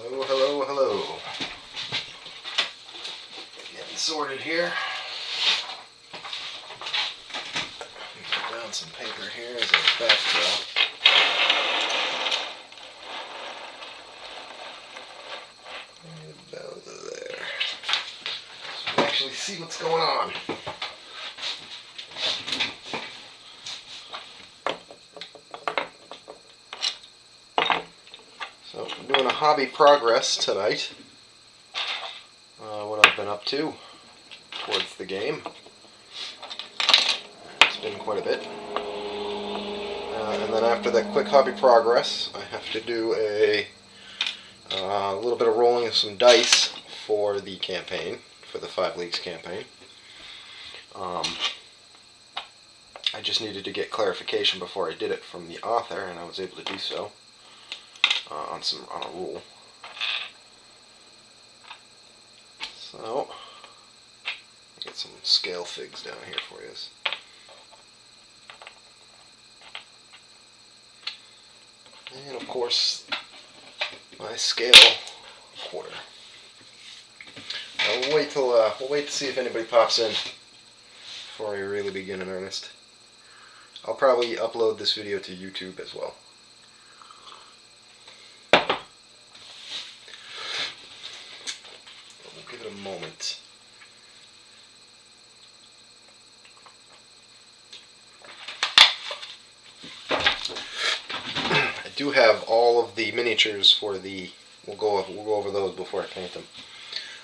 Hello, hello, hello. Getting sorted here. Put down some paper here as a backdrop. And about there. So we can actually see what's going on. So I'm doing a hobby progress tonight. What I've been up to towards the game. It's been quite a bit. And then after that quick hobby progress, I have to do a little bit of rolling of some dice for the campaign, for the 5 Leagues campaign. I just needed to get clarification before I did it from the author, and I was able to do so on a rule. So, I'll get some scale figs down here for you. And of course, my scale quarter. We'll wait to see if anybody pops in before I really begin in earnest. I'll probably upload this video to YouTube as well. We'll give it a moment. I do have all of the miniatures for the. We'll go over those before I paint them.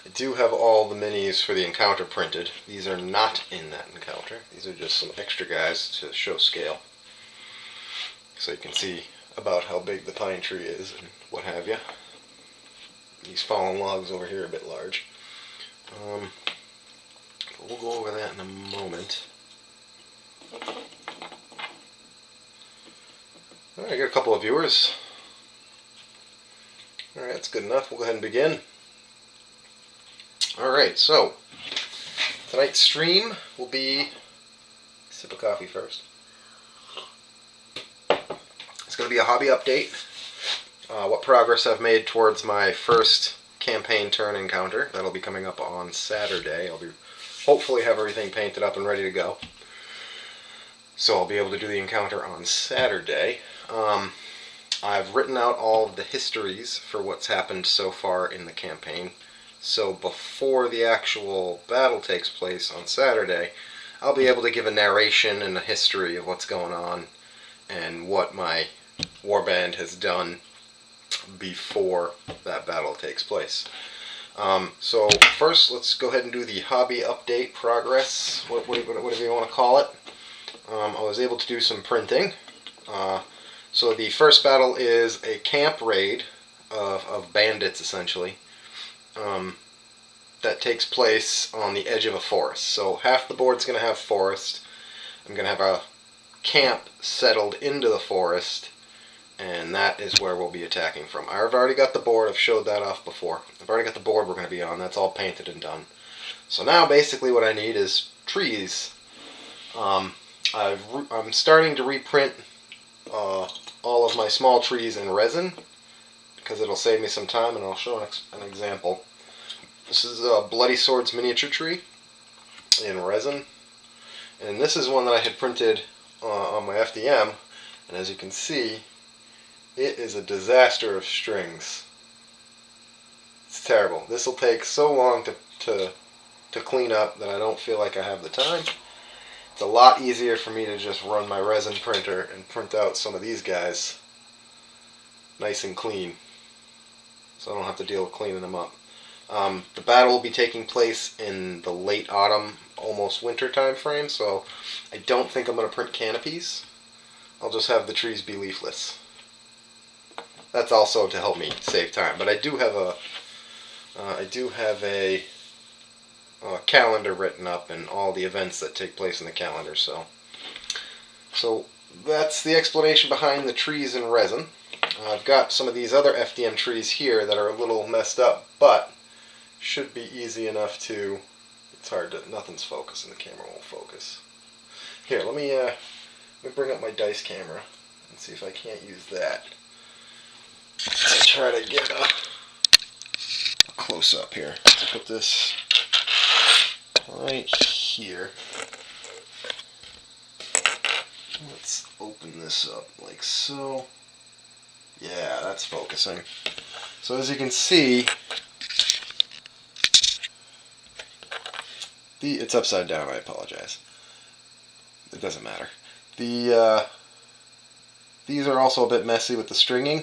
I do have all the minis for the encounter printed. These are not in that encounter. These are just some extra guys to show scale, so you can see about how big the pine tree is and what have you. These fallen logs over here are a bit large. But we'll go over that in a moment. Alright, I got a couple of viewers. Alright, that's good enough. We'll go ahead and begin. Alright, so tonight's stream will be sip of coffee first. It's going to be a hobby update. What progress I've made towards my first campaign turn encounter. That'll be coming up on Saturday. I'll be hopefully have everything painted up and ready to go. So I'll be able to do the encounter on Saturday. I've written out all of the histories for what's happened so far in the campaign. So before the actual battle takes place on Saturday, I'll be able to give a narration and a history of what's going on and what my warband has done before that battle takes place. So first, let's go ahead and do the hobby update progress, whatever you want to call it. I was able to do some printing. So the first battle is a camp raid of bandits, essentially, that takes place on the edge of a forest. So half the board's going to have forest. I'm going to have a camp settled into the forest, and that is where we'll be attacking from. I've already got the board. I've showed that off before. I've already got the board we're going to be on. That's all painted and done. So now basically what I need is trees. I'm starting to reprint all of my small trees in resin because it'll save me some time, and I'll show an example. This is a Bloody Swords miniature tree in resin, and this is one that I had printed on my Fdm, and as you can see, it is a disaster of strings. It's terrible. This will take so long to clean up that I don't feel like I have the time. It's a lot easier for me to just run my resin printer and print out some of these guys nice and clean, so I don't have to deal with cleaning them up. The battle will be taking place in the late autumn, almost winter time frame, so I don't think I'm going to print canopies. I'll just have the trees be leafless. That's also to help me save time, but I do have a calendar written up and all the events that take place in the calendar. So that's the explanation behind the trees in resin. I've got some of these other Fdm trees here that are a little messed up, but should be easy enough to. It's hard to. Nothing's focusing. The camera won't focus. Here, let me bring up my dice camera and see if I can't use that. I try to get close up here. Let's put this right here. Let's open this up like so. Yeah, that's focusing. So as you can see, it's upside down, I apologize. It doesn't matter. These are also a bit messy with the stringing,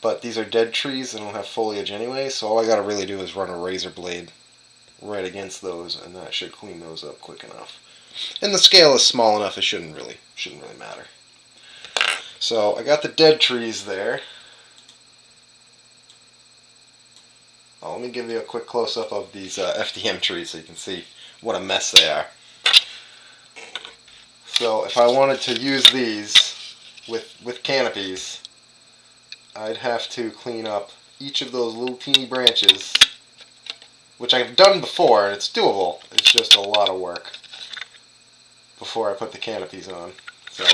but these are dead trees and don't have foliage anyway, so all I gotta really do is run a razor blade right against those, and that should clean those up quick enough. And the scale is small enough, it shouldn't really matter. So I got the dead trees there. Oh, let me give you a quick close-up of these Fdm trees so you can see what a mess they are. So if I wanted to use these with canopies, I'd have to clean up each of those little teeny branches, which I've done before, and it's doable. It's just a lot of work before I put the canopies on. So,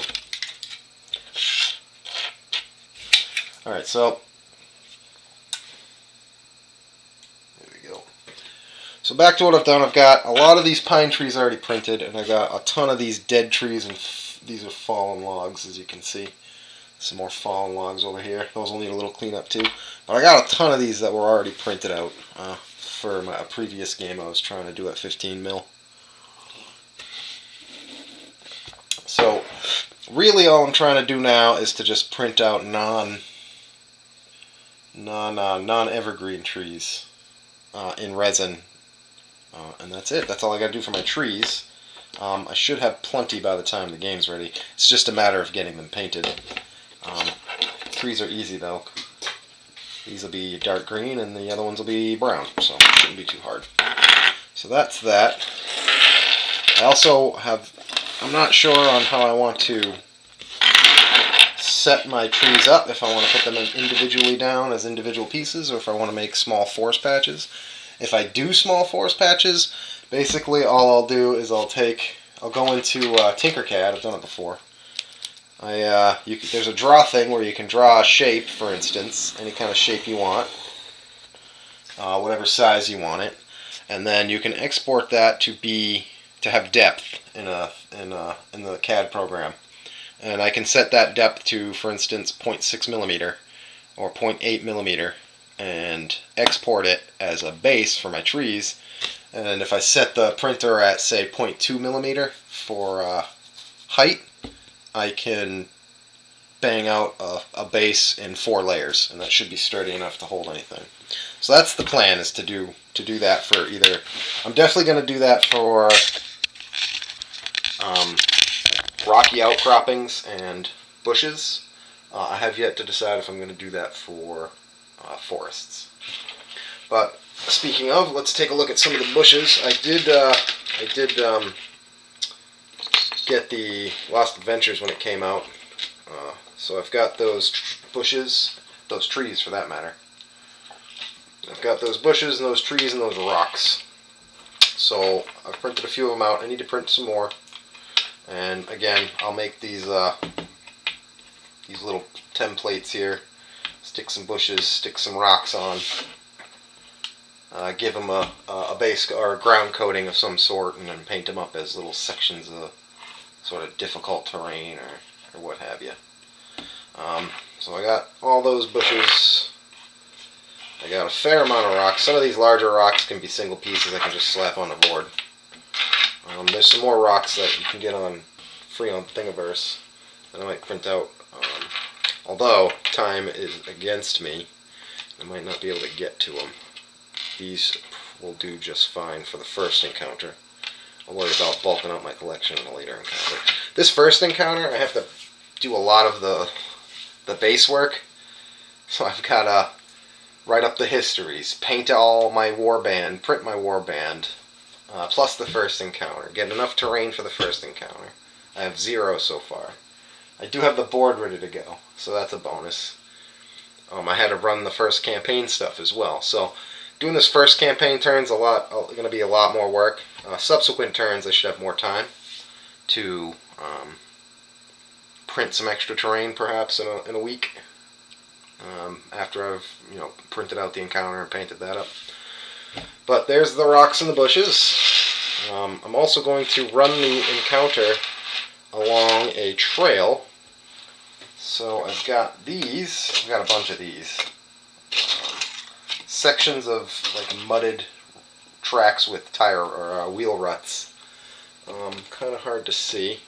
alright, so So back to what I've done. I've got a lot of these pine trees already printed, and I got a ton of these dead trees, and these are fallen logs, as you can see. Some more fallen logs over here. Those will need a little cleanup too. But I got a ton of these that were already printed out for a previous game I was trying to do at 15 mil. So really all I'm trying to do now is to just print out non-evergreen trees in resin. And that's it. That's all I got to do for my trees. I should have plenty by the time the game's ready. It's just a matter of getting them painted. Trees are easy though. These will be dark green and the other ones will be brown, so it shouldn't be too hard. So that's that. I also I'm not sure on how I want to set my trees up, if I want to put them individually down as individual pieces or if I want to make small forest patches. If I do small forest patches, basically all I'll do is I'll go into Tinkercad. I've done it before. There's a draw thing where you can draw a shape, for instance, any kind of shape you want, whatever size you want it, and then you can export that to have depth in the CAD program. And I can set that depth to, for instance, 0.6 millimeter or 0.8 millimeter. And export it as a base for my trees. And if I set the printer at, say, 0.2 millimeter for height, I can bang out a base in 4 layers, and that should be sturdy enough to hold anything. So that's the plan, is to do that for either. I'm definitely going to do that for rocky outcroppings and bushes. I have yet to decide if I'm going to do that for forests. But speaking of, let's take a look at some of the bushes. I did get the Lost Adventures when it came out, so I've got those bushes, those trees for that matter. I've got those bushes and those trees and those rocks. So I've printed a few of them out. I need to print some more. And again, I'll make these little templates here. Stick some bushes, stick some rocks on. Give them a base or a ground coating of some sort, and then paint them up as little sections of sort of difficult terrain or what have you. So I got all those bushes. I got a fair amount of rocks. Some of these larger rocks can be single pieces I can just slap on the board. There's some more rocks that you can get free on Thingiverse that I might print out. Although time is against me, I might not be able to get to them. These will do just fine for the first encounter. I'll worry about bulking out my collection in a later encounter. This first encounter, I have to do a lot of the base work. So I've got to write up the histories, paint all my warband, print my warband, plus the first encounter. Get enough terrain for the first encounter. I have 0 so far. I do have the board ready to go, so that's a bonus. I had to run the first campaign stuff as well. So doing this first campaign turn's going to be a lot more work. Subsequent turns I should have more time to print some extra terrain, perhaps in a week. After I've printed out the encounter and painted that up. But there's the rocks and the bushes. I'm also going to run the encounter along a trail. So I've got these. I've got a bunch of these. Sections of like mudded tracks with tire or wheel ruts. Kind of hard to see.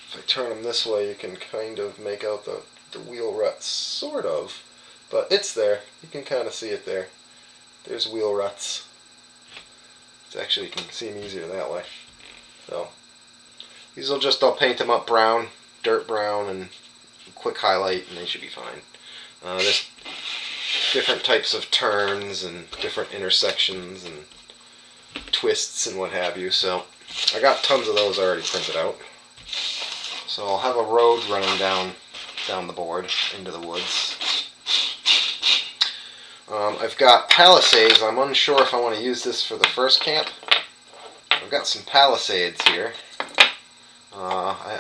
If I turn them this way, you can kind of make out the wheel ruts, sort of. But it's there. You can kind of see it there. There's wheel ruts. It's actually, you can see them easier that way. So these will just, I'll paint them up brown, dirt brown, and quick highlight, and they should be fine. There's different types of turns and different intersections and twists and what have you. So I got tons of those already printed out. So I'll have a road running down the board into the woods. I've got Palisades. I'm unsure if I want to use this for the first camp. I've got some Palisades here.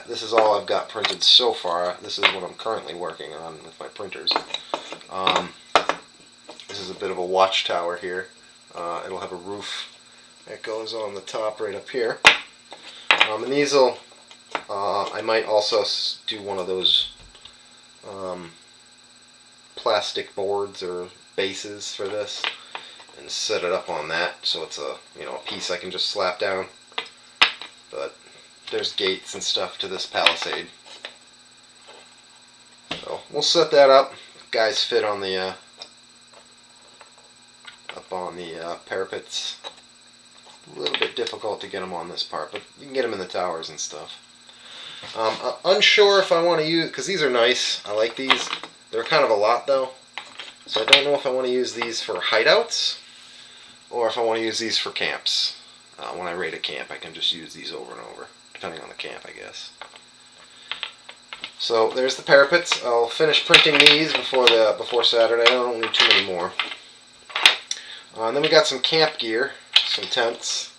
This is all I've got printed so far. This is what I'm currently working on with my printers. This is a bit of a watchtower here. It'll have a roof that goes on the top right up here. And these will, I might also do one of those plastic boards or bases for this and set it up on that, so it's a a piece I can just slap down. But there's gates and stuff to this palisade, so we'll set that up. Guys fit on the up on the parapets. A little bit difficult to get them on this part, but you can get them in the towers and stuff. Unsure if I want to use, because these are nice. I like these. They're kind of a lot though. So I don't know if I want to use these for hideouts or if I want to use these for camps. When I raid a camp, I can just use these over and over, depending on the camp, I guess. So there's the parapets. I'll finish printing these before Saturday. I don't need too many more. And then we got some camp gear, some tents.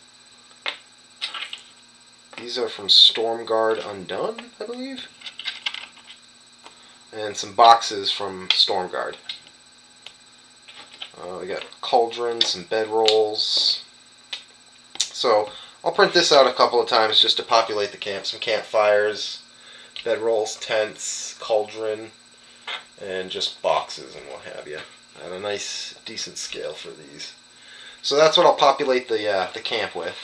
These are from Stormguard Undone, I believe. And some boxes from Stormguard. We got cauldrons, some bedrolls. So I'll print this out a couple of times just to populate the camp. Some campfires, bedrolls, tents, cauldron, and just boxes and what have you. At a nice, decent scale for these. So that's what I'll populate the camp with.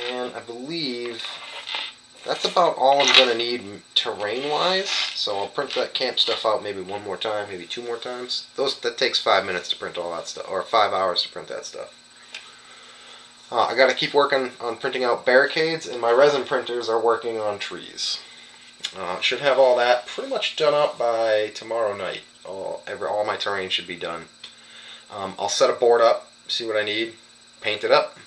And I believe that's about all I'm going to need terrain-wise. So I'll print that camp stuff out maybe one more time, maybe two more times. That takes 5 minutes to print all that stuff, or 5 hours to print that stuff. I got to keep working on printing out barricades, and my resin printers are working on trees. Should have all that pretty much done up by tomorrow night. All my terrain should be done. I'll set a board up, see what I need, paint it up.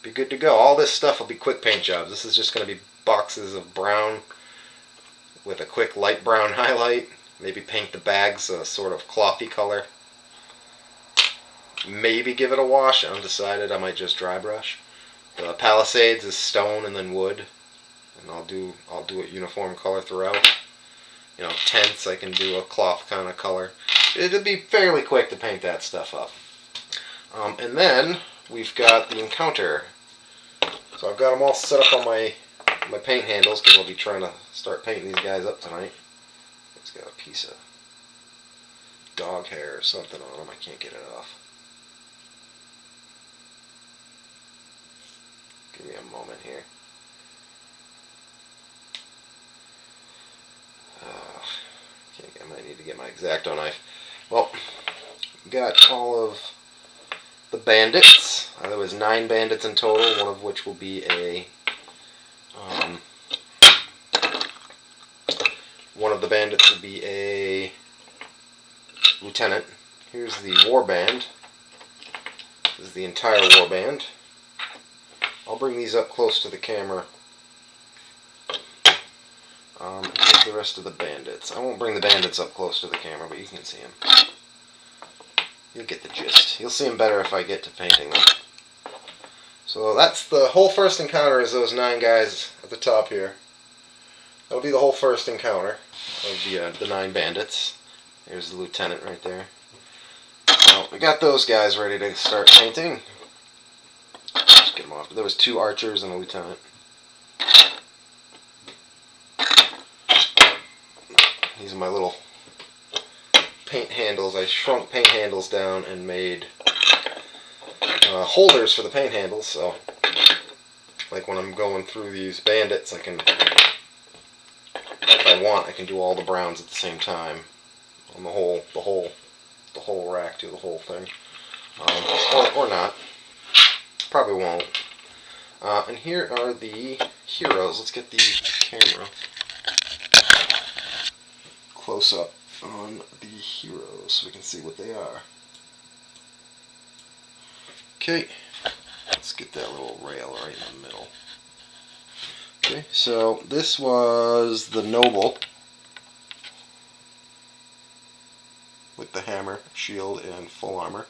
Be good to go. All this stuff will be quick paint jobs. This is just going to be boxes of brown with a quick light brown highlight. Maybe paint the bags a sort of clothy color. Maybe give it a wash. Undecided. I might just dry brush. The Palisades is stone and then wood, and I'll do it uniform color throughout. Tents I can do a cloth kind of color. It'll be fairly quick to paint that stuff up. And then we've got the encounter. So I've got them all set up on my paint handles because I'll be trying to start painting these guys up tonight. It's got a piece of dog hair or something on them. I can't get it off. Give me a moment here. I might need to get my X-Acto knife. Well, got all of the bandits. There was 9 bandits in total, one of which will be one of the bandits will be a lieutenant. Here's the warband. This is the entire warband. I'll bring these up close to the camera. Here's the rest of the bandits. I won't bring the bandits up close to the camera, but you can see them. You'll get the gist. You'll see them better if I get to painting them. So that's the whole first encounter, is those 9 guys at the top here. That'll be the whole first encounter of the 9 bandits. There's the lieutenant right there. So we got those guys ready to start painting. Just get them off. There was 2 archers and a lieutenant. These are my little paint handles. I shrunk paint handles down and made holders for the paint handles. So, like when I'm going through these bandits, I can, if I want, I can do all the browns at the same time on the whole rack, do the whole thing, or not. Probably won't. And here are the heroes. Let's get the camera close up on the heroes so we can see what they are. Okay, let's get that little rail right in the middle. Okay, so this was the noble with the hammer, shield, and full armor.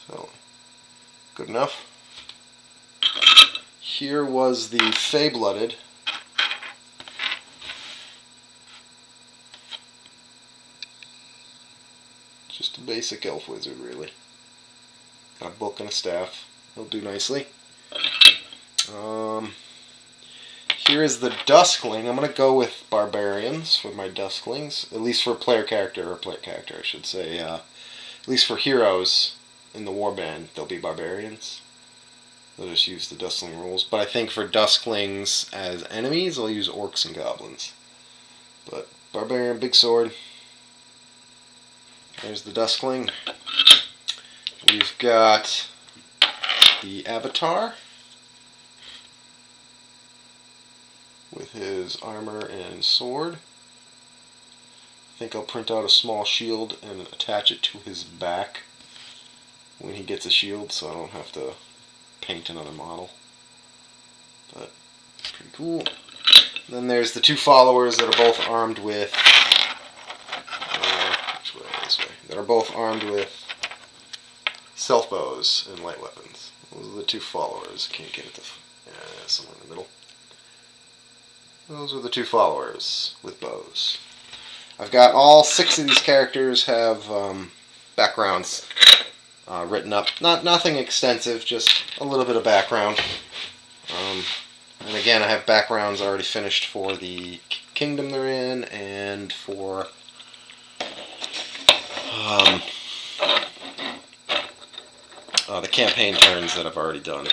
So, good enough. Here was the Fey-blooded. Just a basic elf wizard, really. Got a book and a staff. He'll do nicely. Here is the Duskling. I'm going to go with Barbarians for my Dusklings. At least for player character, I should say. At least for heroes in the warband, they'll be Barbarians. They'll just use the Duskling rules. But I think for Dusklings as enemies, I'll use Orcs and Goblins. But Barbarian, big sword. There's the Duskling. We've got the Avatar with his armor and sword. I think I'll print out a small shield and attach it to his back when he gets a shield, so I don't have to paint another model. But pretty cool. Then there's the 2 followers that are both armed with this way. That are both armed with stealth bows and light weapons. Those are the 2 followers. Can't get it to somewhere in the middle. Those are the 2 followers with bows. I've got all 6 of these characters have backgrounds written up. Nothing extensive, just a little bit of background. And again, I have backgrounds already finished for the kingdom they're in and for the campaign turns that I've already done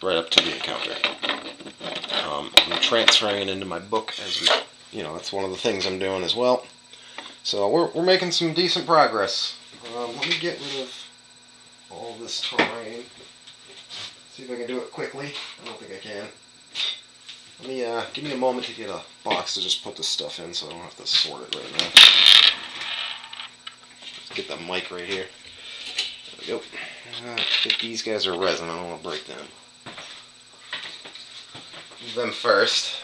right up to the encounter. I'm transferring it into my book as we, that's one of the things I'm doing as well. So we're making some decent progress. Let me get rid of all this terrain. See if I can do it quickly. I don't think I can. Let me give me a moment to get a box to just put this stuff in, so I don't have to sort it right now. Let's get the mic right here. There we go. I think these guys are resin. I don't want to break them. Do them first.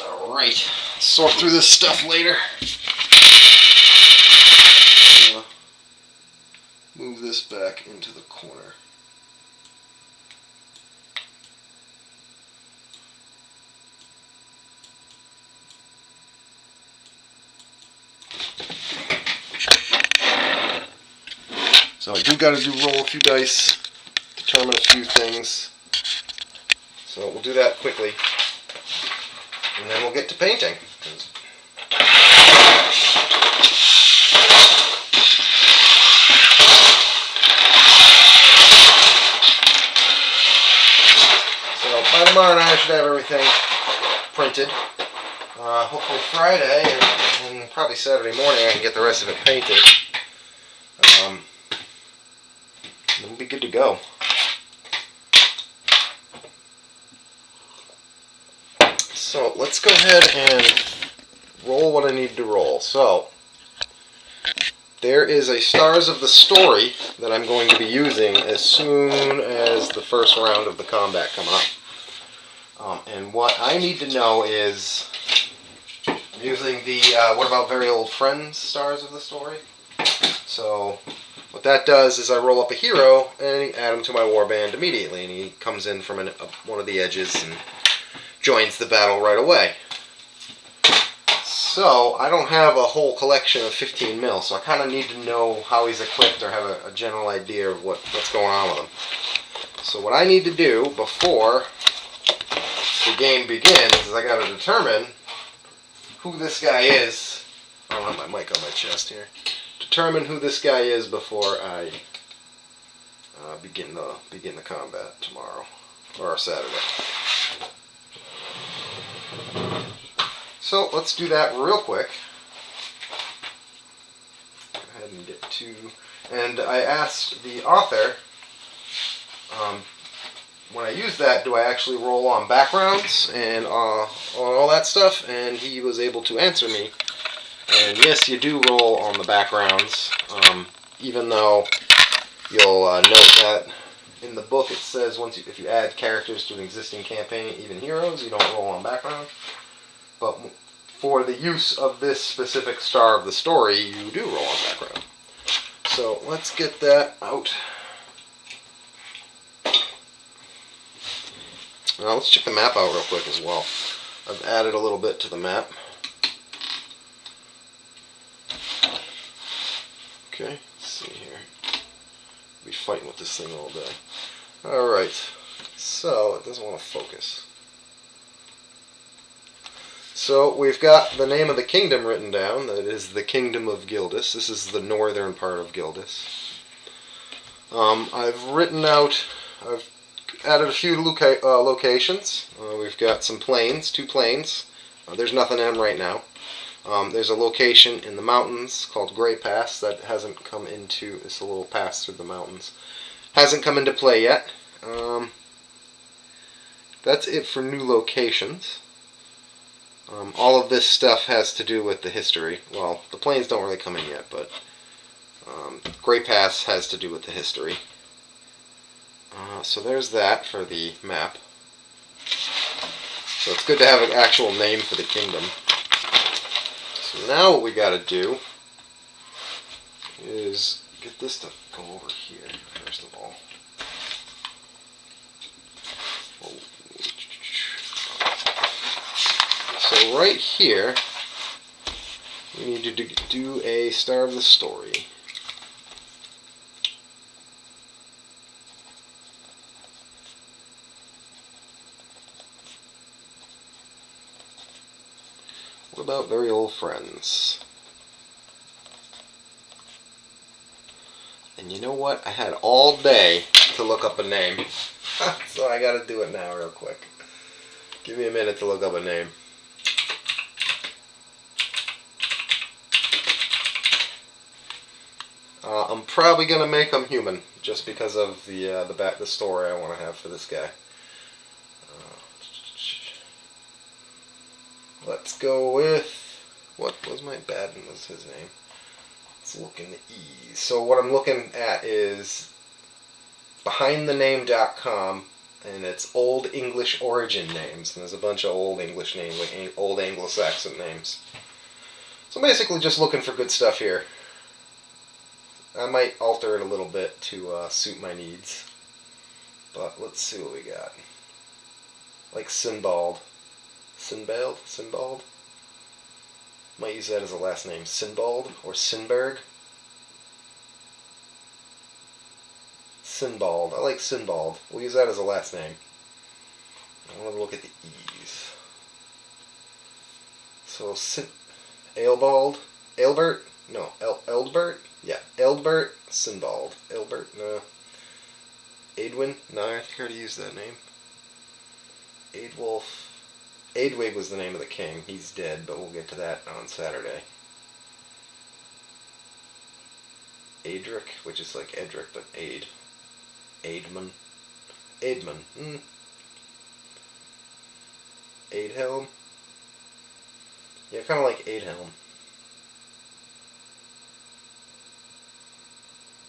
Alright, sort through this stuff later. Move this back into the corner. So I do got to roll a few dice, determine a few things. So we'll do that quickly. And then we'll get to painting. So by tomorrow night I should have everything printed. Hopefully Friday and probably Saturday morning I can get the rest of it painted. Then we'll be good to go. So let's go ahead and roll what I need to roll. So there is a Stars of the Story that I'm going to be using as soon as the first round of the combat come up. And what I need to know is I'm using the What About Very Old Friends Stars of the Story. So What that does is I roll up a hero and add him to my warband immediately, and he comes in from one of the edges and joins the battle right away. So I don't have a whole collection of 15 mil, so I kind of need to know how he's equipped or have a general idea of what's going on with him. So what I need to do before the game begins is I got to determine who this guy is. I don't have my mic on my chest here. Determine who this guy is before I begin the combat tomorrow or Saturday. So let's do that real quick. Go ahead and get to. And I asked the author, when I use that, do I actually roll on backgrounds and on all that stuff? And he was able to answer me. And yes, you do roll on the backgrounds, even though you'll note that in the book it says if you add characters to an existing campaign, even heroes, you don't roll on background. But for the use of this specific star of the story, you do roll on background. So let's get that out. Now let's check the map out real quick as well. I've added a little bit to the map. Okay, let's see here. I'll be fighting with this thing all day. Alright, so it doesn't want to focus. So we've got the name of the kingdom written down. That is the Kingdom of Gildus. This is the northern part of Gildus. I've added a few locations. We've got some plains, 2 plains. There's nothing in them right now. There's a location in the mountains called Grey Pass that hasn't come into, it's a little pass through the mountains. Hasn't come into play yet. That's it for new locations. All of this stuff has to do with the history. Well, the plains don't really come in yet, but Grey Pass has to do with the history. So there's that for the map. So it's good to have an actual name for the kingdom. So now what we got to do is get this to go over here, first of all. So right here, we need to do a star of the story. What about very old friends? And you know what? I had all day to look up a name. So I gotta do it now real quick. Give me a minute to look up a name. I'm probably gonna make him human, just because of the story I want to have for this guy. Let's go with, what was my bad one was his name? Let's look in the E's. So what I'm looking at is behindthename.com, and it's old English origin names. And there's a bunch of old English names, like old Anglo-Saxon names. So I'm basically just looking for good stuff here. I might alter it a little bit to suit my needs. But let's see what we got. Like Sinbald. Sinbald? Might use that as a last name. Sinbald or Sinberg. Sinbald. I like Sinbald. We'll use that as a last name. I want to look at the E's. So Aelbald? Aelbert? No, Eldbert? Yeah, Eldbert Sinbald. Eldbert? No. Aedwin? No, I think I already used that name. Aedwulf. Aedwig was the name of the king. He's dead, but we'll get to that on Saturday. Adric, which is like Edric, but Aedmund. Aedhelm? Yeah, kind of like Aedhelm.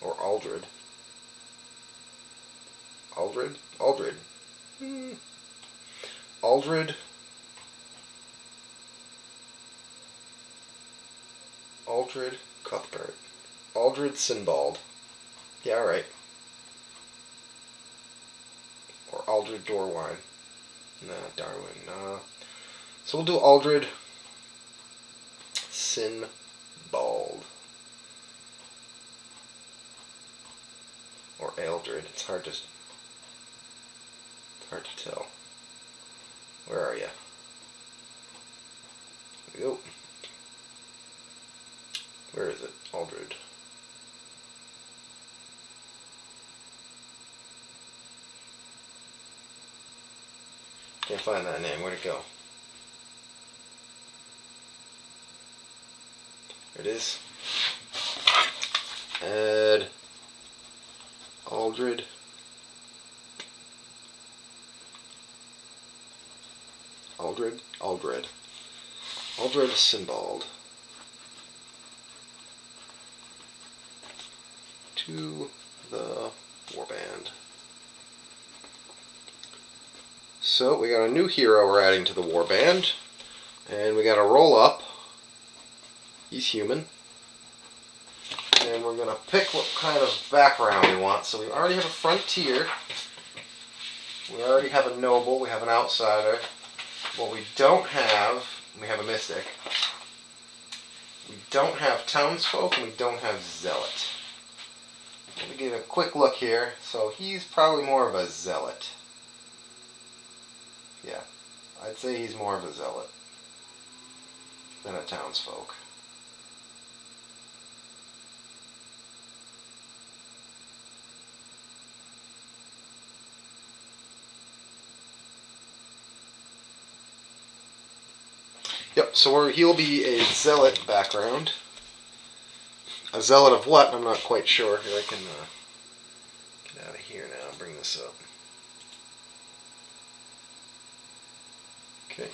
Or Aldred. Aldred? Aldred. Aldred. Aldred Cuthbert. Aldred Sinbald. Yeah, alright. Or Aldred Dorwine. Nah, Darwin. Nah. So we'll do Aldred Sinbald. Or Eldred. It's hard to tell. Where are you? There we go. Where is it? Aldred. Can't find that name. Where'd it go? There it is. Add Aldred. Aldred Sinbald. To the warband. So we got a new hero we're adding to the warband, and we got a roll up. He's human, and we're gonna pick what kind of background we want. So we already have a frontier. We already have a noble. We have an outsider. What we don't have, we have a mystic. We don't have townsfolk, and we don't have zealot. Let me give a quick look here. So he's probably more of a zealot. Yeah, I'd say he's more of a zealot than a townsfolk. Yep, so he'll be a zealot background. A zealot of what? I'm not quite sure. Here, I can get out of here now and bring this up. Okay.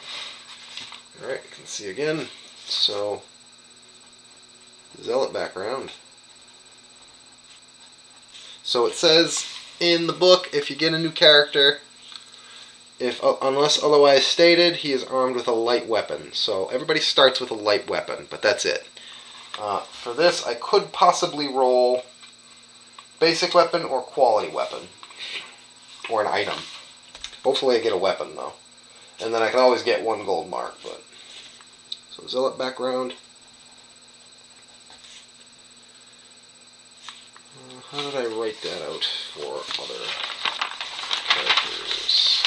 Alright, you can see again. So, zealot background. So it says in the book, if you get a new character, unless otherwise stated, he is armed with a light weapon. So everybody starts with a light weapon, but that's it. For this, I could possibly roll basic weapon or quality weapon. Or an item. Hopefully I get a weapon, though. And then I can always get 1 gold mark. But so zealot background. How did I write that out for other characters?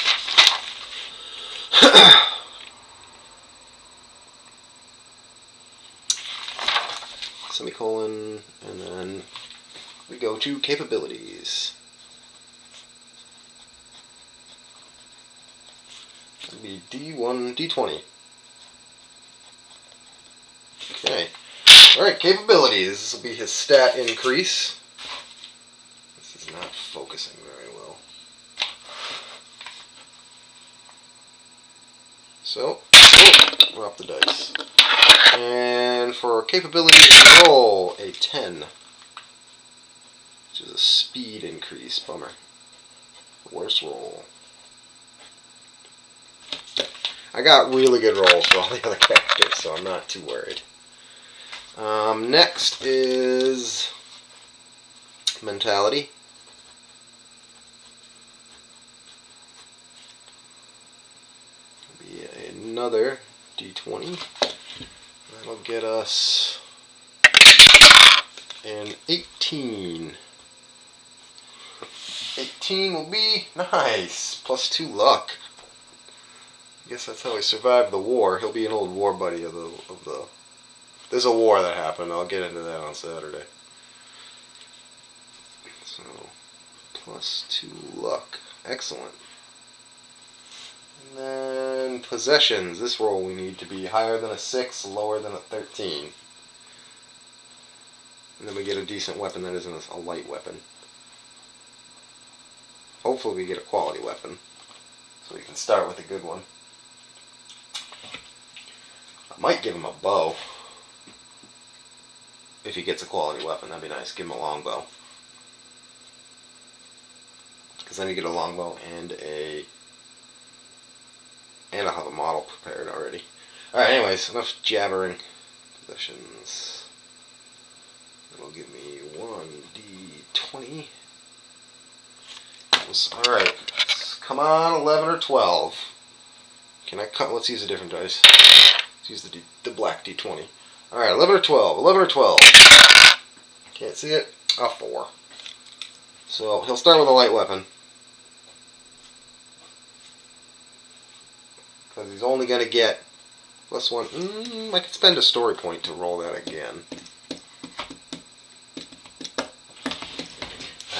Semicolon, and then we go to capabilities. That'll be D1, D20. Okay. Alright, capabilities. This will be his stat increase. This is not focusing very well. So, we're up the dice. And for capabilities, roll a 10. Which is a speed increase. Bummer. Worst roll. I got really good rolls for all the other characters, so I'm not too worried. Next is mentality. Be another D20. That'll get us an 18. 18 will be nice. Plus 2 luck. I guess that's how he survived the war. He'll be an old war buddy of the. There's a war that happened. I'll get into that on Saturday. So, plus 2 luck. Excellent. And then possessions. This roll we need to be higher than a 6, lower than a 13. And then we get a decent weapon that isn't a light weapon. Hopefully we get a quality weapon. So we can start with a good one. I might give him a bow. If he gets a quality weapon, that'd be nice. Give him a longbow. Because then you get a longbow and I'll have a model prepared already. Alright, anyways, enough jabbering. Possessions. It'll give me 1d20. 20. Alright. Come on, 11 or 12. Can I cut? Let's use a different dice. Let's use the black D20. Alright, 11 or 12. 11 or 12. Can't see it. A 4. So he'll start with a light weapon. Because he's only going to get +1. I could spend a story point to roll that again.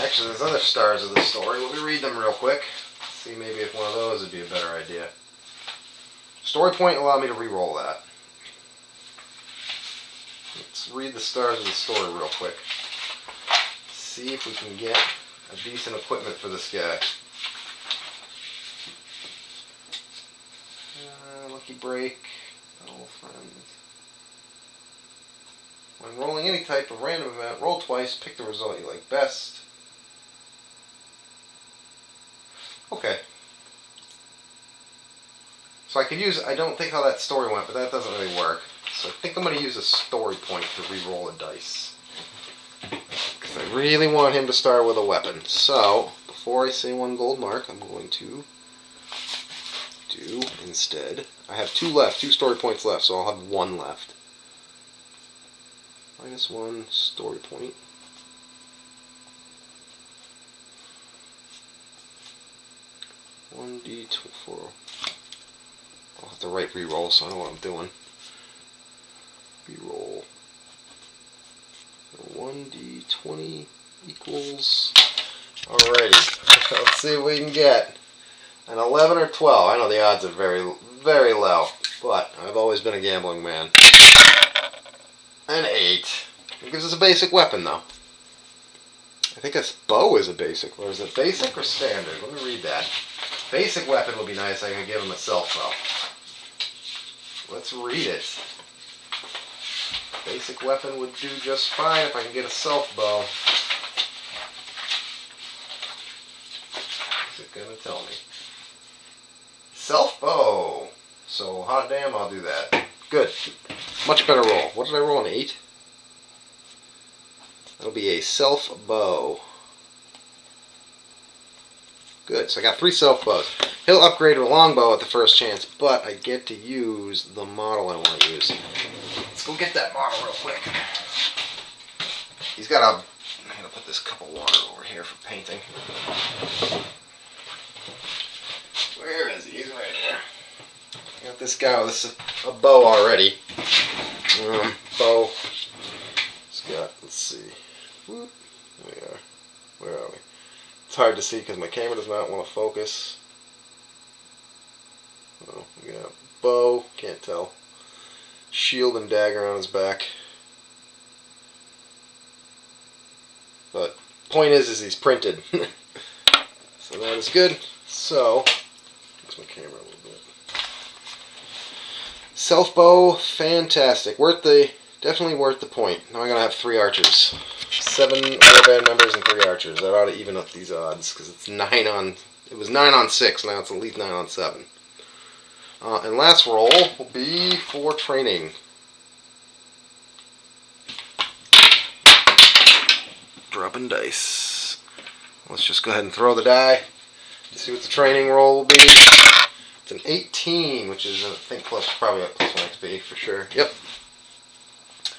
Actually, there's other stars of the story. Let me read them real quick. See maybe if one of those would be a better idea. Story point will allow me to re-roll that. Let's read the stars of the story real quick. See if we can get a decent equipment for this guy. Lucky break. Old friends. When rolling any type of random event, roll twice, pick the result you like best. Okay. So I could use, I don't think how that story went, but that doesn't really work. So I think I'm going to use a story point to re-roll a dice. Because I really want him to start with a weapon. So, before I say 1 gold mark, I'm going to do instead, I have 2 left, 2 story points left, so I'll have 1 left. -1 story point. $1d4. I'll have to write re-roll so I know what I'm doing. Re-roll. 1d20 equals. Alrighty. Let's see what we can get. An 11 or 12. I know the odds are very, very low, but I've always been a gambling man. An 8. It gives us a basic weapon, though. I think a bow is a basic. Or is it basic or standard? Let me read that. Basic weapon would be nice. I can give him a self bow. Let's read it. Basic weapon would do just fine if I can get a self bow. What's it gonna tell me? Self bow. So hot damn, I'll do that. Good. Much better roll. What did I roll? An 8? That'll be a self bow. Good, so I got 3 self bows. He'll upgrade to a longbow at the first chance, but I get to use the model I want to use. Let's go get that model real quick. He's got a... I'm going to put this cup of water over here for painting. Where is he? He's right here. I got this guy with a bow already. Bow. He's got, let's see. Whoop. There we are. Where are we? It's hard to see because my camera does not want to focus. Oh, we got bow, can't tell. Shield and dagger on his back. But point is he's printed. So that is good. So, fix my camera a little bit. Self bow, fantastic. Definitely worth the point. Now I'm gonna have 3 archers. 7 other band members and 3 archers. That ought to even up these odds because it's 9 on. It was 9 on 6. Now it's at least 9 on 7. And last roll will be for training. Dropping dice. Let's just go ahead and throw the die. See what the training roll will be. It's an 18, which is I think probably a +1 XP for sure. Yep. So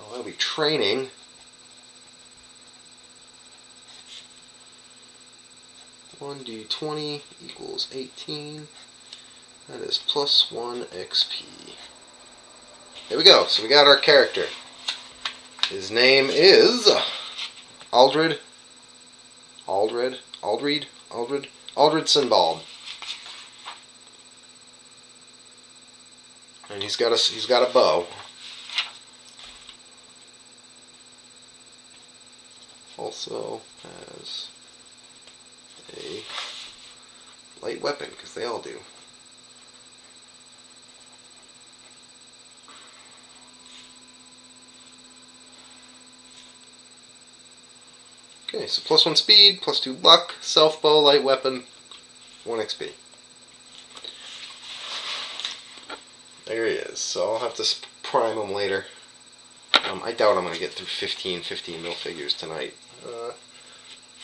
that'll be training. $1d20 equals 18. That is +1 XP. There we go. So we got our character. His name is Aldred Sinbald. And he's got a bow. Also has a light weapon, because they all do. Okay, so +1 speed, +2 luck, self bow, light weapon, 1 XP. There he is. So I'll have to prime him later. I doubt I'm going to get through 15 mil figures tonight.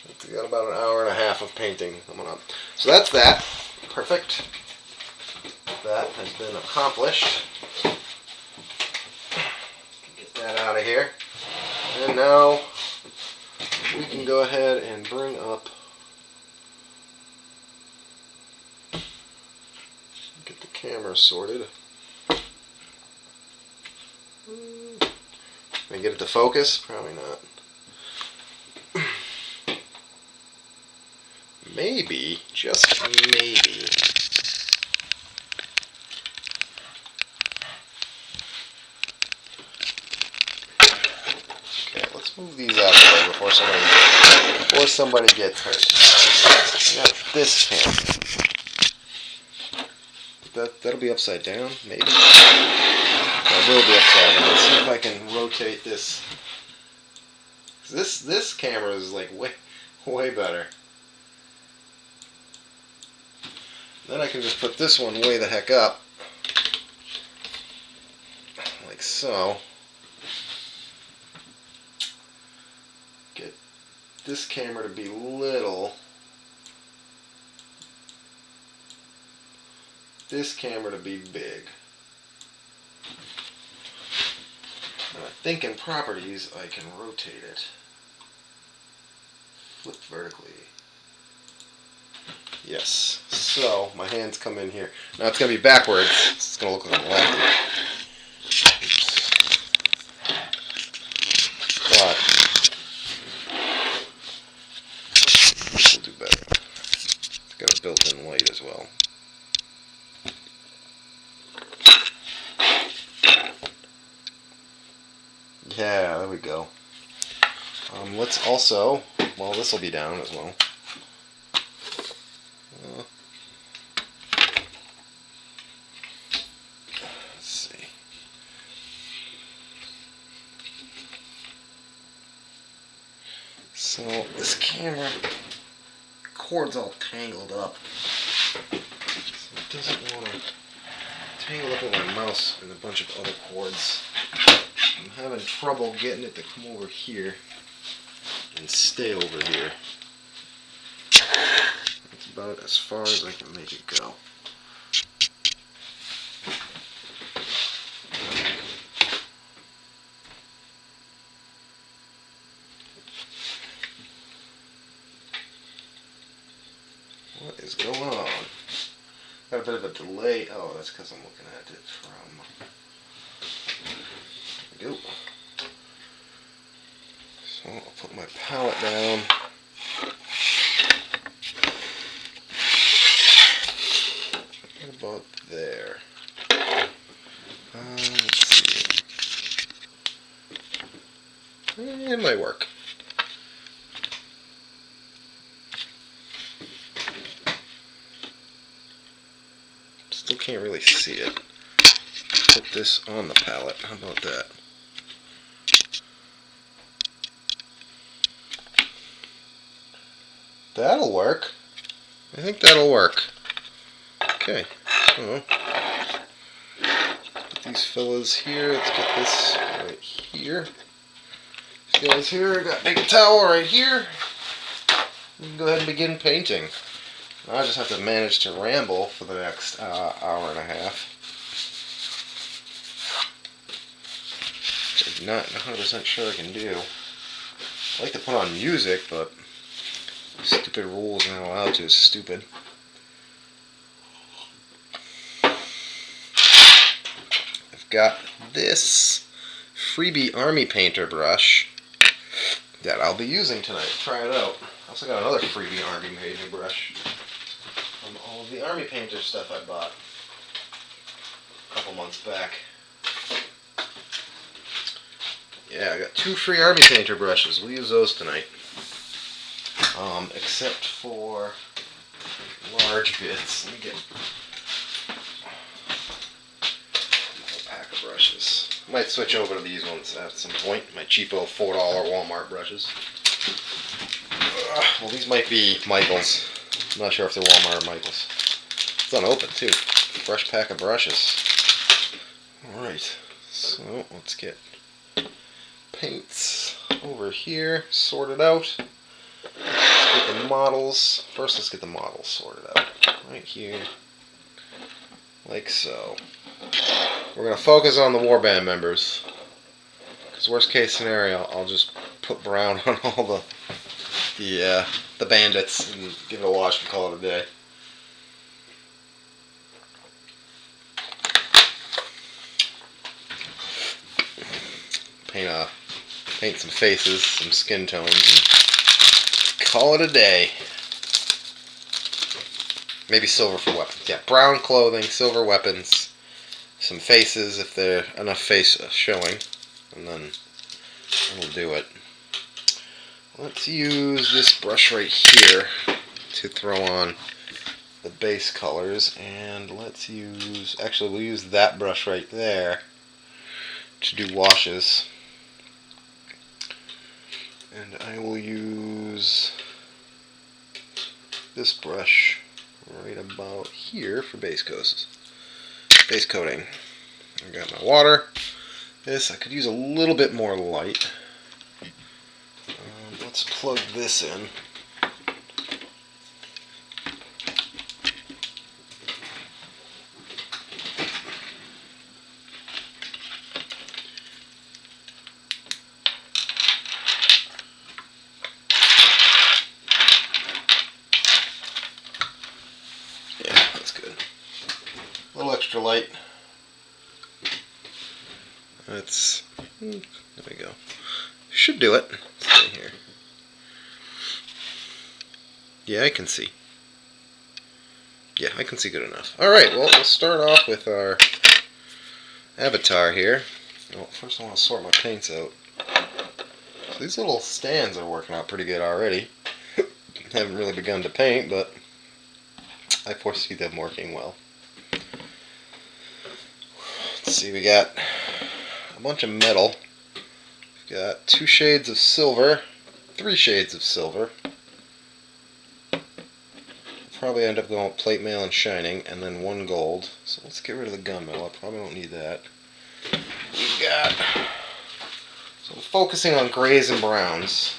We got about an hour and a half of painting coming up. So that's that. Perfect. That has been accomplished. Get that out of here. And now we can go ahead and bring up, get the camera sorted. Can I get it to focus? Probably not. Maybe, just maybe. Okay, let's move these out of the way before somebody gets hurt. I got this camera. That'll be upside down, maybe. That will be upside down. Let's see if I can rotate this. This camera is like way better. Then I can just put this one way the heck up, like so. Get this camera to be little. This camera to be big. And I think in properties I can rotate it. Flip vertically. Yes. So my hands come in here. Now it's going to be backwards. It's going to look like a lefty. Oops. But this will do better. It's got a built-in light as well. Yeah, there we go. Let's also, well, this will be down as well. Let's see. So this camera cord's all tangled up. So it doesn't want to tangle up with my mouse and a bunch of other cords. I'm having trouble getting it to come over here and stay over here. That's about as far as I can make it go. What is going on? Got a bit of a delay. Oh, that's because I'm looking at it from... There we go. So I'll put my palette down. What about there? Let's see. It might work. Still can't really see it. Put this on the palette. How about that? That'll work. I think that'll work. Okay, so put these fellas here. Let's get this right here. These guys here, I got a big towel right here. We can go ahead and begin painting. Now I just have to manage to ramble for the next hour and a half. I'm not 100% sure I can do. I like to put on music, but stupid rules I'm not allowed to is stupid. I've got this freebie army painter brush that I'll be using tonight. Try it out. I also got another freebie army painter brush from all of the army painter stuff I bought a couple months back. Yeah, I got 2 free army painter brushes. We'll use those tonight. Except for large bits. Let me get a pack of brushes. Might switch over to these ones at some point. My cheapo $4 Walmart brushes. Well, these might be Michaels. I'm not sure if they're Walmart or Michaels. It's unopened too. Fresh pack of brushes. Alright, so let's get paints over here sorted out. get the models. First, let's get the models sorted out. Right here. Like so. We're going to focus on the warband members. Because worst case scenario, I'll just put brown on all the bandits and give it a wash and call it a day. Paint some faces, some skin tones, and call it a day. Maybe silver for weapons. Yeah, brown clothing, silver weapons, some faces if there are enough face showing, and then we'll do it. Let's use this brush right here to throw on the base colors, and let's use, actually we'll use that brush right there to do washes. And I will use this brush right about here for base coats. Base coating. I got my water. This, I could use a little bit more light. Let's plug this in. Yeah, that's good. A little extra light. That's, there we go. Should do it. Let's see here. Yeah, I can see. Yeah, I can see good enough. Alright, well, we'll start off with our avatar here. Well, first I want to sort my paints out. So these little stands are working out pretty good already. Haven't really begun to paint, but I foresee them working well. Let's see, we got a bunch of metal. We've got 2 shades of silver, 3 shades of silver. Probably end up going with plate mail and shining, and then 1 gold. So let's get rid of the gunmetal. I probably don't need that. We've got, so focusing on grays and browns.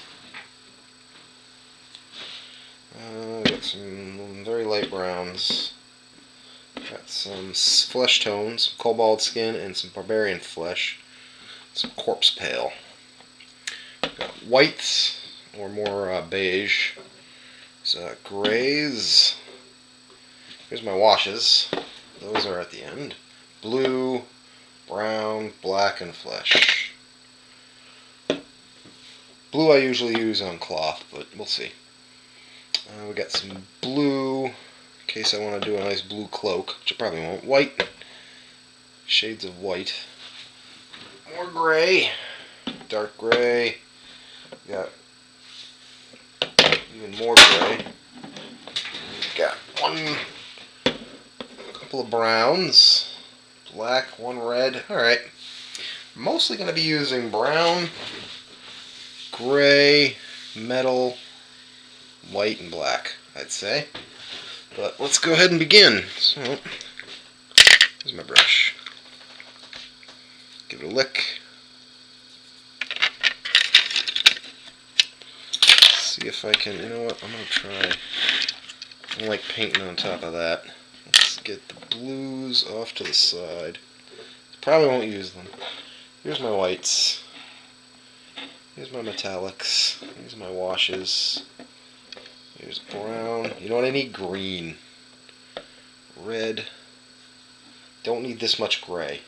Got some very light browns. Got some flesh tones, cobalt skin, and some barbarian flesh. Some corpse pale. Got whites, or more beige. So grays. Here's my washes. Those are at the end. Blue, brown, black, and flesh. Blue I usually use on cloth, but we'll see. We got some blue, in case I want to do a nice blue cloak, which I probably won't. White, shades of white. More gray, dark gray. Got even more gray. Got a couple of browns, black, 1 red. Alright, mostly going to be using brown, gray, metal, white, and black, I'd say. But let's go ahead and begin. So, here's my brush. Give it a lick. See if I can, you know what, I'm going to try, I don't like painting on top of that. Let's get the blues off to the side. Probably won't use them. Here's my whites. Here's my metallics. Here's my washes. Here's brown. You know what, I need green. Red. Don't need this much gray.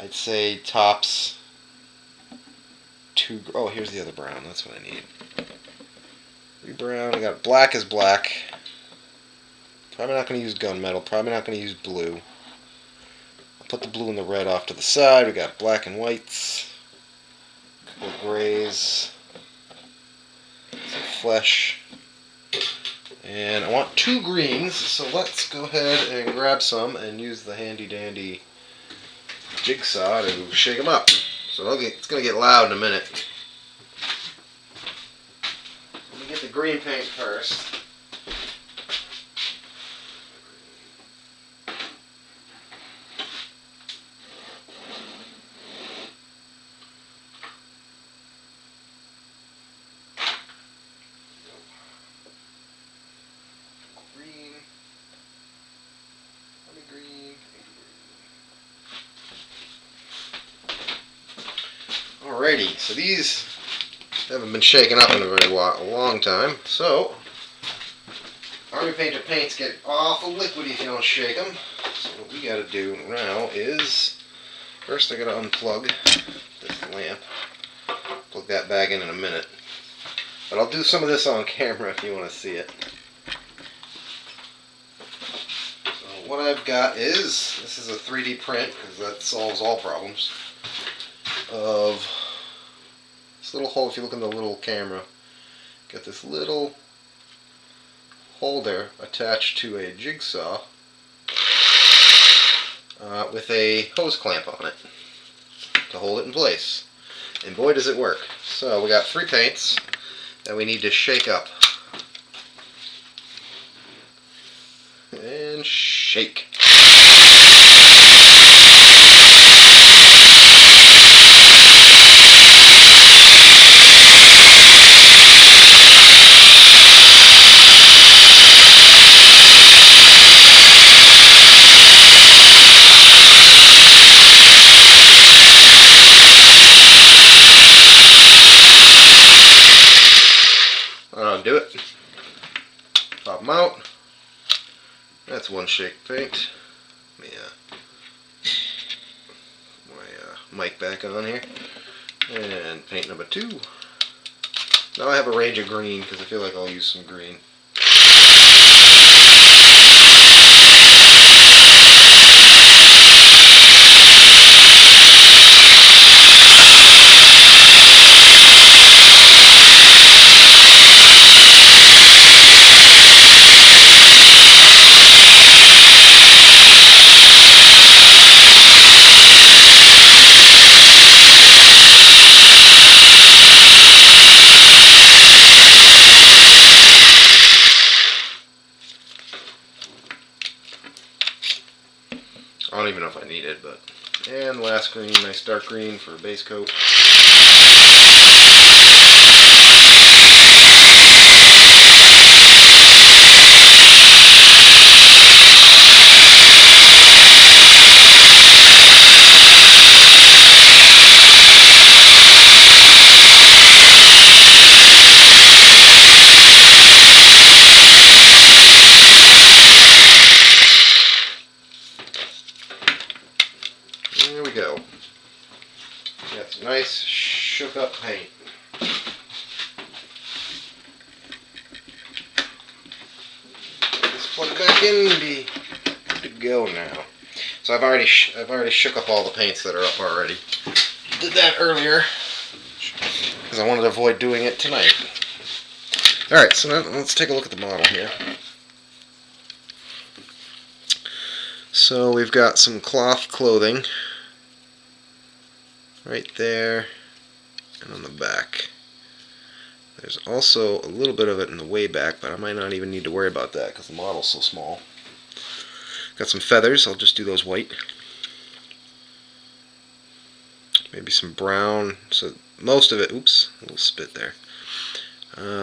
I'd say tops 2, oh, here's the other brown, that's what I need. 3 brown, I got black is black. Probably not going to use gunmetal, probably not going to use blue. I'll put the blue and the red off to the side. We got black and whites. A couple of grays. Some flesh. And I want 2 greens, so let's go ahead and grab some and use the handy dandy jigsaw to shake them up. So it's going to get loud in a minute. Let me get the green paint first. Alrighty, so these haven't been shaken up in a very long time, so Army Painter paints get awful liquidy if you don't shake them. So what we gotta do now is, first I gotta unplug this lamp. Plug that back in a minute. But I'll do some of this on camera if you want to see it. So what I've got is, this is a 3D print, because that solves all problems, of this little hole. If you look in the little camera, got this little holder attached to a jigsaw with a hose clamp on it to hold it in place. And boy does it work. So we got 3 paints that we need to shake up. And shake. Do it. Pop them out. That's one shake paint. Let me my mic back on here. And paint number 2. Now I have a range of green because I feel like I'll use some green. I don't even know if I need it, but... And last green, nice dark green for a base coat. There we go. Got some nice shook up paint. Just plug it back in and be good to go now. So I've already shook up all the paints that are up already. Did that earlier because I wanted to avoid doing it tonight. All right, so now let's take a look at the model here. So we've got some cloth clothing right there and on the back. There's also a little bit of it in the way back, but I might not even need to worry about that because the model's so small. Got some feathers, I'll just do those white. Maybe some brown, so most of it, oops, a little spit there.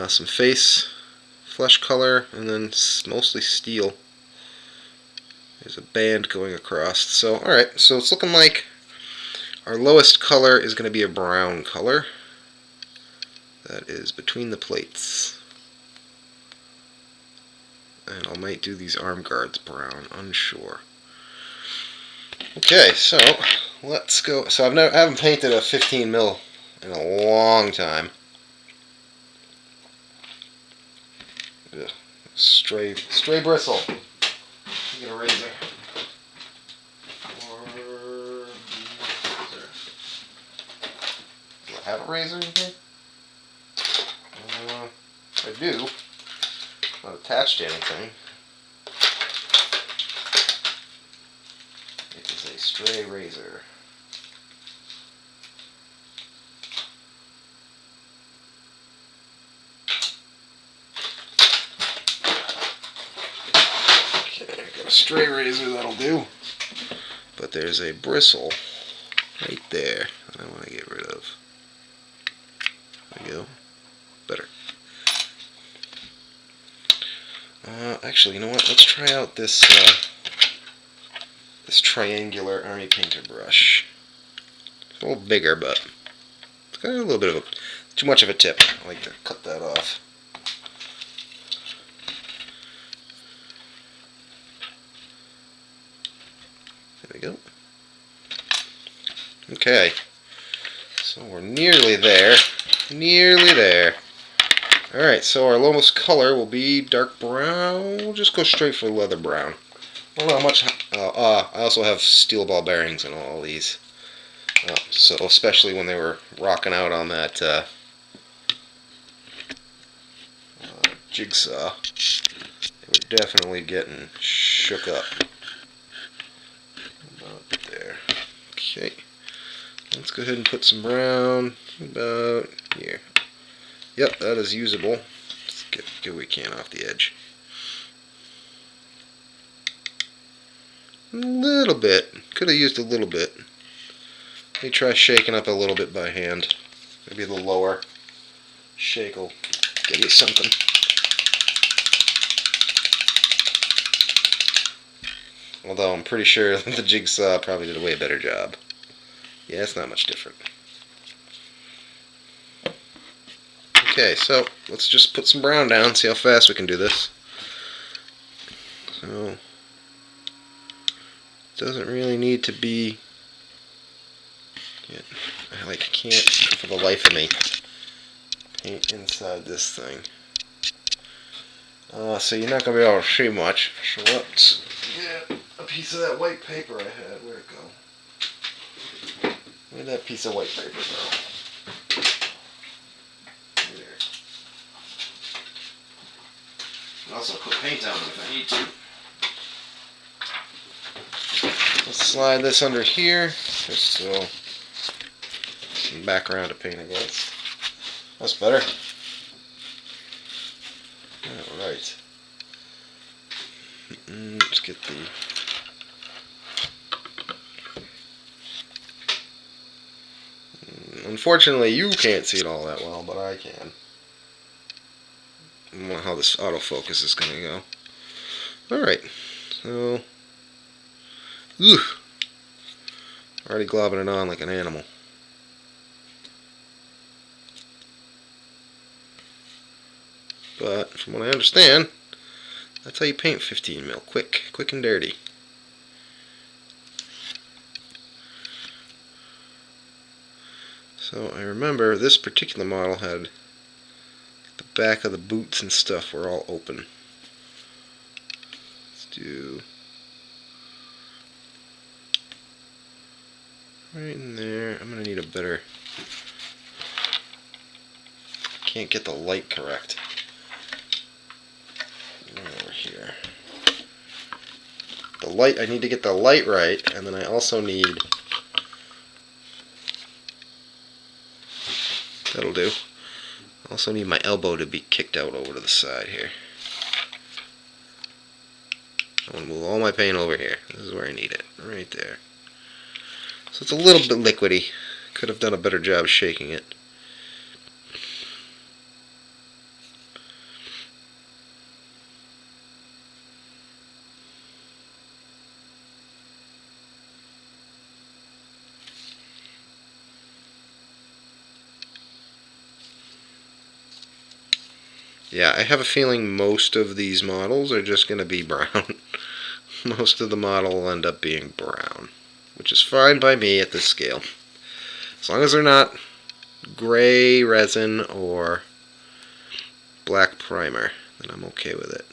Some face, flesh color, and then mostly steel. There's a band going across. So, alright, so it's looking like our lowest color is going to be a brown color. That is between the plates. And I might do these arm guards brown, unsure. Okay, so let's go. So I haven't painted a 15 mil in a long time. Ugh. Stray bristle. Get a razor. Do I have a razor in here? I do. Not attached to anything. It is a stray razor. Okay, I got a stray razor, that'll do. But there's a bristle right there that I want to get rid of. There we go. Better. Actually, you know what? Let's try out this this triangular Army Painter brush. It's a little bigger, but got a little bit of too much of a tip. I like to cut that off. There we go. Okay, so we're nearly there. Nearly there. Alright, so our lowest color will be dark brown. We'll just go straight for leather brown. I don't know how much. I also have steel ball bearings in all these. So especially when they were rocking out on that jigsaw, they were definitely getting shook up. About there. Okay. Let's go ahead and put some brown about here. Yep, that is usable. Let's get what we can off the edge. A little bit. Could have used a little bit. Let me try shaking up a little bit by hand. Maybe the lower shake will give me something. Although I'm pretty sure the jigsaw probably did a way better job. Yeah, it's not much different. Okay, so let's just put some brown down, see how fast we can do this. So, it doesn't really need to be... I can't, for the life of me, paint inside this thing. So you're not going to be able to see much. So let's get a piece of that white paper I had. Where'd it go? Where'd that piece of white paper go? There. I'll also put paint on it if I need to. Let's slide this under here, just so some background to paint against. That's better. Alright. Let's get the... Unfortunately, you can't see it all that well, but I can. I don't know how this autofocus is going to go. Alright, so... Already globbing it on like an animal. But, from what I understand, that's how you paint 15 mil. Quick and dirty. So I remember this particular model had the back of the boots and stuff were all open. Let's do right in there. I'm going to need a better... Can't get the light correct. Over here. The light, I need to get the light right, and then I also need... That'll do. I also need my elbow to be kicked out over to the side here. I want to move all my paint over here. This is where I need it. Right there. So it's a little bit liquidy. Could have done a better job shaking it. Yeah, I have a feeling most of these models are just going to be brown. Most of the model will end up being brown, which is fine by me at this scale. As long as they're not gray resin or black primer, then I'm okay with it.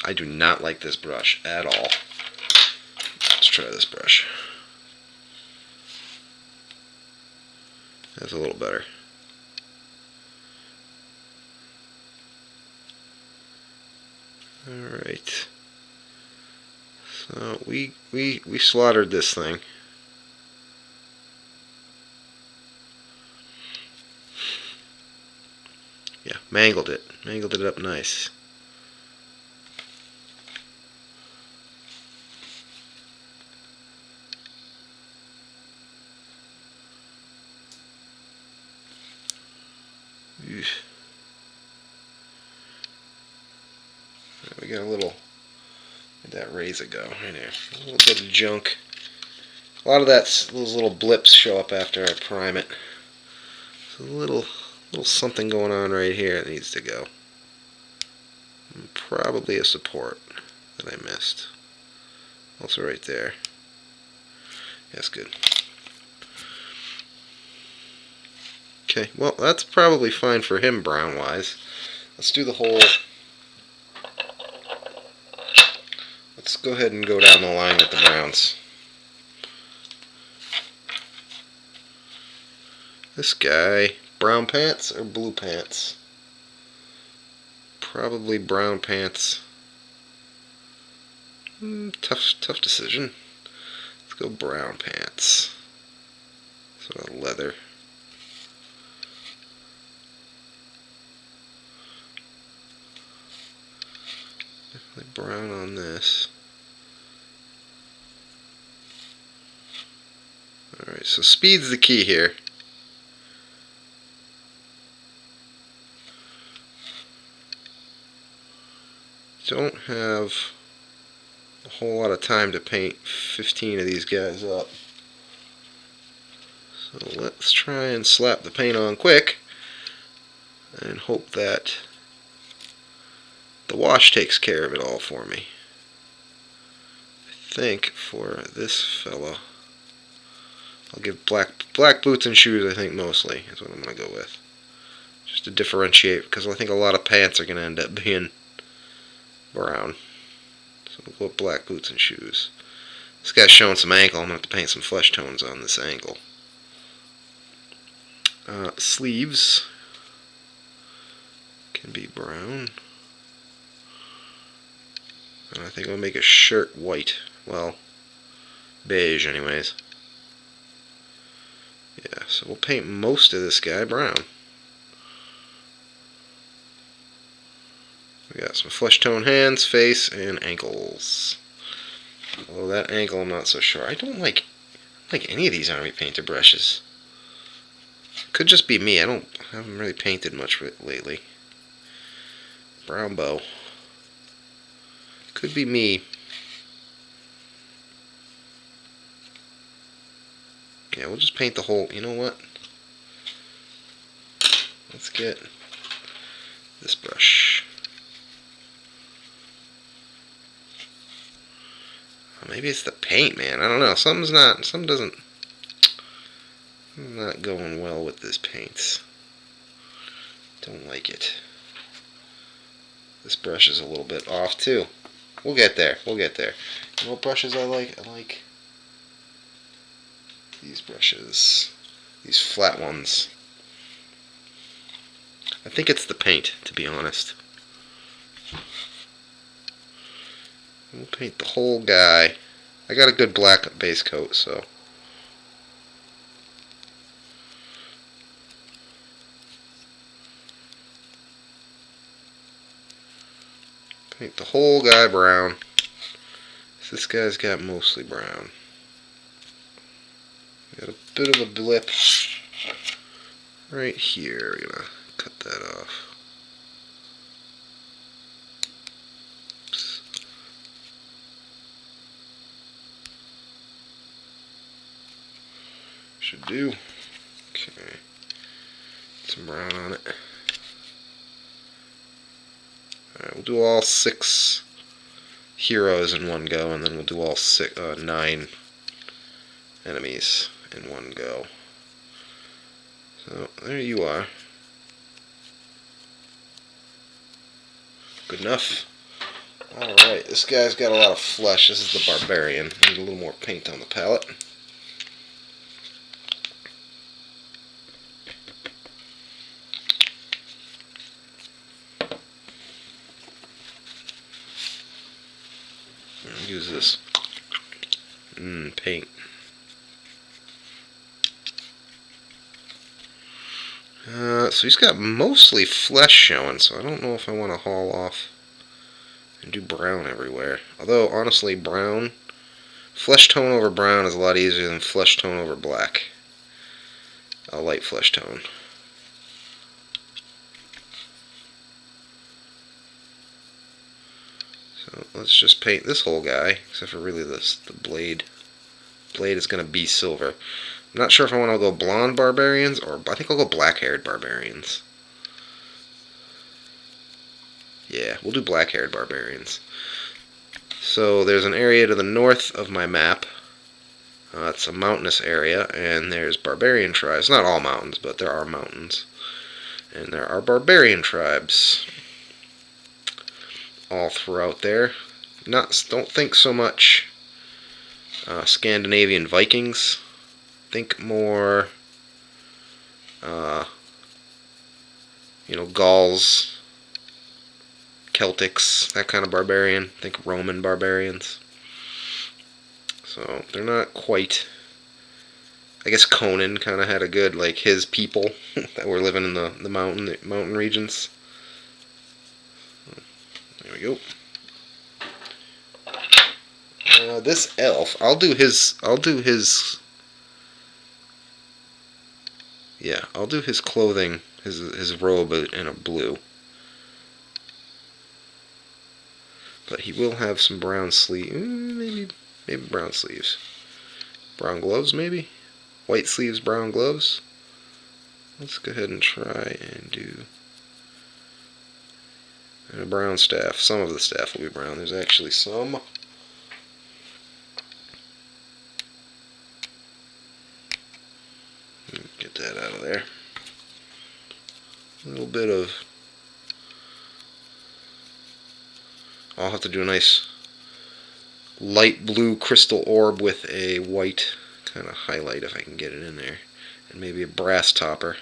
I do not like this brush at all. Let's try this brush. That's a little better. Alright. So we slaughtered this thing. Yeah, mangled it. Mangled it up nice. We got a little, Where'd that razor go? Right there. A little bit of junk. A lot of those little blips show up after I prime it. So a little something going on right here that needs to go. And probably a support that I missed. Also right there. That's good. Okay, well that's probably fine for him brown-wise. Let's do the whole... Let's go ahead and go down the line with the browns. This guy, brown pants or blue pants? Probably brown pants. Tough decision. Let's go brown pants. Sort of leather. Definitely brown on this. Alright, so speed's the key here. Don't have a whole lot of time to paint 15 of these guys up. So let's try and slap the paint on quick and hope that the wash takes care of it all for me. I think for this fella, I'll give black boots and shoes, I think mostly, is what I'm going to go with. Just to differentiate, because I think a lot of pants are going to end up being brown. So we'll go with black boots and shoes. This guy's showing some ankle. I'm going to have to paint some flesh tones on this ankle. Sleeves can be brown. And I think I'll make a shirt white. Well, beige anyways. Yeah, so we'll paint most of this guy brown. We got some flesh tone hands, face, and ankles. Although that ankle I'm not so sure. I don't like any of these army painter brushes. Could just be me. I haven't really painted much with it lately. Brown bow. Could be me. Yeah, we'll just paint the whole. You know what? Let's get this brush. Maybe it's the paint, man. I don't know. Something doesn't. I'm not going well with this paint. Don't like it. This brush is a little bit off too. We'll get there. We'll get there. You know what brushes I like? I like these brushes. These flat ones. I think it's the paint, to be honest. We'll paint the whole guy. I got a good black base coat, so. Paint the whole guy brown. This guy's got mostly brown. Got a bit of a blip right here. We're gonna cut that off. Oops. Should do. Okay. Some brown on it. Alright, we'll do all 6 heroes in one go, and then we'll do all 9 enemies in one go. So, there you are. Good enough. Alright, this guy's got a lot of flesh. This is the Barbarian. Need a little more paint on the palette. Use this paint. So he's got mostly flesh showing, so I don't know if I want to haul off and do brown everywhere. Although, honestly, brown, flesh tone over brown is a lot easier than flesh tone over black. A light flesh tone. So let's just paint this whole guy, except for really the blade. Blade is going to be silver. I'm not sure if I want to go blonde barbarians, or I think I'll go black-haired barbarians. Yeah, we'll do black-haired barbarians. So there's an area to the north of my map. It's a mountainous area, and there's barbarian tribes. Not all mountains, but there are mountains. And there are barbarian tribes all throughout there. Don't think so much Scandinavian Vikings. Think more, Gauls, Celtics, that kind of barbarian. Think Roman barbarians. So they're not quite. I guess Conan kind of had a good, like, his people that were living in the mountain regions. There we go. This elf, I'll do his clothing, his robe in a blue. But he will have some brown sleeves, maybe brown sleeves. Brown gloves, maybe? White sleeves, brown gloves. Let's go ahead and try and do a brown staff. Some of the staff will be brown. There's actually some. Get that out of there. A little bit of... I'll have to do a nice light blue crystal orb with a white kind of highlight if I can get it in there. And maybe a brass topper.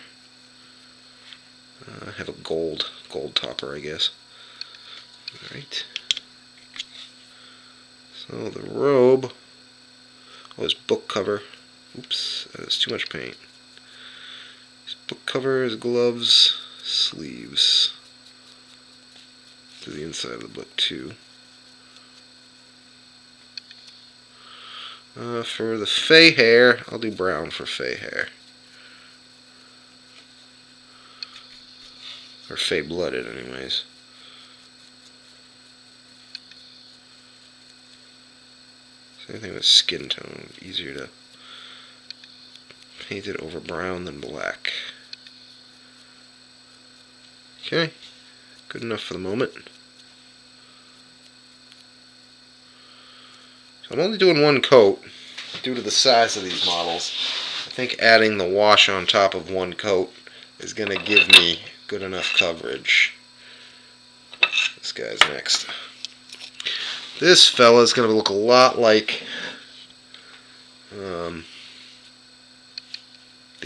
I have a gold topper, I guess. Alright. So the robe, his book cover. Oops, that is too much paint. His book cover, his gloves, sleeves. To the inside of the book too. For the fey hair, I'll do brown for fey hair. Or fey blooded, anyways. Same thing with skin tone. Easier to paint it over brown than black. Okay, good enough for the moment. So I'm only doing one coat due to the size of these models. I think adding the wash on top of one coat is going to give me good enough coverage. This guy's next. This fella is going to look a lot like the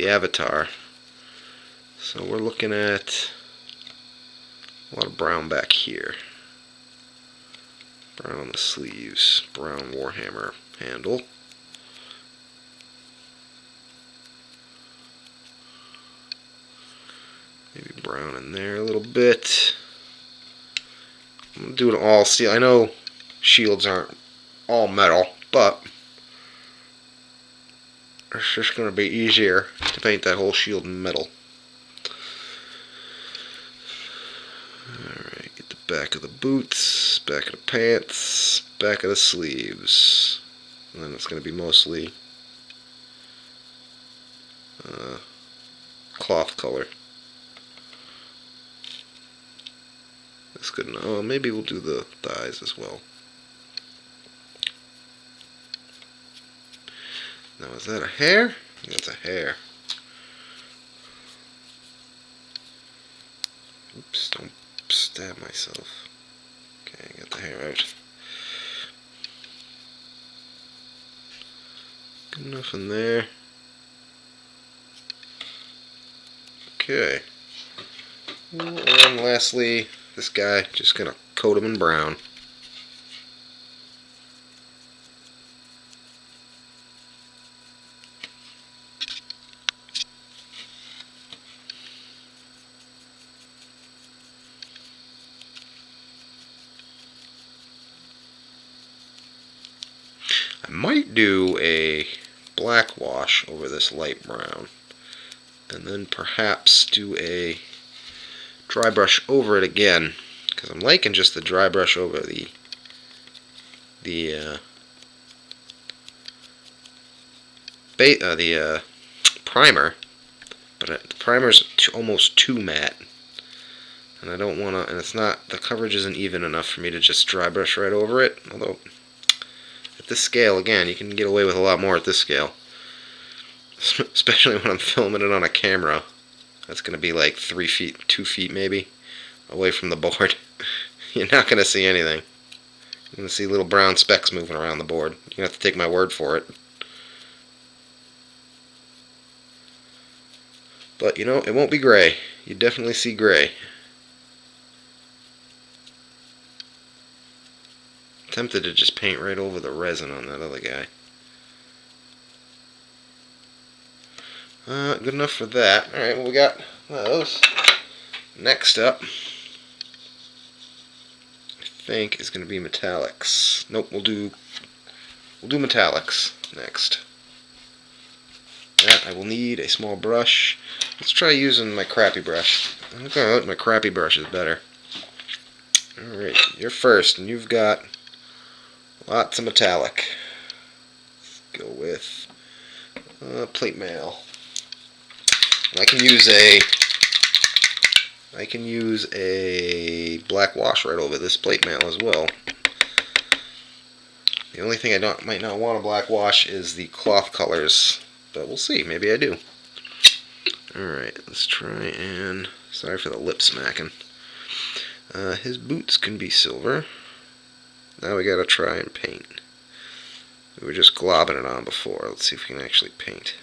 Avatar. So we're looking at a lot of brown back here. Brown on the sleeves, brown Warhammer handle. Maybe brown in there a little bit. I'm going to do it all steel. I know shields aren't all metal, but it's just going to be easier to paint that whole shield metal. Alright, get the back of the boots, back of the pants, back of the sleeves. And then it's going to be mostly cloth color. That's good enough. Oh, maybe we'll do the thighs as well. Now, is that a hair? I think that's a hair. Oops, don't stab myself. Okay, get the hair out. Good enough in there. Okay. And lastly, this guy, just gonna coat him in brown. I might do a black wash over this light brown, and then perhaps do a dry brush over it again, because I'm liking just the dry brush over the the primer, but the primer's almost too matte, and I don't want to. And it's not, the coverage isn't even enough for me to just dry brush right over it. Although at this scale, again, you can get away with a lot more at this scale, especially when I'm filming it on a camera. That's going to be like 3 feet, 2 feet maybe, away from the board. You're not going to see anything. You're going to see little brown specks moving around the board. You have to take my word for it. But, you know, it won't be gray. You definitely see gray. Tempted to just paint right over the resin on that other guy. Good enough for that. Alright, well, we got those. Next up, I think, is going to be metallics. Nope, we'll do metallics next. That I will need a small brush. Let's try using my crappy brush. I'm going to let my crappy brush is better. Alright, you're first, and you've got lots of metallic. Let's go with plate mail. And I can use a black wash right over this plate mail as well. The only thing I might not want a black wash is the cloth colors, but we'll see. Maybe I do. Alright, let's try and... Sorry for the lip smacking. His boots can be silver. Now we gotta try and paint. We were just globbing it on before. Let's see if we can actually paint.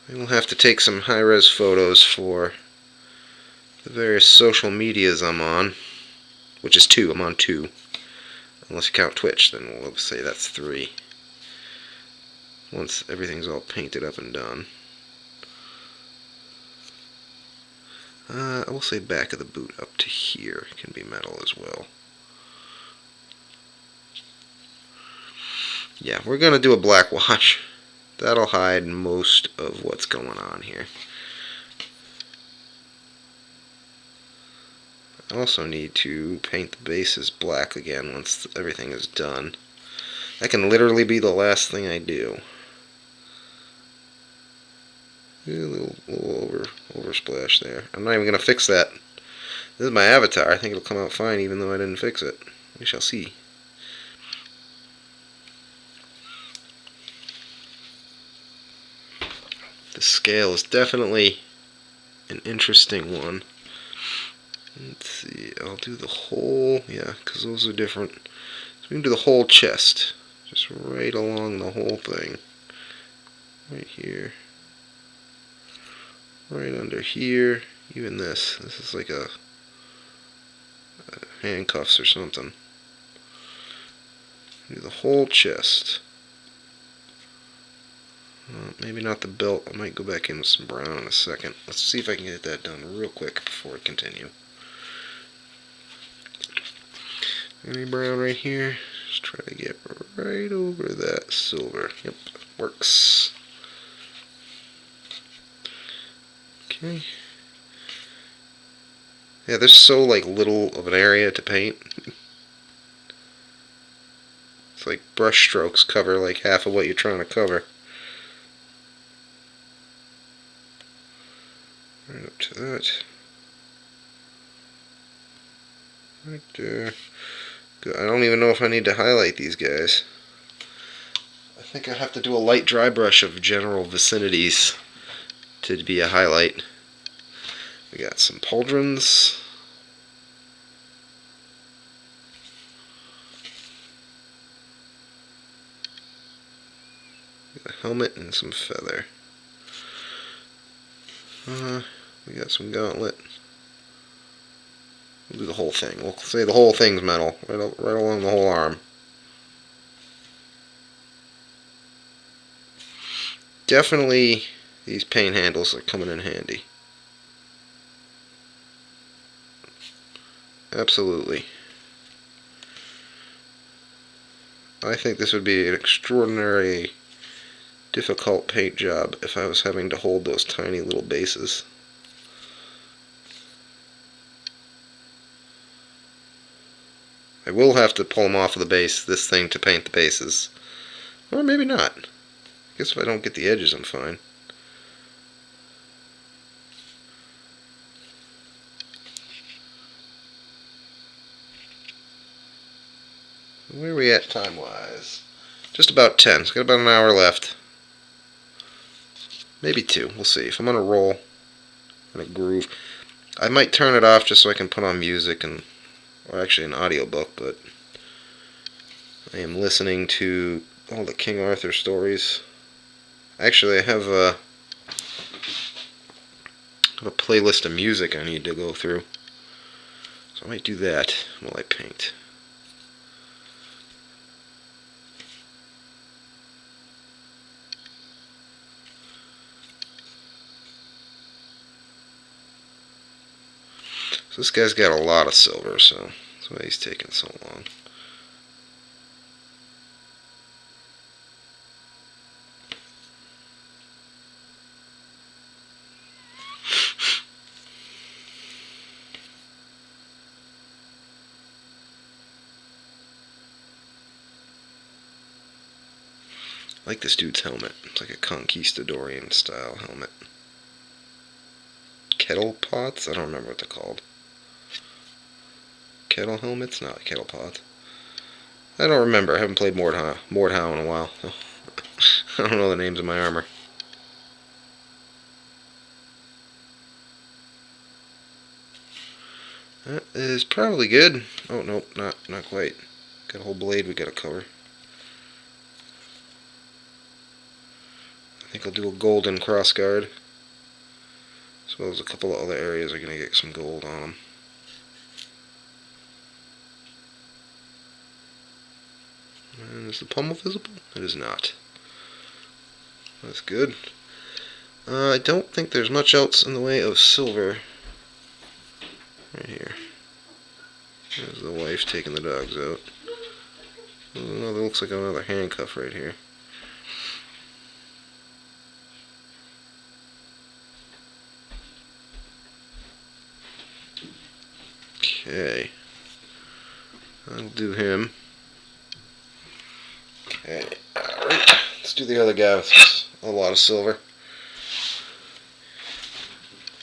We'll have to take some high-res photos for the various social medias I'm on, which is 2. I'm on 2. Unless you count Twitch, then we'll say that's 3. Once everything's all painted up and done. I will say back of the boot up to here can be metal as well. Yeah, we're going to do a black wash. That'll hide most of what's going on here. I also need to paint the bases black again once everything is done. That can literally be the last thing I do. A little oversplash there. I'm not even going to fix that. This is my avatar. I think it'll come out fine even though I didn't fix it. We shall see. The scale is definitely an interesting one. Let's see, I'll do the whole, yeah, because those are different. So we can do the whole chest, just right along the whole thing. Right here. Right under here. Even this. This is like a handcuffs or something. Do the whole chest. Maybe not the belt. I might go back in with some brown in a second. Let's see if I can get that done real quick before I continue. Any brown right here? Just try to get right over that silver. Yep, works. Okay. Yeah, there's so little of an area to paint. It's like brush strokes cover like half of what you're trying to cover. Right up to that. Right there. Good. I don't even know if I need to highlight these guys. I think I have to do a light dry brush of general vicinities to be a highlight. We got some pauldrons. A helmet and some feather. We got some gauntlet. We'll do the whole thing. We'll say the whole thing's metal, right along the whole arm. Definitely these paint handles are coming in handy. Absolutely. I think this would be an extraordinarily difficult paint job if I was having to hold those tiny little bases. I will have to pull them off of the base, this thing, to paint the bases. Or maybe not. I guess if I don't get the edges, I'm fine. Where are we at time-wise? Just about 10. It's got about an hour left. Maybe 2. We'll see. If I'm on a roll, in a groove, I might turn it off just so I can put on music or actually an audiobook, but I am listening to all the King Arthur stories. Actually, I have a playlist of music I need to go through, so I might do that while I paint. So this guy's got a lot of silver, so that's why he's taking so long. I like this dude's helmet. It's like a conquistadorian style helmet. Kettle pots? I don't remember what they're called. Kettle helmets? Not kettle pots. I don't remember. I haven't played Mordhau in a while. I don't know the names of my armor. That is probably good. Oh, nope, not quite. Got a whole blade we gotta cover. I think I'll do a golden crossguard. As well as a couple of other areas are gonna get some gold on them. And is the pommel visible? It is not. That's good. I don't think there's much else in the way of silver. Right here. There's the wife taking the dogs out. Oh, there looks like another handcuff right here. Okay. I'll do him. Okay, alright. Let's do the other guy with a lot of silver.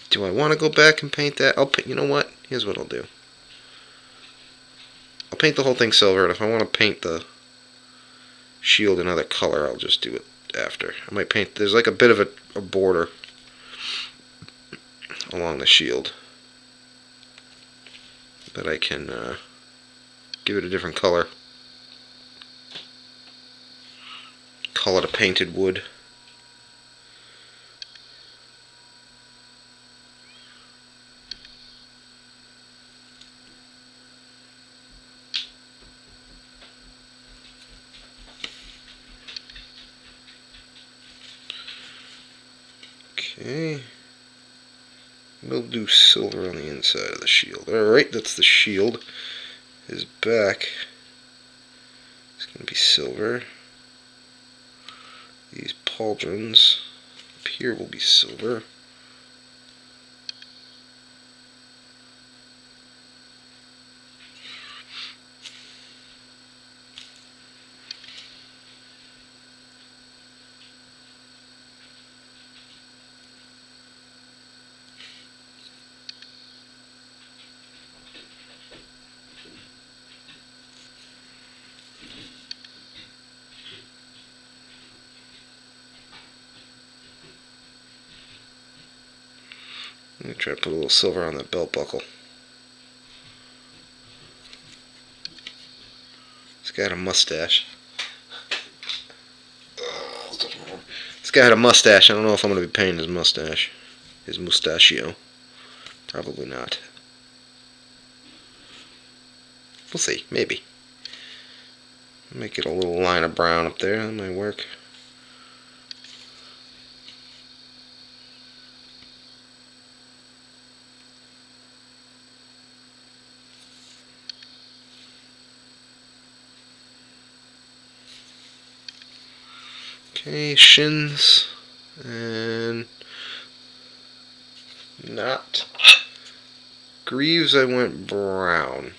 Do I want to go back and paint that? You know what? Here's what I'll do. I'll paint the whole thing silver, and if I want to paint the shield another color, I'll just do it after. I might paint, there's like a bit of a border along the shield that I can give it a different color. Call it a painted wood. Okay. We'll do silver on the inside of the shield. Alright, that's the shield. His back is going to be silver. These pauldrons up here will be silver. I'm going to try to put a little silver on that belt buckle. This guy had a mustache. This guy had a mustache. I don't know if I'm going to be painting his mustache. His mustachio. Probably not. We'll see. Maybe. Make it a little line of brown up there. That might work. Okay, shins, and not. Greaves, I went brown.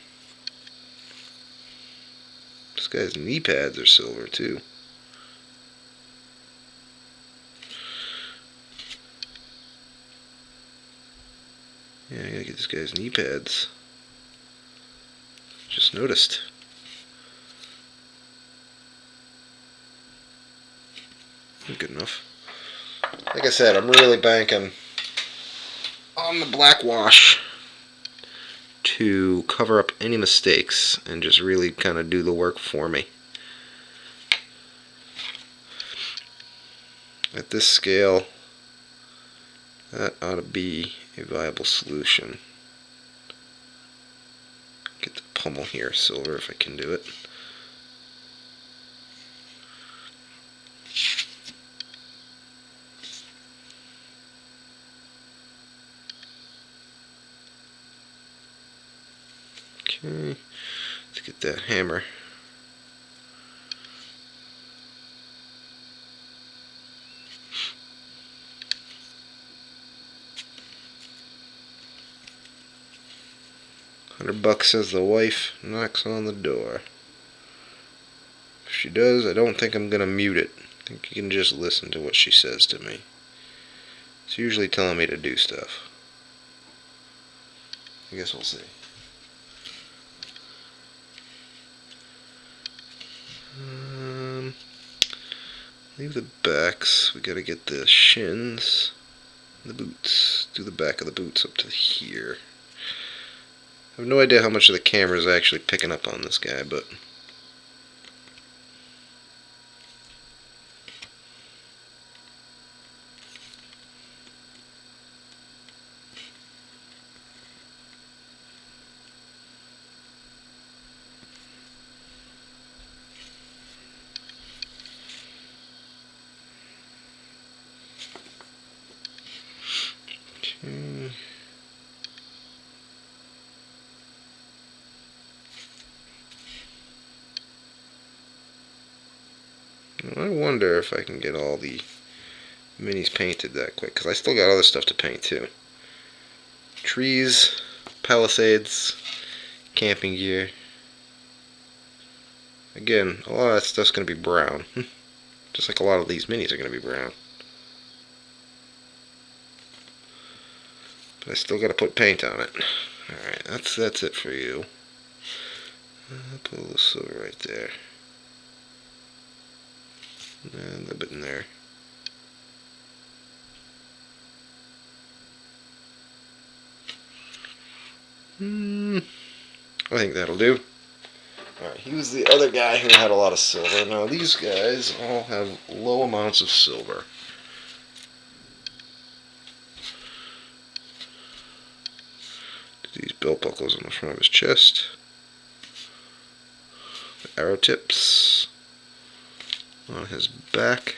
This guy's knee pads are silver too. Yeah, I gotta get this guy's knee pads. Just noticed. Good enough. Like I said, I'm really banking on the black wash to cover up any mistakes and just really kind of do the work for me. At this scale, that ought to be a viable solution. Get the pommel here silver if I can do it. Okay, let's get that hammer. $100 says the wife knocks on the door. If she does, I don't think I'm gonna mute it. I think you can just listen to what she says to me. It's usually telling me to do stuff. I guess we'll see. Leave the backs. We gotta get the shins, the boots. Do the back of the boots up to here. I have no idea how much of the camera is actually picking up on this guy, but okay. I wonder if I can get all the minis painted that quick, because I still got other stuff to paint too. Trees, Palisades, camping gear. Again, a lot of that stuff's going to be brown. Just like a lot of these minis are going to be brown. But I still got to put paint on it. Alright, that's it for you. I'll put a little silver right there. And a little bit in there. I think that'll do. Alright, he was the other guy who had a lot of silver. Now these guys all have low amounts of silver. These belt buckles on the front of his chest. The arrow tips on his back.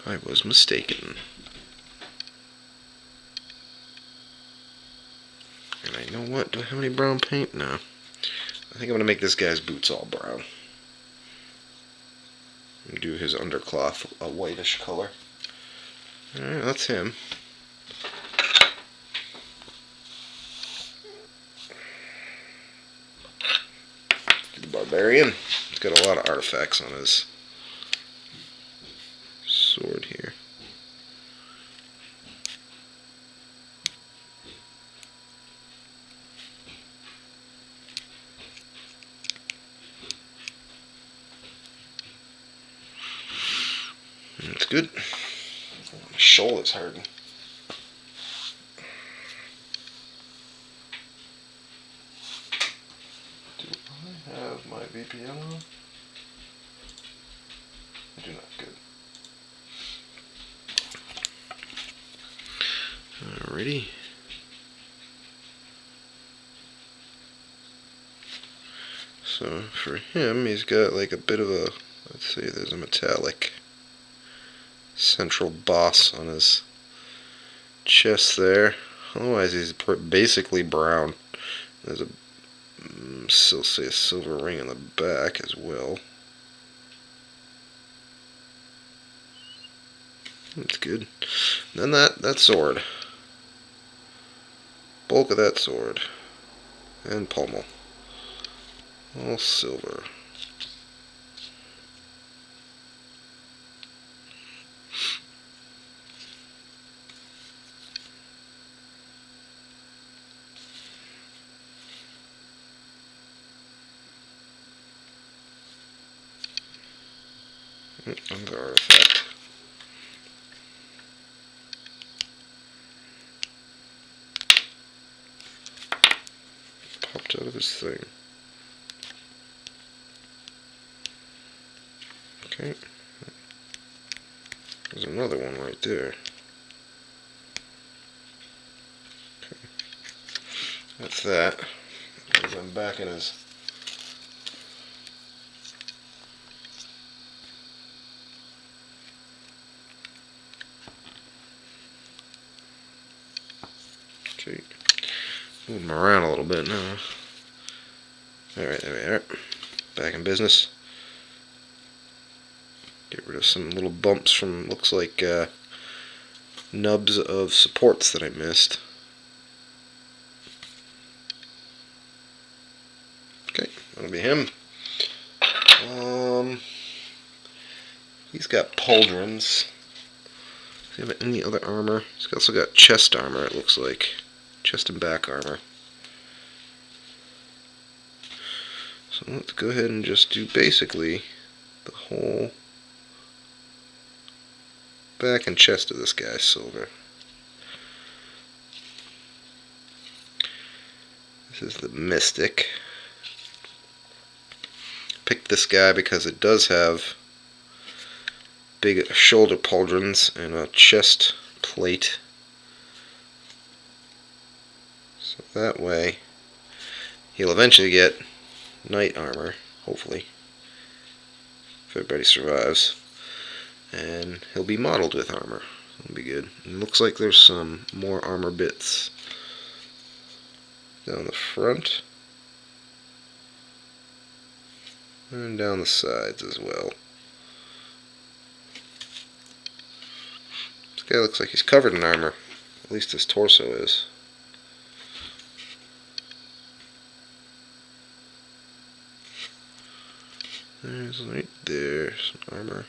I was mistaken. And I know what? Do I have any brown paint? No. I think I'm going to make this guy's boots all brown. And do his undercloth a whitish color. Alright, that's him. The Barbarian. He's got a lot of artifacts on his sword here. That's good. My shoulder's hurting. Do I have my VPN on? I do not. Good. Alrighty. So for him, he's got like a bit of a, let's see, there's a metallic central boss on his chest there. Otherwise, he's basically brown. There's a, still see a silver ring on the back as well. That's good. And then that sword. Bulk of that sword. And pommel. All silver. Another artifact. Popped out of his thing. Okay. There's another one right there. Okay. That's that. Because I'm back in his... Okay. Move him around a little bit now. Alright, there we are. Back in business. Get rid of some little bumps from, looks like, nubs of supports that I missed. Okay, that'll be him. He's got pauldrons. Does he have any other armor? He's also got chest armor, it looks like. Chest and back armor. So let's go ahead and just do basically the whole back and chest of this guy silver. This is the Mystic. Picked this guy because it does have big shoulder pauldrons and a chest plate. So that way he'll eventually get knight armor, hopefully, if everybody survives. And he'll be modeled with armor. That'll be good. It looks like there's some more armor bits down the front and down the sides as well. This guy looks like he's covered in armor. At least his torso is. There's right there some armor.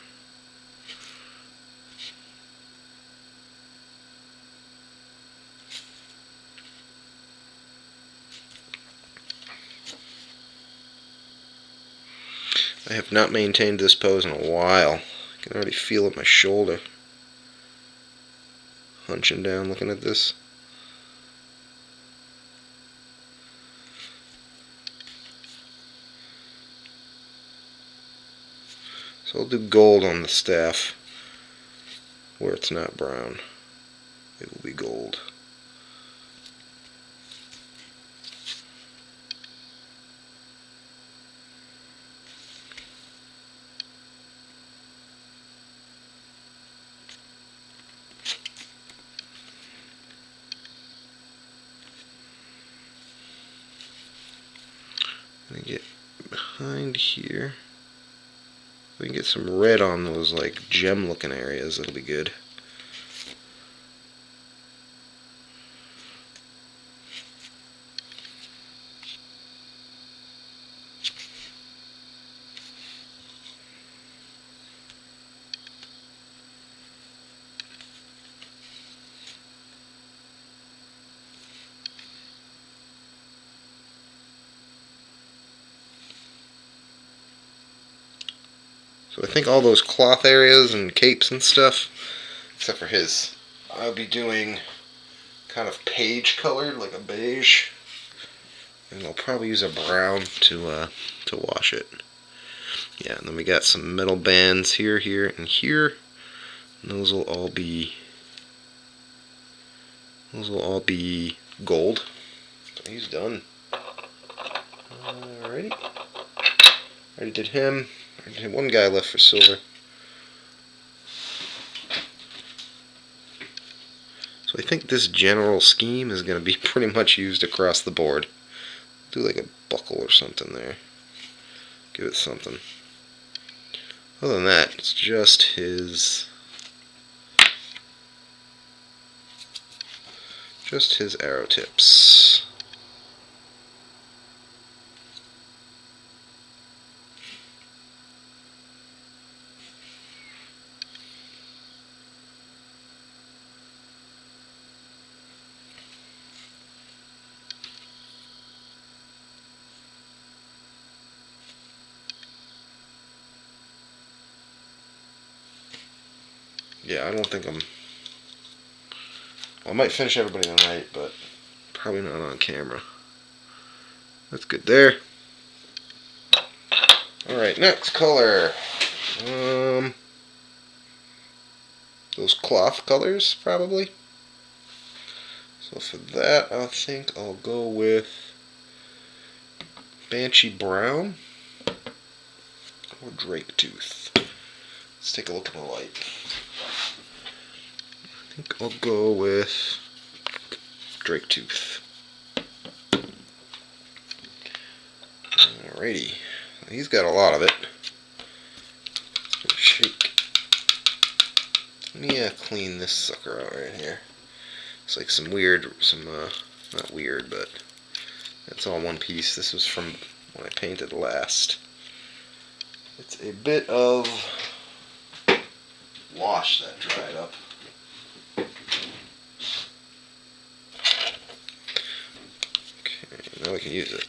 I have not maintained this pose in a while. I can already feel it in my shoulder. Hunching down looking at this. So I'll do gold on the staff where it's not brown. It will be gold. I'm gonna get behind here. We can get some red on those like gem looking areas, that'll be good. So I think all those cloth areas and capes and stuff, except for his, I'll be doing kind of page colored, like a beige, and I'll probably use a brown to wash it. Yeah, and then we got some metal bands here, here, and here. And those will all be Those will all be gold. So he's done. Alrighty. Already did him. Already did one guy left for silver. So I think this general scheme is going to be pretty much used across the board. Do like a buckle or something there. Give it something. Other than that, it's just his arrow tips. Yeah, I don't think well, I might finish everybody tonight, but probably not on camera. That's good there. Alright, next color. Those cloth colors, probably. So for that, I think I'll go with Banshee Brown or Drake Tooth. Let's take a look at the light. I think I'll go with Drake Tooth. Alrighty. He's got a lot of it. Shake. Let me clean this sucker out right here. It's like not weird, but it's all one piece. This was from when I painted last. It's a bit of wash that dried up. Okay, now we can use it.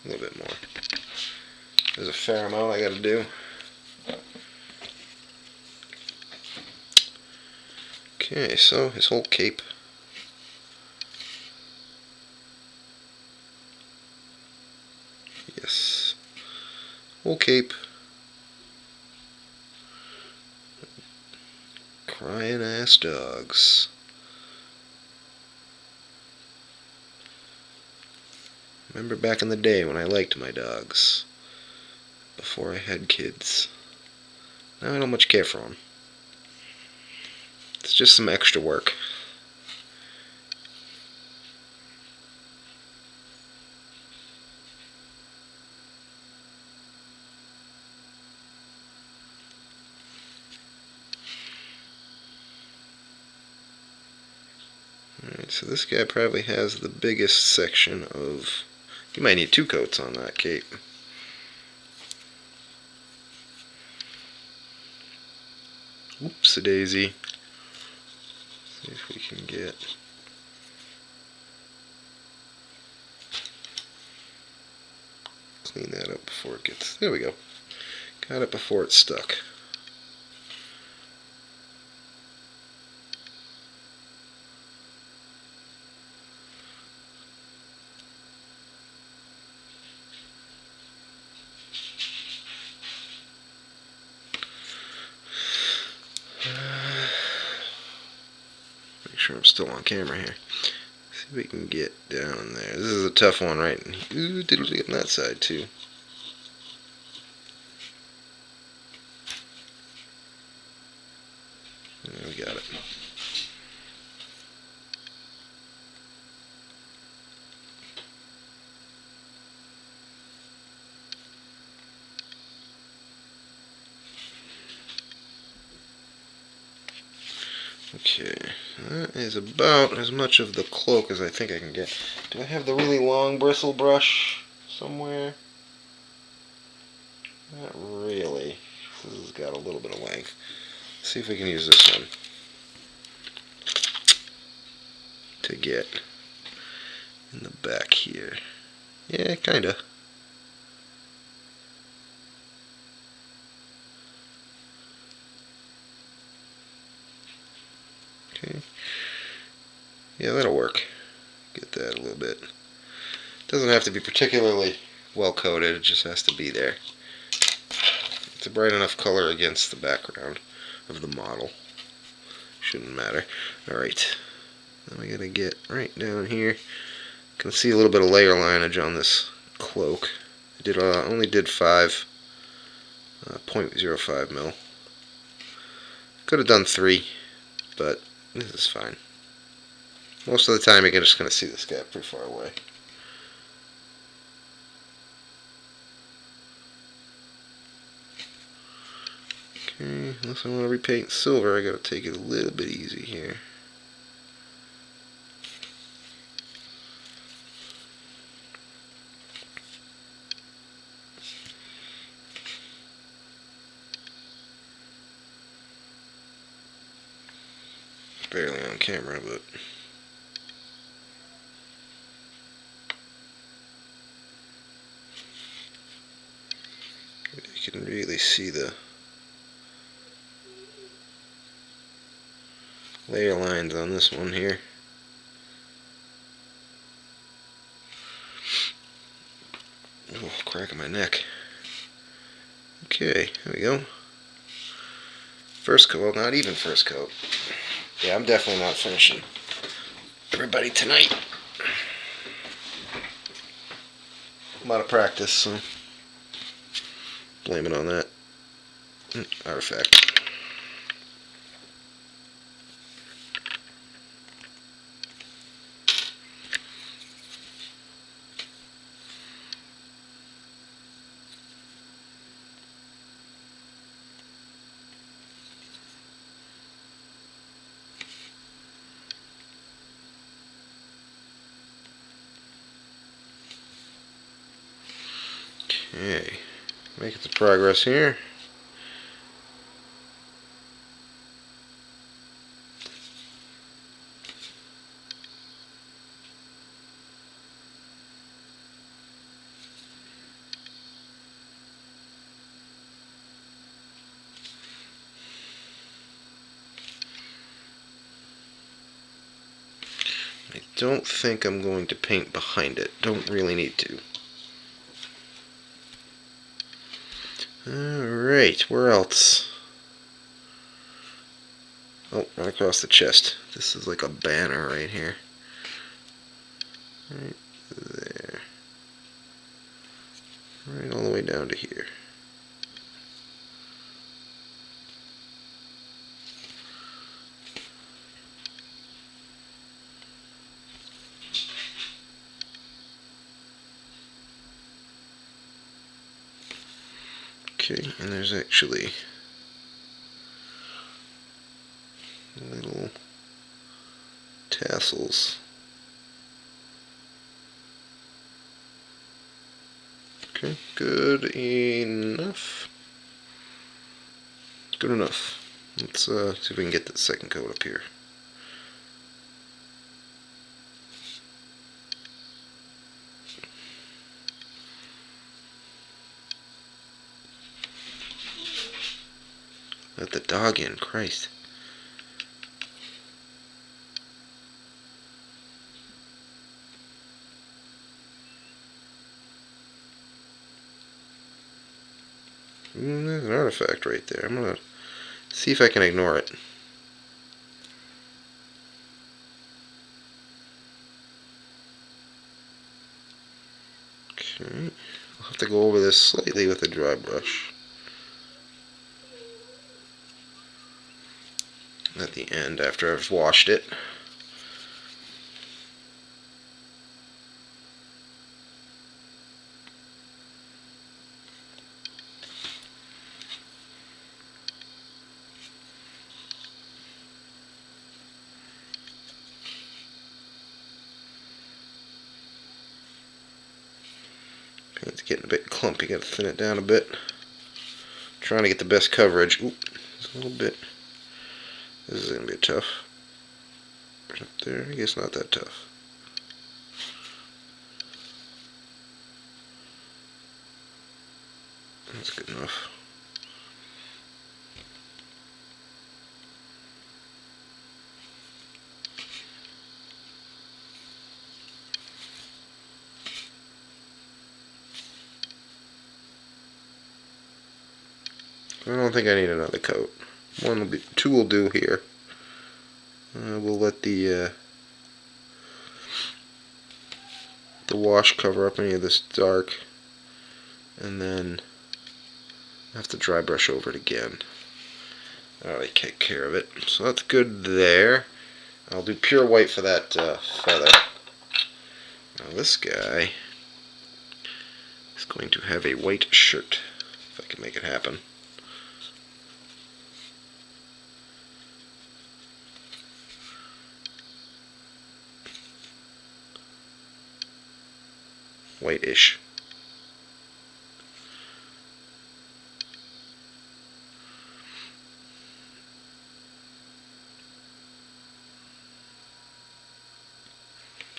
A little bit more. There's a fair amount I gotta do. Okay, so his whole cape. Yes. Whole cape. Crying ass dogs. Remember back in the day when I liked my dogs. Before I had kids. Now I don't much care for them. It's just some extra work. Alright, so this guy probably has the biggest section of... You might need 2 coats on that cape. Whoops-a-daisy. See if we can get... Clean that up before it gets... There we go. Got it before it's stuck. Make sure I'm still on camera here. See if we can get down in there. This is a tough one, right? Ooh, did we get on that side too? There, we got it. Okay, that is about as much of the cloak as I think I can get. Do I have the really long bristle brush somewhere? Not really. This has got a little bit of length. Let's see if we can use this one to get in the back here. Yeah, kinda. Okay. Yeah, that'll work. Get that a little bit. Doesn't have to be particularly well coated, it just has to be there. It's a bright enough color against the background of the model. Shouldn't matter. Alright, then we gotta get right down here. You can see a little bit of layer lineage on this cloak. I only did 0.05 mil. Could have done 3, but this is fine. Most of the time you're just going to see this guy pretty far away. Okay, unless I want to repaint silver, I got to take it a little bit easy here. Barely on camera, but you can really see the layer lines on this one here. Oh, crack in my neck. Okay, there we go. First coat, well, not even first coat. Yeah, I'm definitely not finishing everybody tonight. A lot of practice, so blame it on that artifact. Okay, making some progress here. I don't think I'm going to paint behind it. Don't really need to. Alright, where else? Oh, right across the chest. This is like a banner right here. Right there. Right all the way down to here. Okay, and there's actually little tassels. Okay, good enough. Good enough. Let's see if we can get that second coat up here. Let the dog in, Christ. There's an artifact right there. I'm gonna see if I can ignore it. Okay, I'll have to go over this slightly with a dry brush. At the end, after I've washed it. Paint's getting a bit clumpy, gotta thin it down a bit. Trying to get the best coverage. Oop, it's a little bit. This is gonna be tough. Right up there, I guess not that tough. That's good enough. I don't think I need another coat. Two will do here. We'll let the wash cover up any of this dark, and then I have to dry brush over it again. Alright, take care of it. So that's good there. I'll do pure white for that feather. Now this guy is going to have a white shirt, if I can make it happen. Whitish.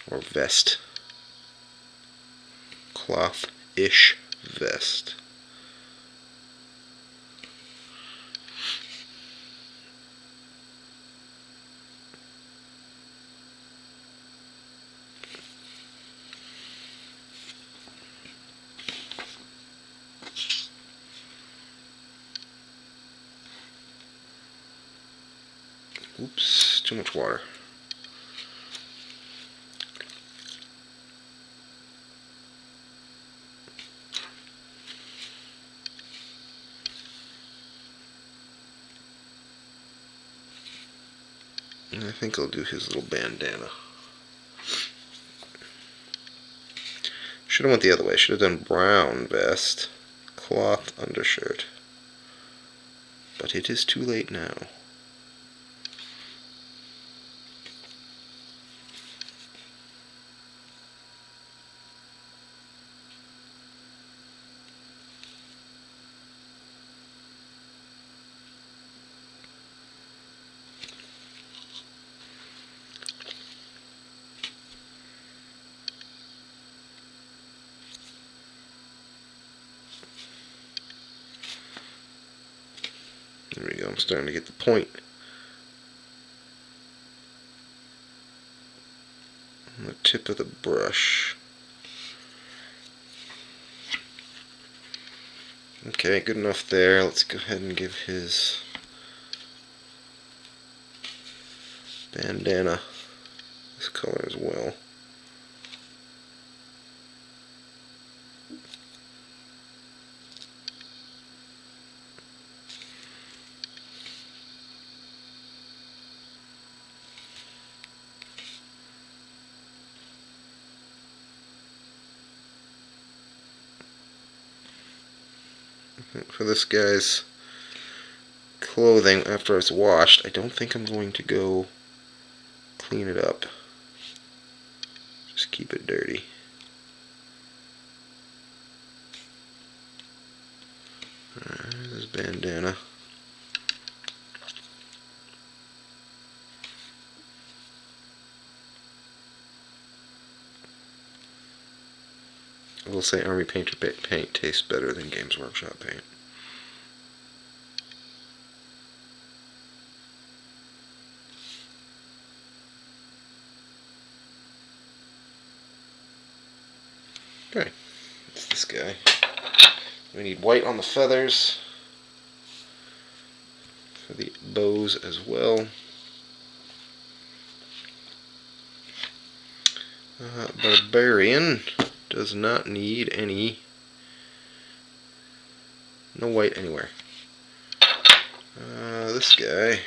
Or vest. Cloth-ish vest. Oops, too much water. And I think I'll do his little bandana. Should have went the other way. Should have done brown vest, cloth undershirt. But it is too late now. There we go, I'm starting to get the point. On the tip of the brush. Okay, good enough there. Let's go ahead and give his bandana this color as well. For this guy's clothing, after it's washed, I don't think I'm going to go clean it up. Just keep it dirty. Alright, there's his bandana. I will say Army Painter paint tastes better than Games Workshop paint. Okay, that's this guy. We need white on the feathers for the bows as well. Barbarian does not need no white anywhere. This guy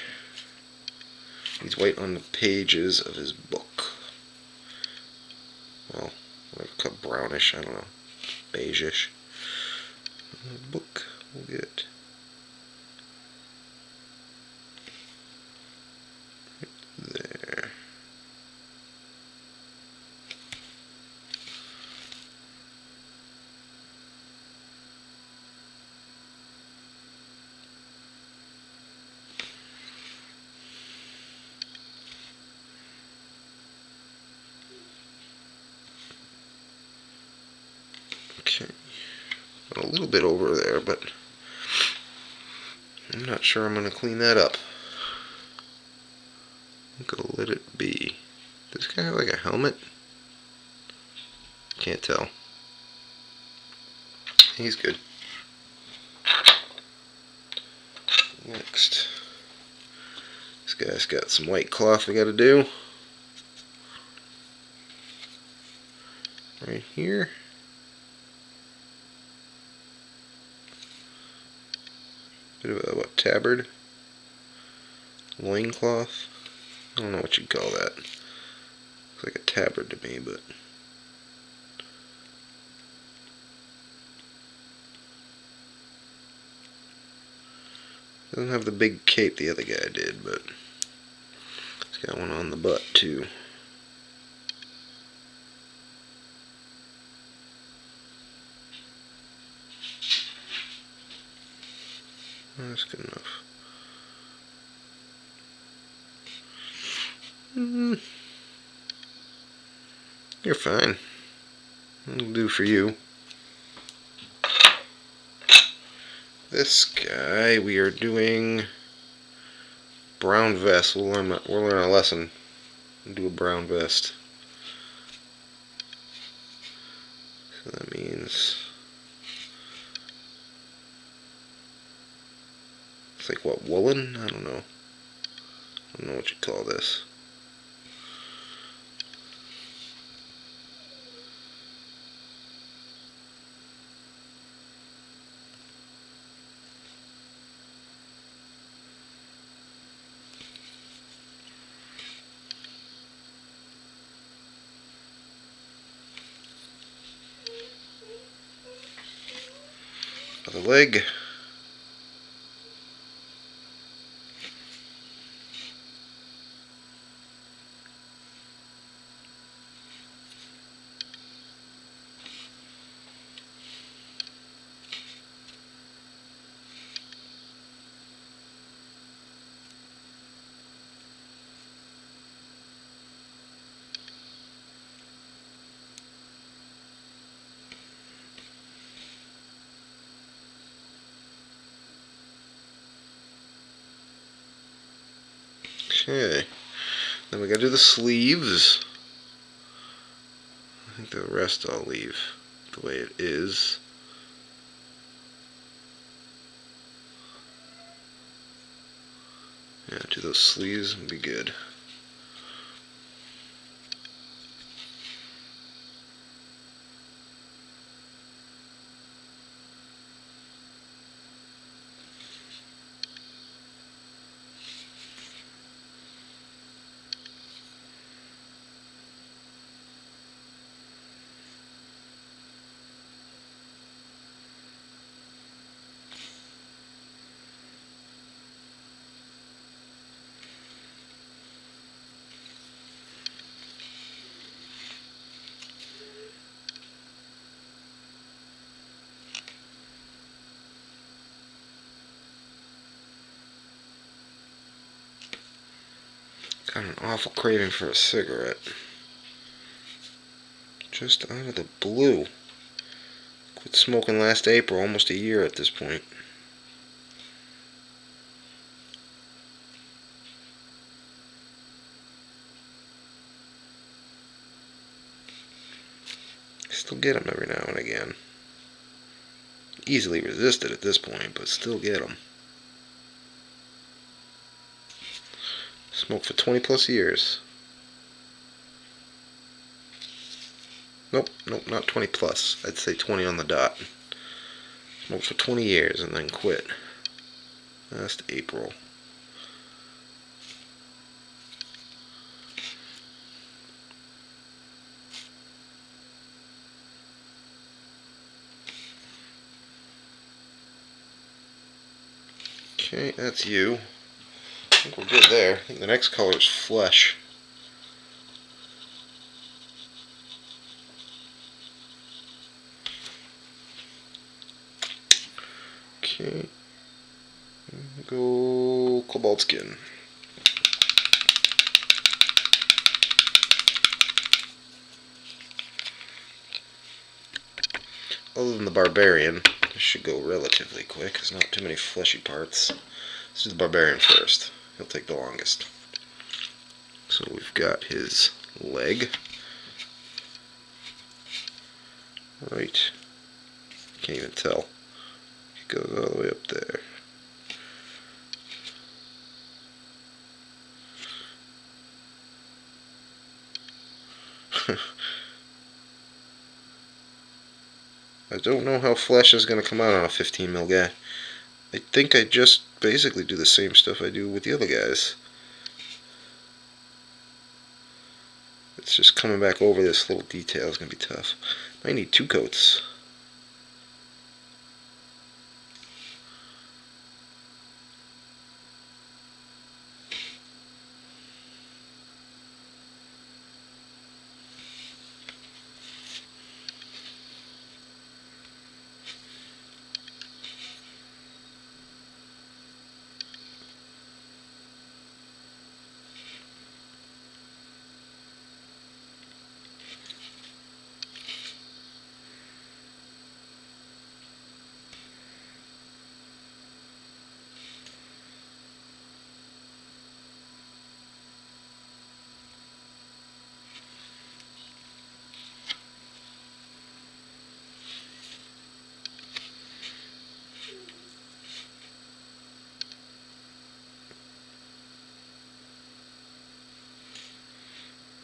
needs white on the pages of his book. Well, whatever, brownish, I don't know, beige-ish. Book will get there. Okay, a little bit over there, but I'm not sure I'm going to clean that up. I'm going to let it be. Does this guy have like a helmet? Can't tell. He's good. guy's got some white cloth we gotta do. Right here. Bit of a, what, tabard? Loincloth? I don't know what you'd call that. Looks like a tabard to me, but... Doesn't have the big cape the other guy did, but... It's got one on the butt, too. That's good enough. You're fine. It'll do for you. This guy, we are doing brown vest. We'll learn a lesson and do a brown vest. So that means it's like, what, woolen? I don't know. I don't know what you call this. Other leg. Okay, then we gotta do the sleeves. I think the rest I'll leave the way it is. Yeah, do those sleeves and be good. Got an awful craving for a cigarette. Just out of the blue. Quit smoking last April, almost a year at this point. Still get them every now and again. Easily resisted at this point, but still get them. Smoked for 20 plus years. Nope, not 20 plus. I'd say 20 on the dot. Smoked for 20 years and then quit last April. Okay, that's you. I think we're good there. I think the next color is flesh. Okay. Go cobalt skin. Other than the Barbarian, this should go relatively quick. There's not too many fleshy parts. Let's do the Barbarian first. He'll take the longest. So we've got his leg. Right. Can't even tell. It goes all the way up there. don't know how flesh is going to come out on a 15 mil guy. I think I just basically do the same stuff I do with the other guys. It's just coming back over this little detail is going to be tough. I need 2 coats.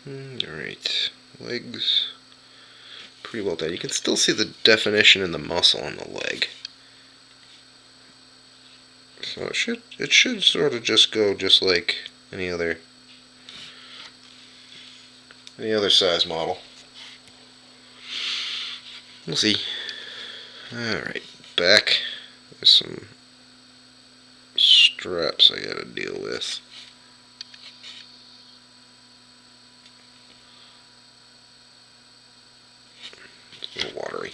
Alright, legs, pretty well done. You can still see the definition in the muscle on the leg. So it should sort of just go just like any other size model. We'll see. Alright, back. There's some straps I gotta deal with. It's a little watery.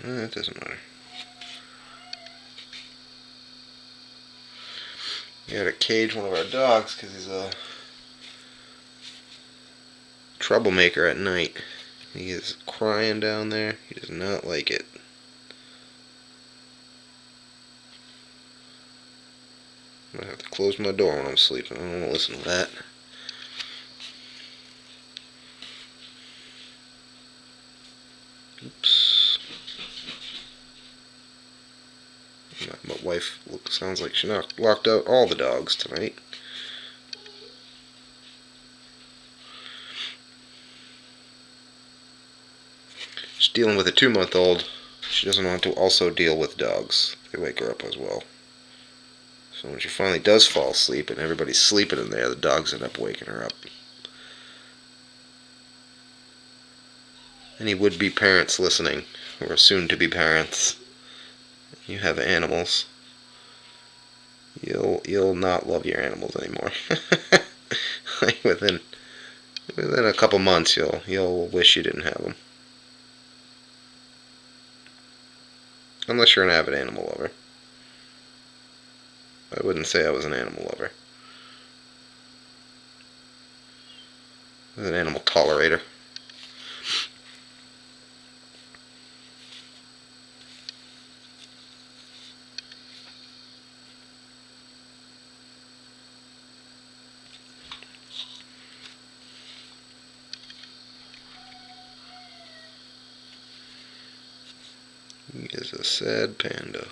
That doesn't matter. We gotta cage one of our dogs because he's a troublemaker at night. He is crying down there. He does not like it. I'm gonna have to close my door when I'm sleeping. I don't want to listen to that. Oops. My wife sounds like she locked out all the dogs tonight. She's dealing with a 2-month-old. She doesn't want to also deal with dogs. They wake her up as well. So when she finally does fall asleep and everybody's sleeping in there, the dogs end up waking her up. Any would-be parents listening, or soon-to-be parents, you have animals, you'll not love your animals anymore. Like within a couple months, you'll wish you didn't have them. Unless you're an avid animal lover. I wouldn't say I was an animal lover. I was an animal tolerator. He is a sad panda.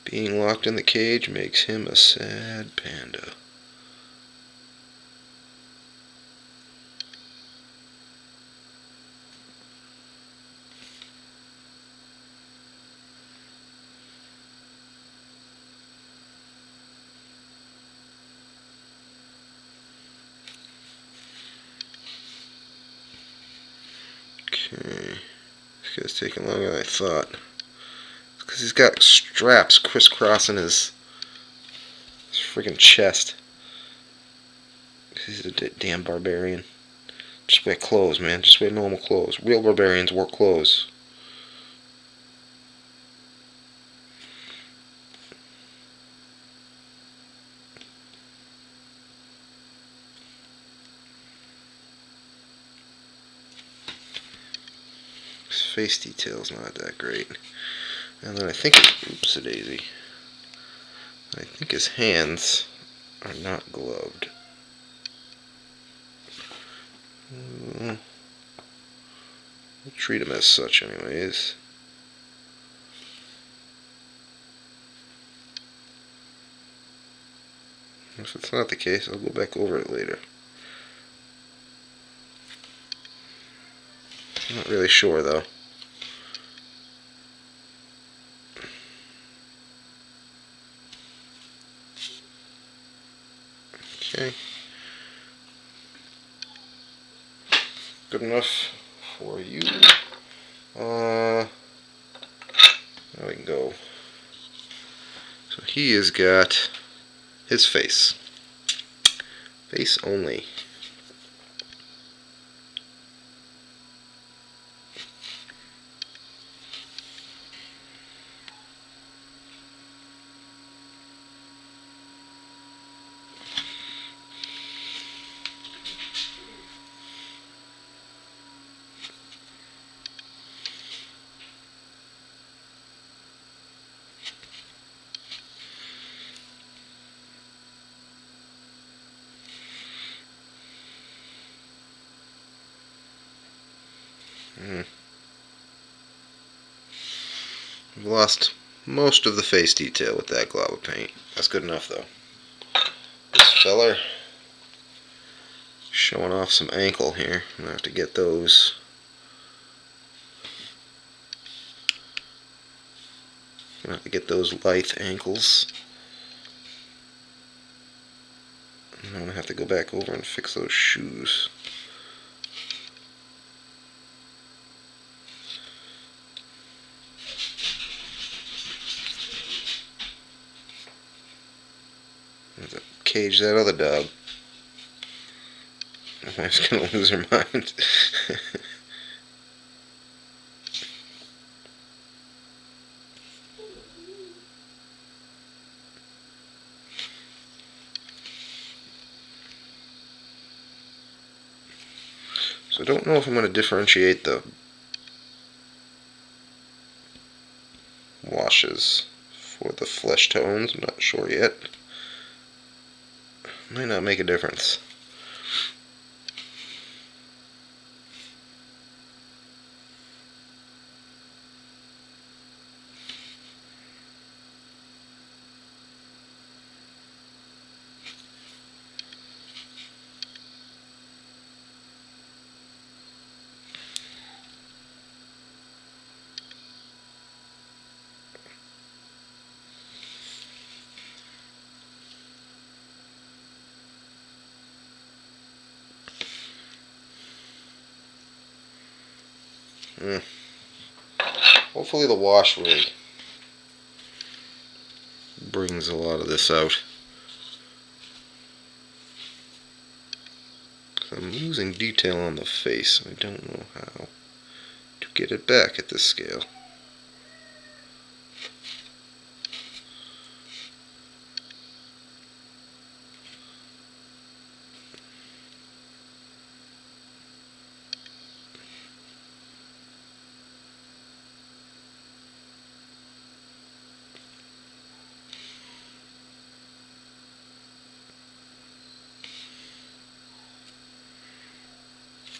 Being locked in the cage makes him a sad panda. Okay, this guy's taking longer than I thought. It's because he's got straps crisscrossing his freaking chest. He's a damn barbarian. Just wear clothes, man. Just wear normal clothes. Real barbarians wear clothes. His face detail's not that great. And then I think, oops-a-daisy. I think his hands are not gloved. We'll treat them as such anyways. If it's not the case, I'll go back over it later. I'm not really sure though. Okay. Good enough for you. There we go. So he has got his face. Face only. I've lost most of the face detail with that glob of paint. That's good enough though. This feller showing off some ankle here. I'm gonna have to get those. I'm gonna have to get those lithe ankles. And I'm gonna have to go back over and fix those shoes. I have to cage that other dog. My wife's gonna lose her mind. So I don't know if I'm going to differentiate the washes for the flesh tones. I'm not sure yet. Might not make a difference. Hopefully the wash rig brings a lot of this out. I'm losing detail on the face. I don't know how to get it back at this scale.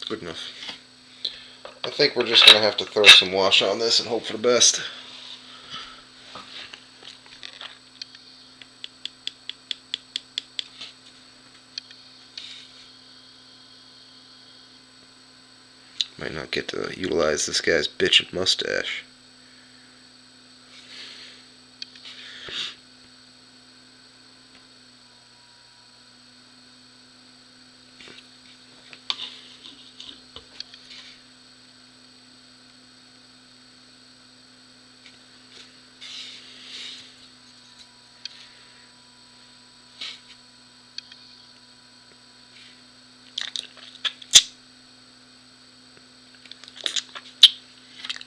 Good enough. I think we're just going to have to throw some wash on this and hope for the best. Might not get to utilize this guy's bitchin' mustache.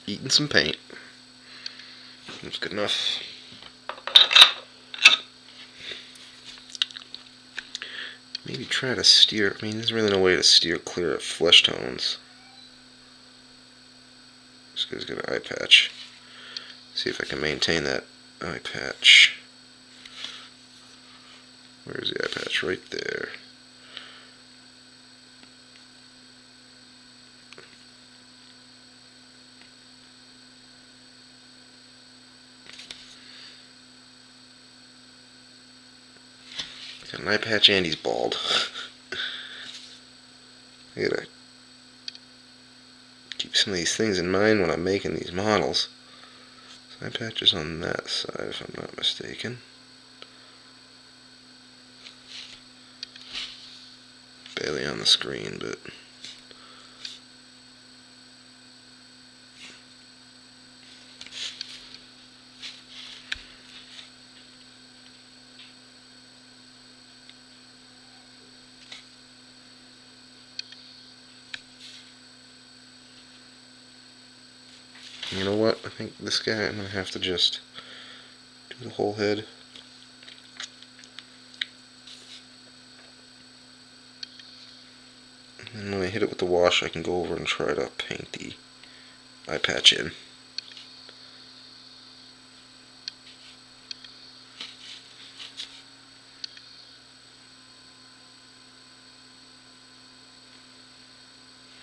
Eating some paint. That's good enough. Maybe try to steer. I mean, there's really no way to steer clear of flesh tones. This guy's got an eye patch. See if I can maintain that eye patch. Where's the eye patch? Right there. Got an eye patch and he's bald. I gotta keep some of these things in mind when I'm making these models. So eye patch is on that side, if I'm not mistaken. Barely on the screen, but you know what? I think this guy I'm going to have to just do the whole head. And when I hit it with the wash, I can go over and try to paint the eye patch in.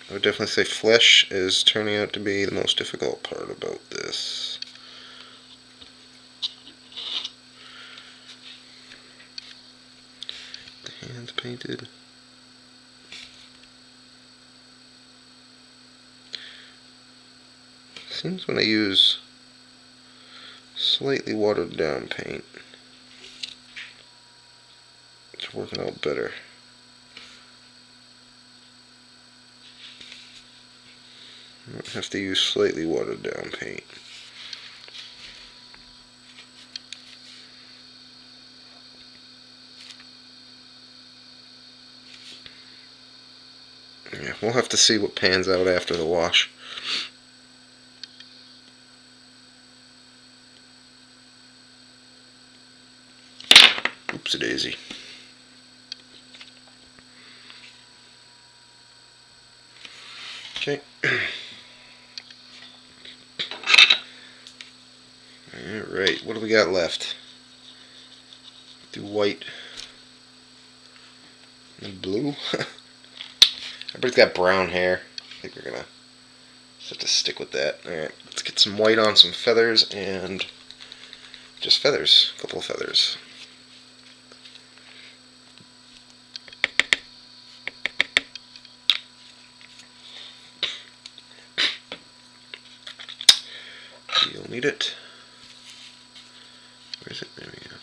I would definitely say flesh is turning out to be the most difficult part about this. The hands painted. Seems when I use slightly watered down paint, it's working out better. I have to use slightly watered down paint. Yeah, we'll have to see what pans out after the wash. Oopsie-daisy. Okay. Alright, what do we got left? Do white and blue. Everybody's got brown hair. I think we're gonna just have to stick with that. Alright, let's get some white on some feathers and just feathers. A couple of feathers. You'll need it. Where is it? There we go.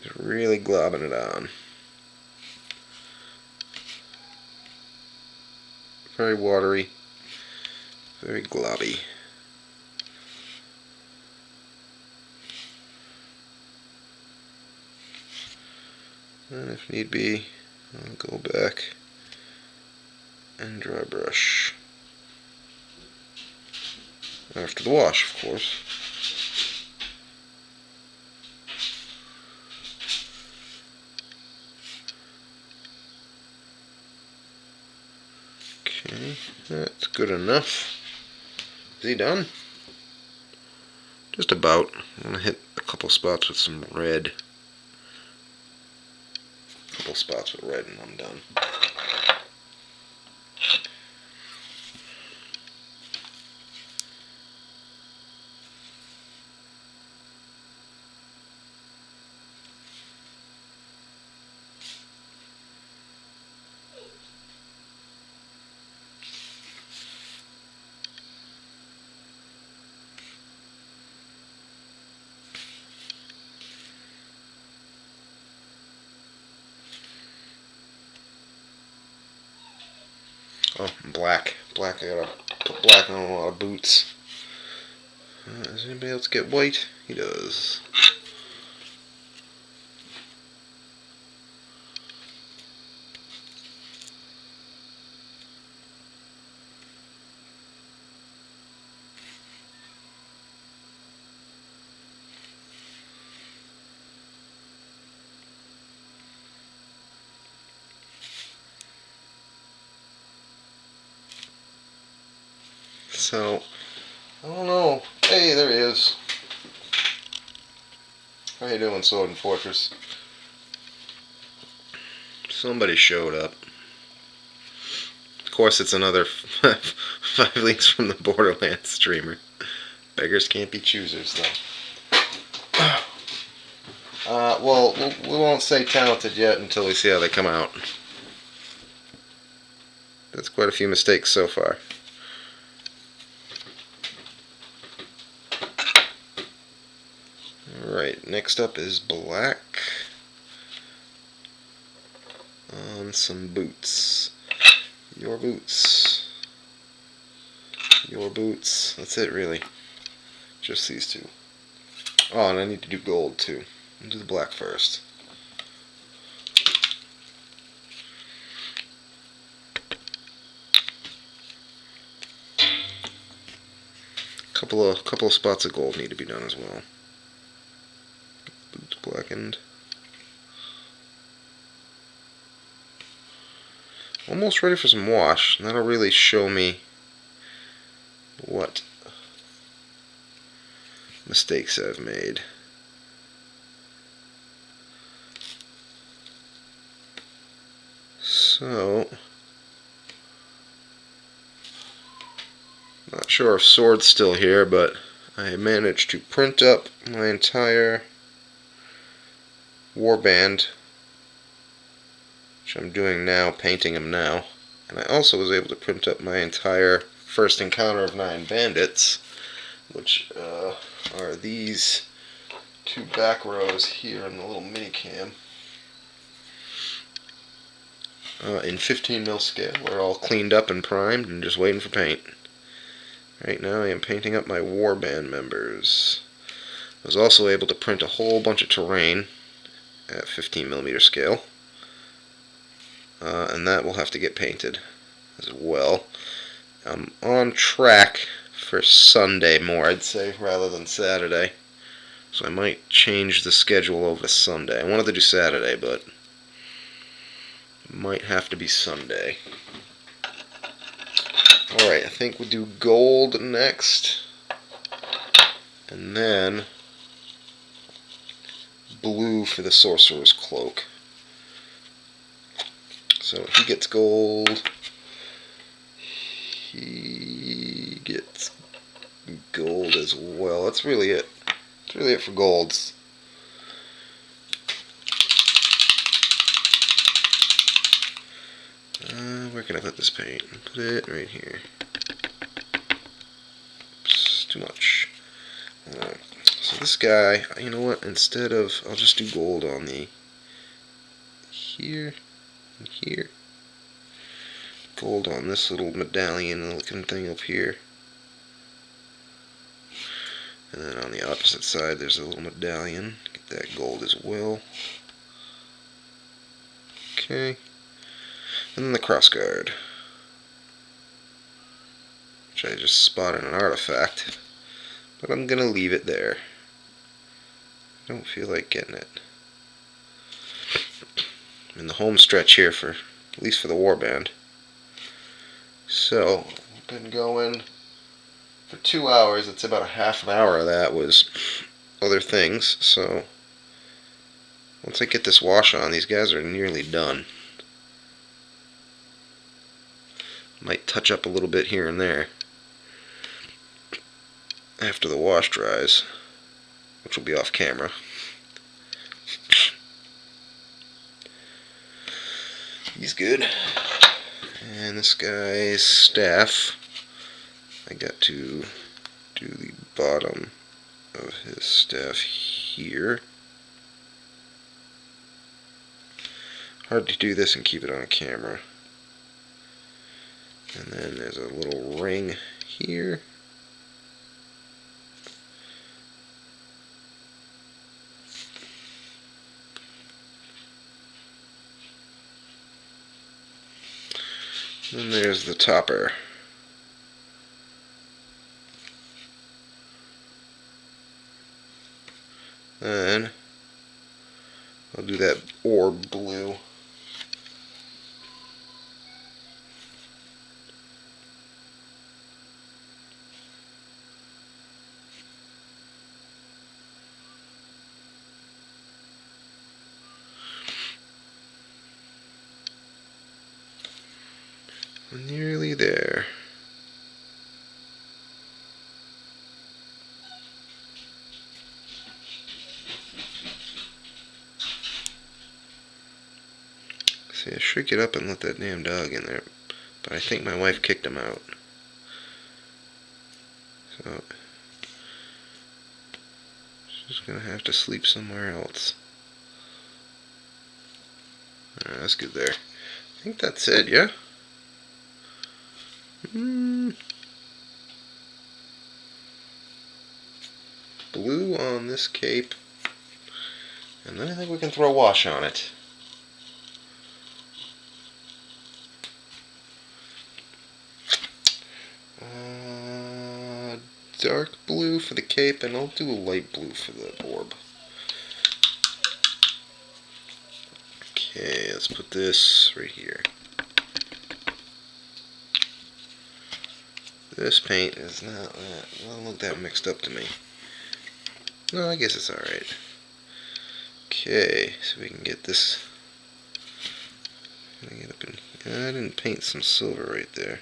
Just really globbing it on. Very watery. Very globby. And if need be, I'll go back and dry brush. After the wash, of course. Okay, that's good enough. Is he done? Just about. I'm going to hit a couple spots with some red. A couple spots with red and I'm done. Oh, black. Black, I gotta put black on a lot of boots. Does anybody else get white? He does. So, I don't know. Hey, there he is. How you doing, Sword and Fortress? Somebody showed up. Of course, it's another 5 Leagues from the Borderlands streamer. Beggars can't be choosers, though. Well, we won't say talented yet until we see how they come out. That's quite a few mistakes so far. Alright, next up is black on some boots. Your boots. Your boots. That's it, really. Just these two. Oh, and I need to do gold, too. I'll do the black first. Couple of spots of gold need to be done as well. Boots blackened. Almost ready for some wash. And that'll really show me what mistakes I've made. So, not sure if Sword's still here, but I managed to print up my entire warband, which I'm doing now, painting them now. And I also was able to print up my entire first encounter of 9 bandits, which are these 2 back rows here in the little mini cam. In 15mm scale. They're all cleaned up and primed and just waiting for paint. Right now I am painting up my warband members. I was also able to print a whole bunch of terrain at 15mm scale. And that will have to get painted as well. I'm on track for Sunday more, I'd say, rather than Saturday. So I might change the schedule over to Sunday. I wanted to do Saturday, but might have to be Sunday. Alright, I think we'll do gold next. And then blue for the Sorcerer's Cloak. So he gets gold. He gets gold as well. That's really it. That's really it for golds. Where can I put this paint? Put it right here. Oops, too much. So this guy, you know what? Instead of, I'll just do gold on the here and here. Gold on this little medallion looking thing up here. And then on the opposite side there's a little medallion. Get that gold as well. Okay. And then the crossguard, which I just spotted an artifact, but I'm gonna leave it there. I don't feel like getting it. I'm in the home stretch here for, at least for the warband. So, I've been going for 2 hours. It's about a half an hour of that was other things. So, once I get this wash on, these guys are nearly done. Might touch up a little bit here and there after the wash dries, which will be off camera. He's good. And this guy's staff, I got to do the bottom of his staff here. Hard to do this and keep it on camera. And then there's a little ring here. Then there's the topper. Then I'll do that orb blue. Nearly there. See, I should get up and let that damn dog in there, but I think my wife kicked him out. So, she's gonna have to sleep somewhere else. Alright, that's good there. I think that's it, yeah? Blue on this cape, and then I think we can throw wash on it. Dark blue for the cape, and I'll do a light blue for the orb. Okay, let's put this right here. This paint is not that, doesn't look that mixed up to me. No, I guess it's alright. Okay, so we can get this. Get up in, I didn't paint some silver right there.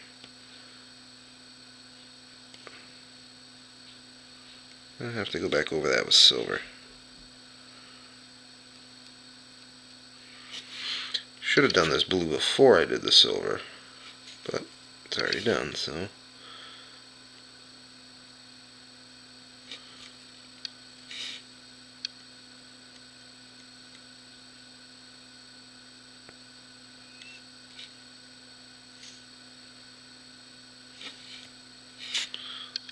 I have to go back over that with silver. Should have done this blue before I did the silver, but it's already done, so.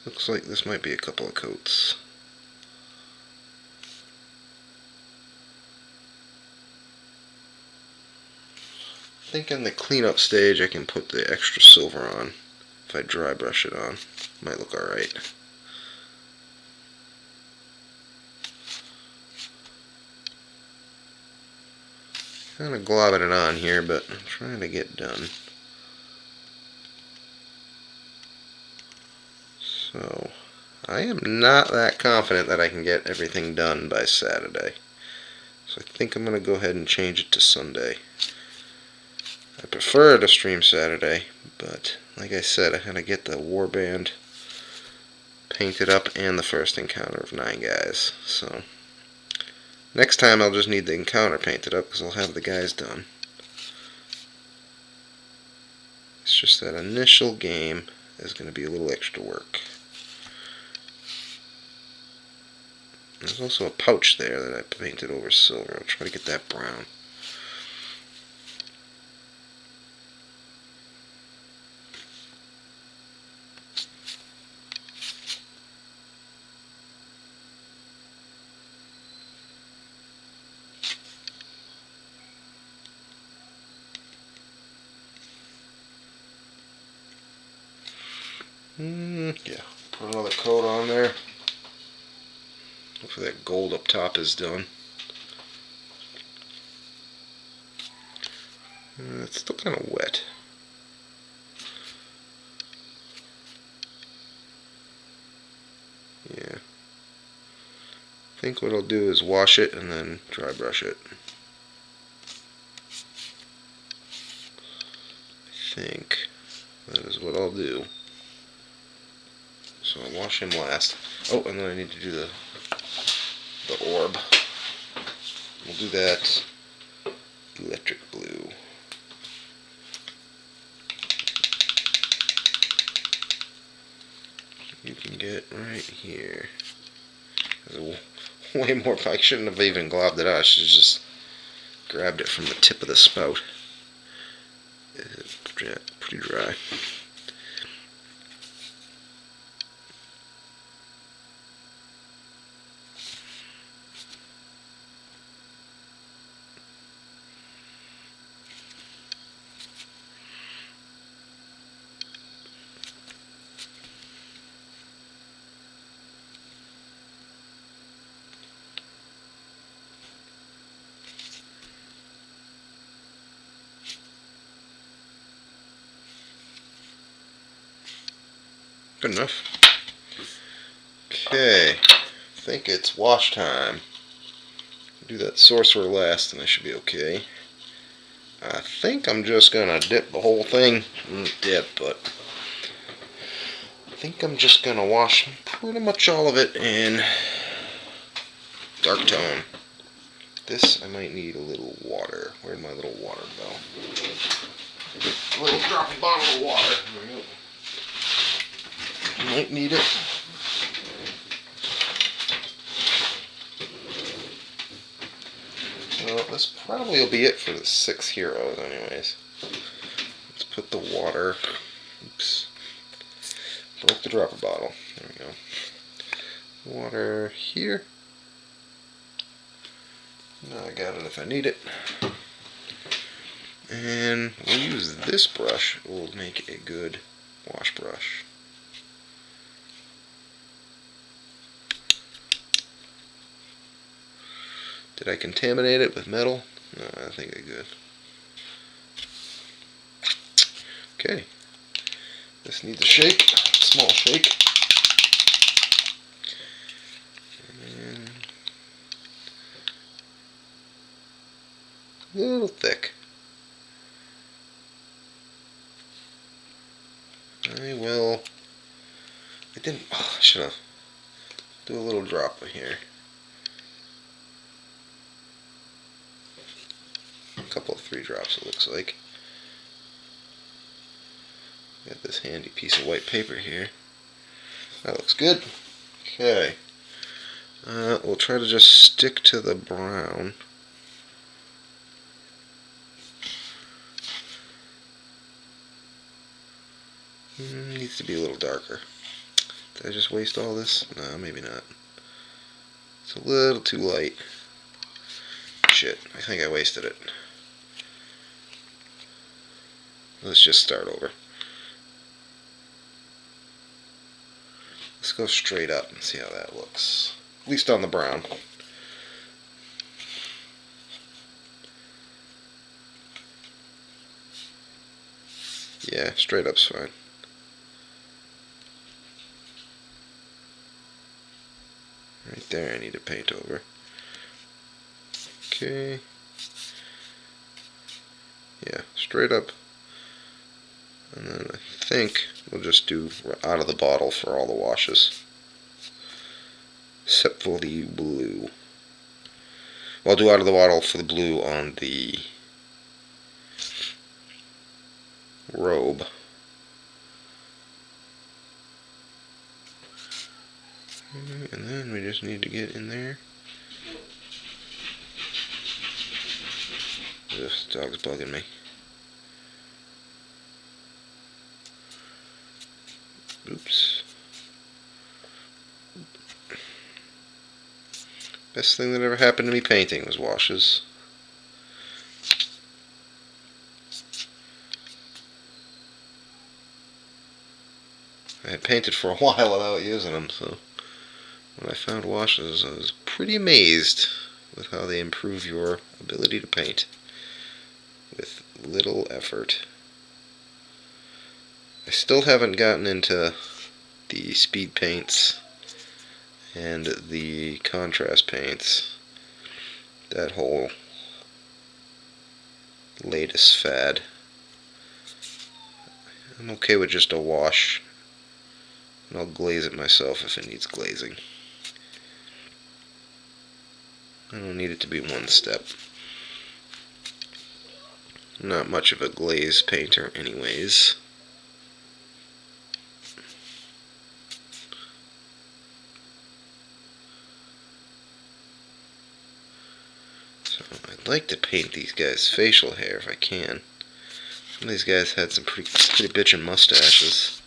Looks like this might be a couple of coats. I think in the cleanup stage I can put the extra silver on. If I dry brush it on, might look alright. Kind of globbing it on here, but I'm trying to get done. So, I am not that confident that I can get everything done by Saturday. So I think I'm going to go ahead and change it to Sunday. I prefer to stream Saturday, but like I said, I had to get the warband painted up and the first encounter of 9 guys. So, next time I'll just need the encounter painted up because I'll have the guys done. It's just that initial game is going to be a little extra work. There's also a pouch there that I painted over silver. I'll try to get that brown. Yeah, put another coat on there. Hopefully that gold up top is done. It's still kind of wet. Yeah. I think what I'll do is wash it and then dry brush it. I think that is what I'll do. So I'll wash him last. Oh, and then I need to do the orb. We'll do that electric blue. You can get right here. There's way more. I shouldn't have even globbed it out. I should have just grabbed it from the tip of the spout. It's pretty dry. Good enough. Okay, I think it's wash time. Do that sorcerer last and I should be okay. I think I'm just gonna dip the whole thing. But I think I'm just gonna wash pretty much all of it in dark tone. This, I might need a little water. Where'd my little water go? A little droppy bottle of water. There we go. Might need it. Well, this probably will be it for the 6 heroes anyways. Let's put the water. Oops. Broke the dropper bottle. There we go. Water here. Now I got it if I need it. And we'll use this brush. It will make a good wash brush. Did I contaminate it with metal? No, I think I did. Okay. This needs a shake. Small shake. And a little thick. I should have do a little drop in here. A couple of 3 drops it looks like. Got this handy piece of white paper here. That looks good. Okay. We'll try to just stick to the brown. Needs to be a little darker. Did I just waste all this? No, maybe not. It's a little too light. Shit, I think I wasted it. Let's just start over. Let's go straight up and see how that looks. At least on the brown. Yeah, straight up's fine. Right there I need to paint over. Okay. Yeah, straight up. And then I think we'll just do out of the bottle for all the washes. Except for the blue. Well, I'll do out of the bottle for the blue on the robe. And then we just need to get in there. This dog's bugging me. Oops. Best thing that ever happened to me painting was washes. I had painted for a while without using them, so when I found washes, I was pretty amazed with how they improve your ability to paint with little effort. I still haven't gotten into the speed paints and the contrast paints. That whole latest fad. I'm okay with just a wash, and I'll glaze it myself if it needs glazing. I don't need it to be one step. I'm not much of a glaze painter anyways. So I'd like to paint these guys' facial hair if I can. Some of these guys had some pretty bitchin' mustaches.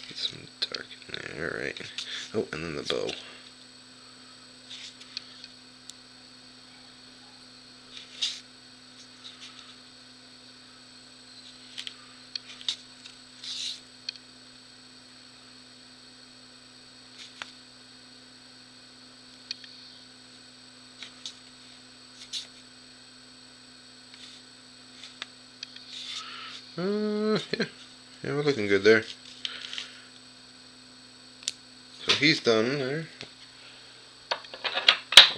Get some dark in there, alright. Oh, and then the bow. Yeah, we're looking good there. So he's done there.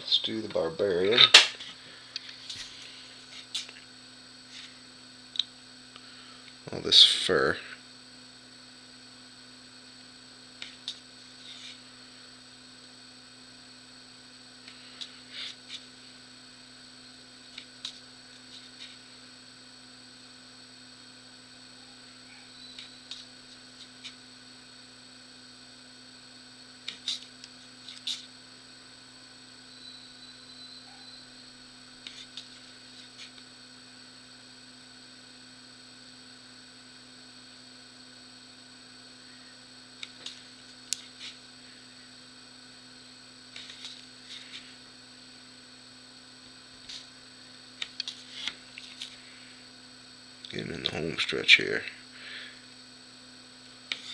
Let's do the Barbarian. All this fur. Getting in the home stretch here.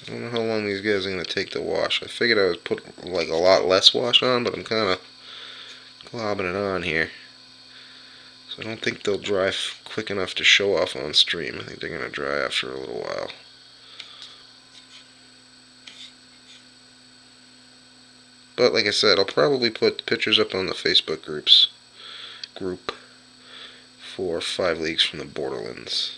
I don't know how long these guys are going to take to wash. I figured I would put like a lot less wash on, but I'm kind of globbing it on here. So I don't think they'll dry quick enough to show off on stream. I think they're going to dry after a little while. But like I said, I'll probably put pictures up on the Facebook group for 5 Leagues from the Borderlands.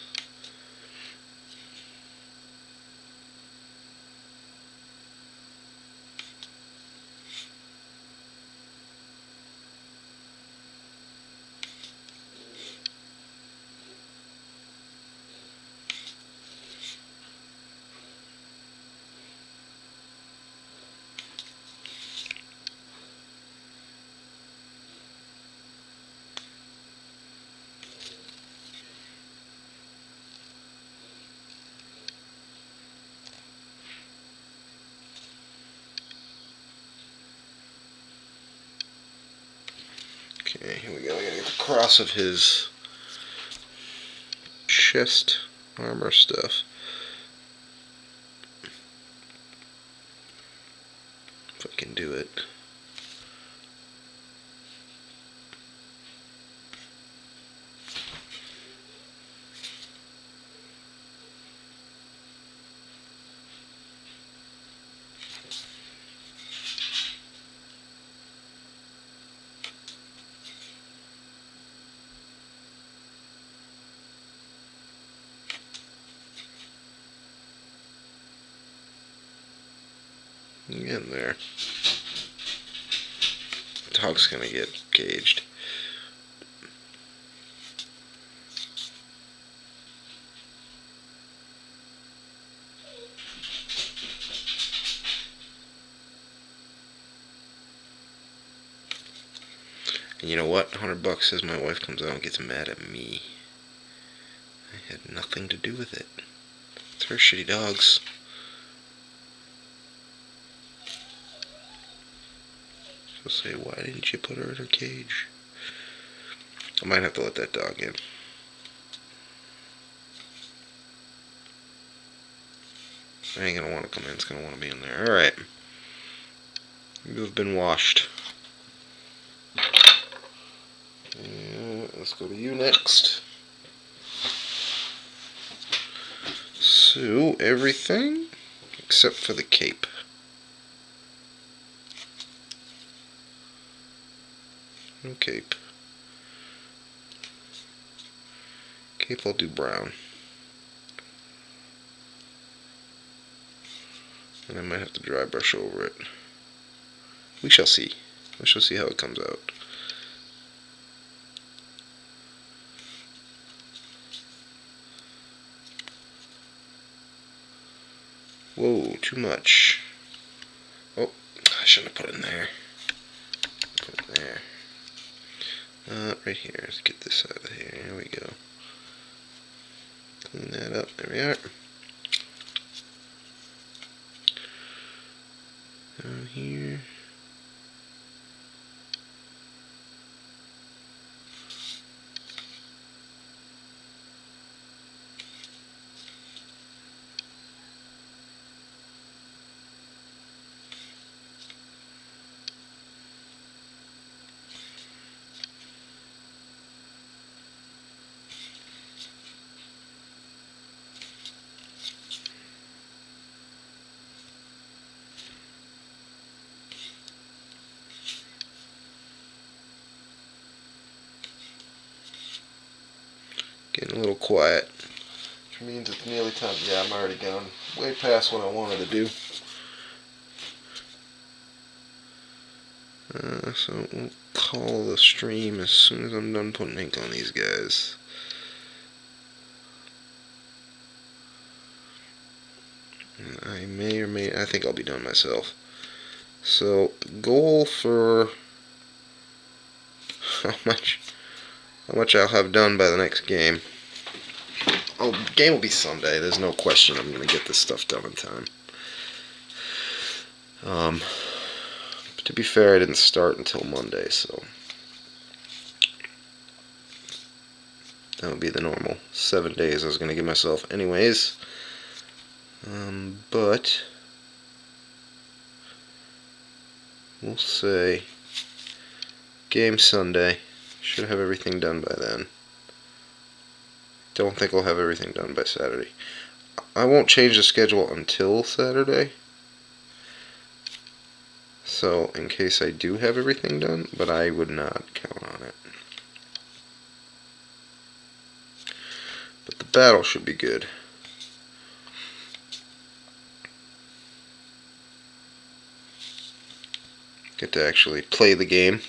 Okay, here we go. I gotta get the cross of his chest armor stuff. If I can do it. Again there. The dog's gonna get caged. And you know what? $100 says my wife comes out and gets mad at me. I had nothing to do with it. It's her shitty dogs. She'll say, why didn't you put her in her cage? I might have to let that dog in. I ain't gonna want to come in, it's gonna want to be in there. Alright. You have been washed. And let's go to you next. So, everything except for the cape. No cape. Cape I'll do brown. And I might have to dry brush over it. We shall see. We shall see how it comes out. Whoa, too much. Oh, I shouldn't have put it in there. Put it there. Right here. Let's get this out of here. Here we go. Clean that up. There we are. Down here. Getting a little quiet. Which means it's nearly time. Yeah, I'm already gone way past what I wanted to do. So we'll call the stream as soon as I'm done putting ink on these guys. And I may or may, I think I'll be done myself. So, goal for how much I'll have done by the next game. Oh, the game will be Sunday. There's no question I'm going to get this stuff done in time. To be fair, I didn't start until Monday, so that would be the normal 7 days I was going to give myself anyways. But we'll say game Sunday. Should have everything done by then. Don't think I'll have everything done by Saturday. I won't change the schedule until Saturday. So, in case I do have everything done, but I would not count on it. But the battle should be good. Get to actually play the game.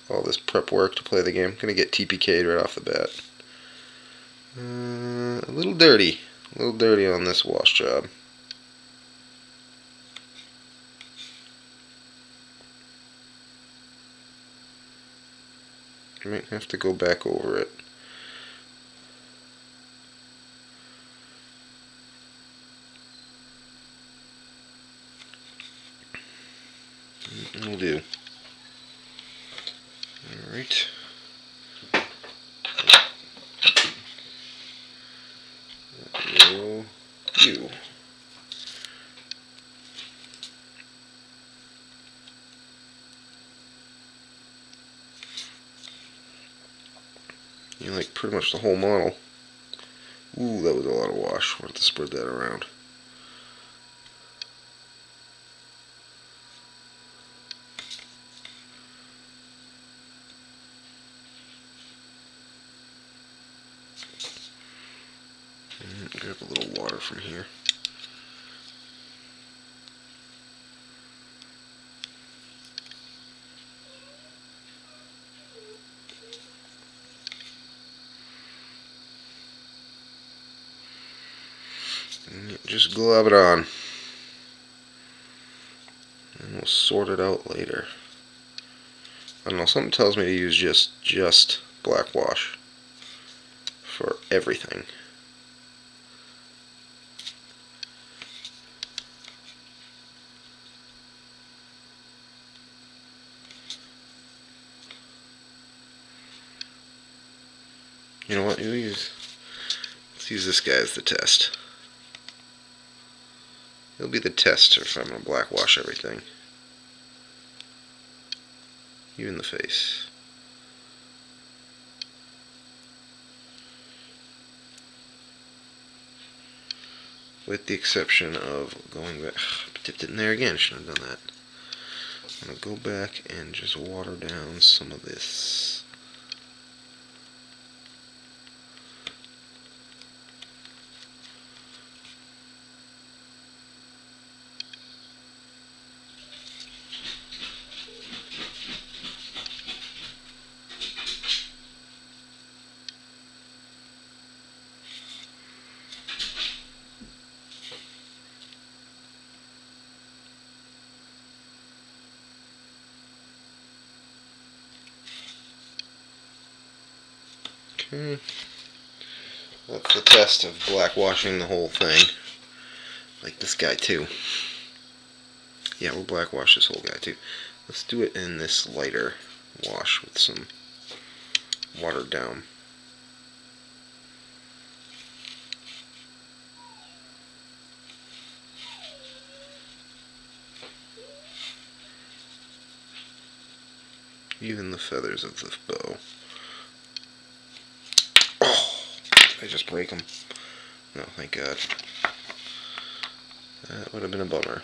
All this prep work to play the game. Gonna get TPK'd right off the bat. A little dirty. A little dirty on this wash job. I might have to go back over it. Will do. Alright. You. You like pretty much the whole model. Ooh, that was a lot of wash. We'll have to spread that around. And grab a little water from here. And just glove it on. And we'll sort it out later. I don't know, something tells me to use just black wash for everything. You know what? Let's use this guy as the test. He'll be the test if I'm going to black wash everything. Even the face. With the exception of going back. Dipped it in there again. Shouldn't have done that. I'm going to go back and just water down some of this. Okay. That's the test of black washing the whole thing. Like this guy too. Yeah, we'll black wash this whole guy too. Let's do it in this lighter wash with some watered down. Even the feathers of the bow. Oh! Did I just break them? No, thank God. That would have been a bummer.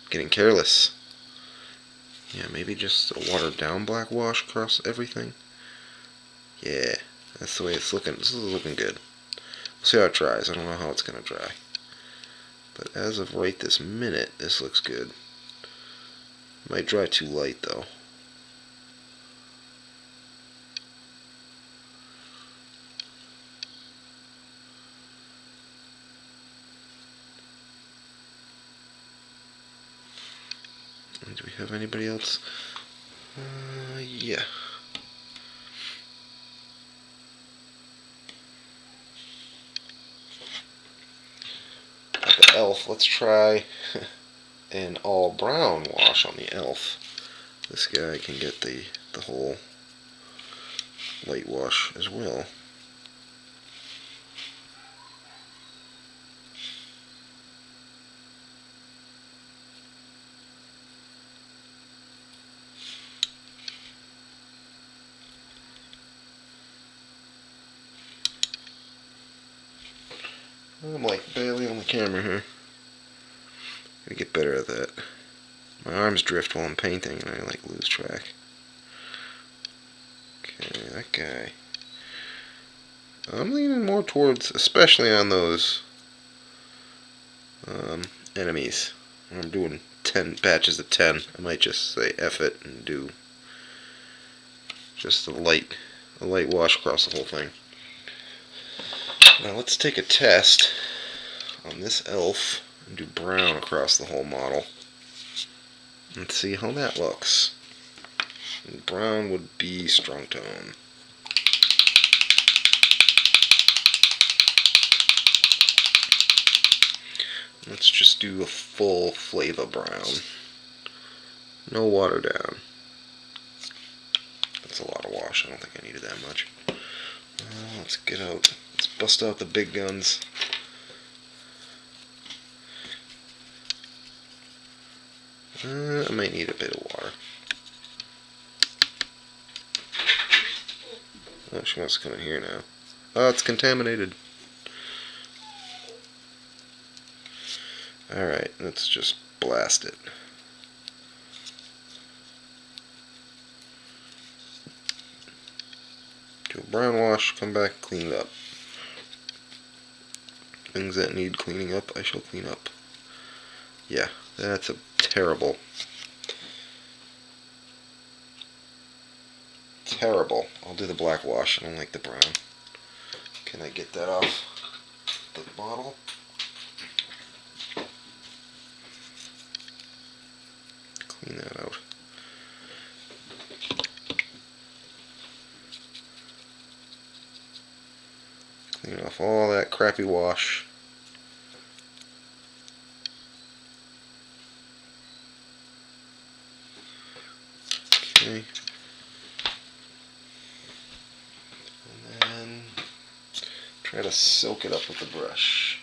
Getting careless. Yeah, maybe just a watered down black wash across everything. Yeah, that's the way it's looking. This is looking good. We'll see how it dries. I don't know how it's going to dry. But as of right this minute, this looks good. Might dry too light though. Do we have anybody else? Yeah. Got the elf. Let's try an all brown wash on the elf. This guy can get the whole light wash as well. I'm like barely on the camera here. Gotta get better at that. My arms drift while I'm painting and I like lose track. Okay, that guy. I'm leaning more towards, especially on those enemies. When I'm doing 10 batches of 10, I might just say F it and do just a light wash across the whole thing. Now let's take a test on this elf and do brown across the whole model. Let's see how that looks. And brown would be strong tone. Let's just do a full flavor brown. No water down. That's a lot of wash. I don't think I needed that much. Let's get out. Let's bust out the big guns. I might need a bit of water. Oh, she wants to come in here now. Oh, it's contaminated. Alright, let's just blast it. Do a brown wash, come back, clean it up. Things that need cleaning up, I shall clean up. Yeah, that's a terrible. I'll do the black wash. I don't like the brown. Can I get that off the bottle? Clean that out. Clean off all that crappy wash. Okay. And then try to soak it up with the brush.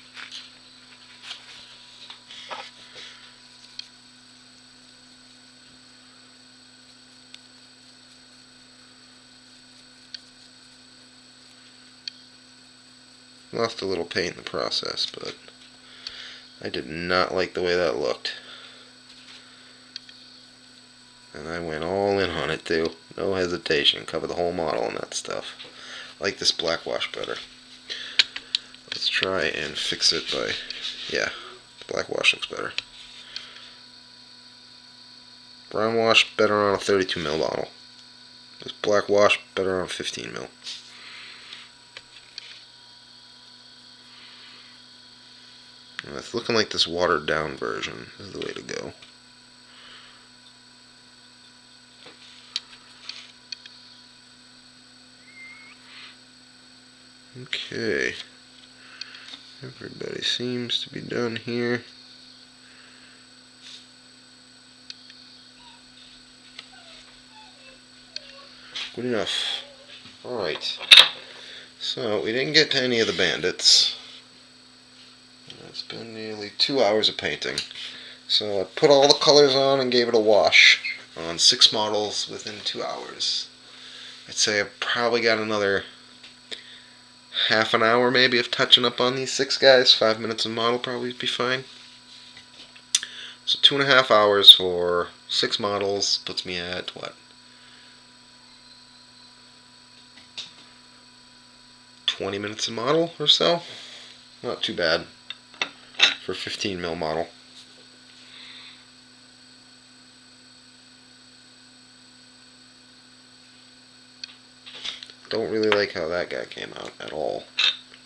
Lost a little paint in the process, but I did not like the way that looked. And I went all in on it too. No hesitation. Cover the whole model and that stuff. I like this black wash better. Let's try and fix it by, yeah, the black wash looks better. Brown wash better on a 32mm bottle. This black wash better on 15mm. It's looking like this watered down version is the way to go. Okay. Everybody seems to be done here. Good enough. Alright. So, we didn't get to any of the bandits. It's been nearly 2 hours of painting. So I put all the colors on and gave it a wash on 6 models within 2 hours. I'd say I've probably got another half an hour maybe of touching up on these 6 guys. 5 minutes a model probably be fine. So 2.5 hours for 6 models puts me at what? 20 minutes a model or so? Not too bad for a 15 mil model. Don't really like how that guy came out at all.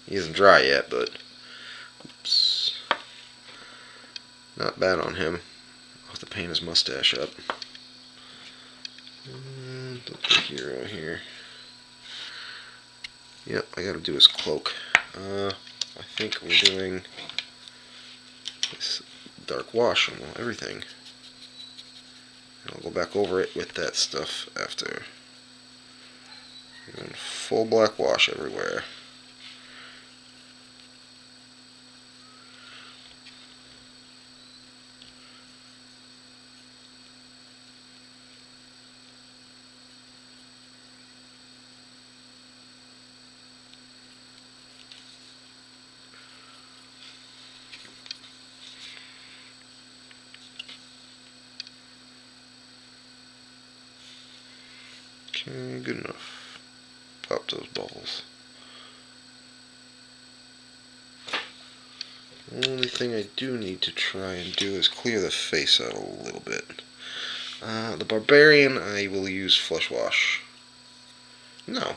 He isn't dry yet, but oops. Not bad on him. I'll have to paint his mustache up. The hero here. Yep, I gotta do his cloak. I think we're doing this dark wash on everything. I'll go back over it with that stuff after. And full black wash everywhere. Okay, good enough. Pop those bubbles. The only thing I do need to try and do is clear the face out a little bit. The Barbarian, I will use flush wash. No,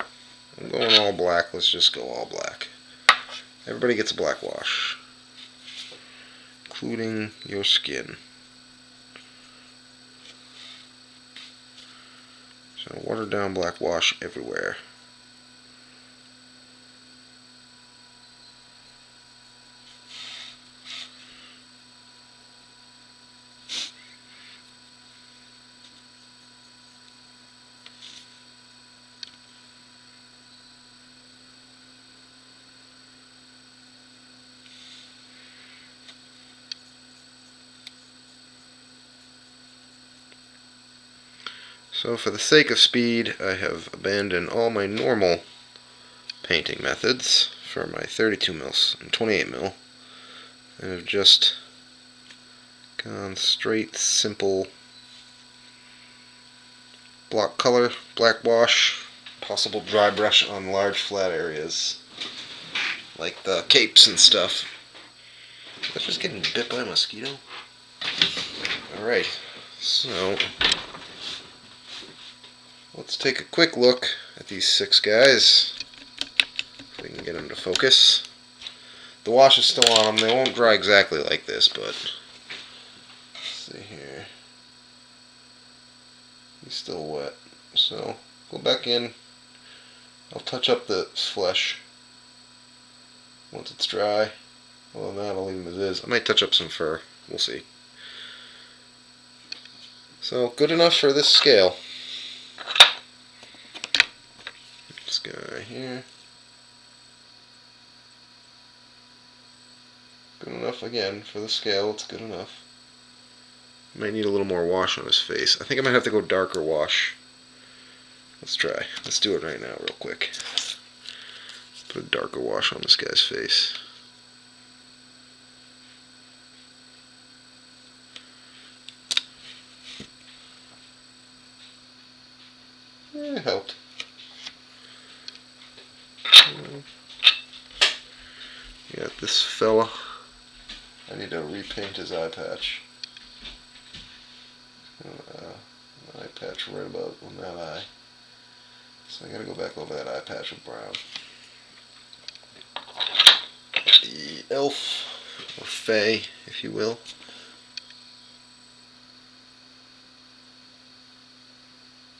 I'm going all black. Let's just go all black. Everybody gets a black wash, including your skin. So watered down black wash everywhere. So for the sake of speed, I have abandoned all my normal painting methods for my 32 mils and 28 mil, and have just gone straight, simple block color, black wash, possible dry brush on large flat areas, like the capes and stuff. That's just getting bit by a mosquito. Alright, so let's take a quick look at these 6 guys, if we can get them to focus. The wash is still on them. They won't dry exactly like this, but let's see here. He's still wet. So go back in. I'll touch up the flesh once it's dry. Other than that, I'll leave him as is. I might touch up some fur. We'll see. So good enough for this scale. This guy here. Good enough again for the scale. It's good enough. Might need a little more wash on his face. I think I might have to go darker wash. Let's try. Let's do it right now real quick. Put a darker wash on this guy's face. It helped. Got this fella. I need to repaint his eye patch. Eye patch right about on that eye. So I gotta go back over that eye patch with brown. The elf, or fae, if you will.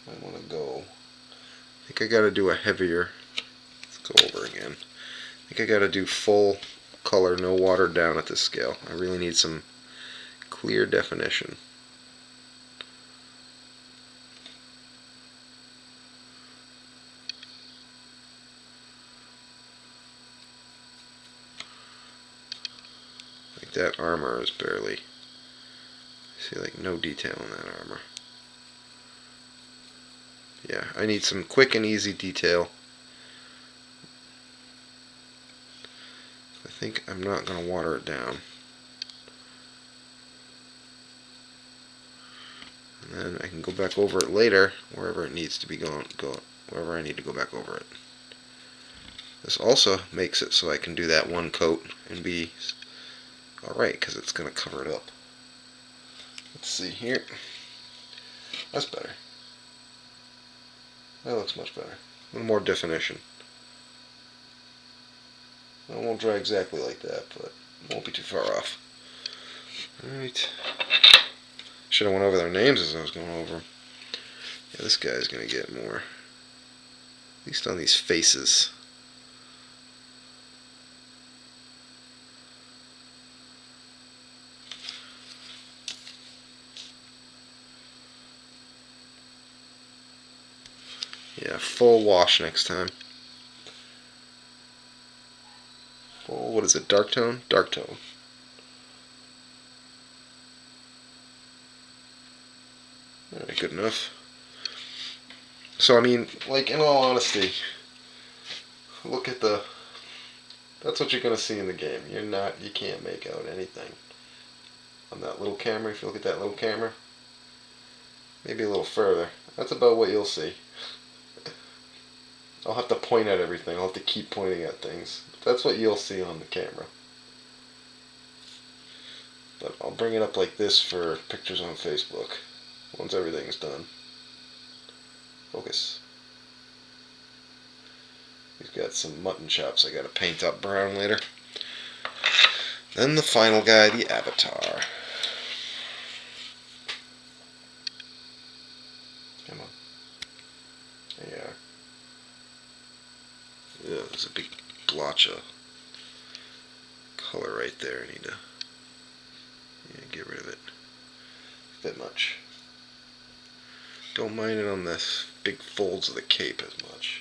I want to go. I think I gotta do a heavier. Let's go over again. I think I gotta do full color, no watered down at this scale. I really need some clear definition. Like that armor is barely, see, like no detail in that armor. Yeah, I need some quick and easy detail. I think I'm not going to water it down. And then I can go back over it later, wherever it needs to be wherever I need to go back over it. This also makes it so I can do that one coat and be alright, because it's going to cover it up. Let's see here. That's better. That looks much better. A little more definition. It won't dry exactly like that, but it won't be too far off. Alright. Should have went over their names as I was going over them. Yeah, this guy's going to get more. At least on these faces. Yeah, full wash next time. Full, what is it, dark tone? Dark tone. Alright, good enough. So, I mean, like, in all honesty, look at that's what you're going to see in the game. You can't make out anything. On that little camera, if you look at that little camera, maybe a little further, that's about what you'll see. I'll have to point at everything. I'll have to keep pointing at things. That's what you'll see on the camera. But I'll bring it up like this for pictures on Facebook once everything's done. Focus. He's got some mutton chops I gotta paint up brown later. Then the final guy, the Avatar. Come on. There you are. Yeah, there's a big blotch of color right there. I need to get rid of it. A bit much. Don't mind it on this big folds of the cape as much.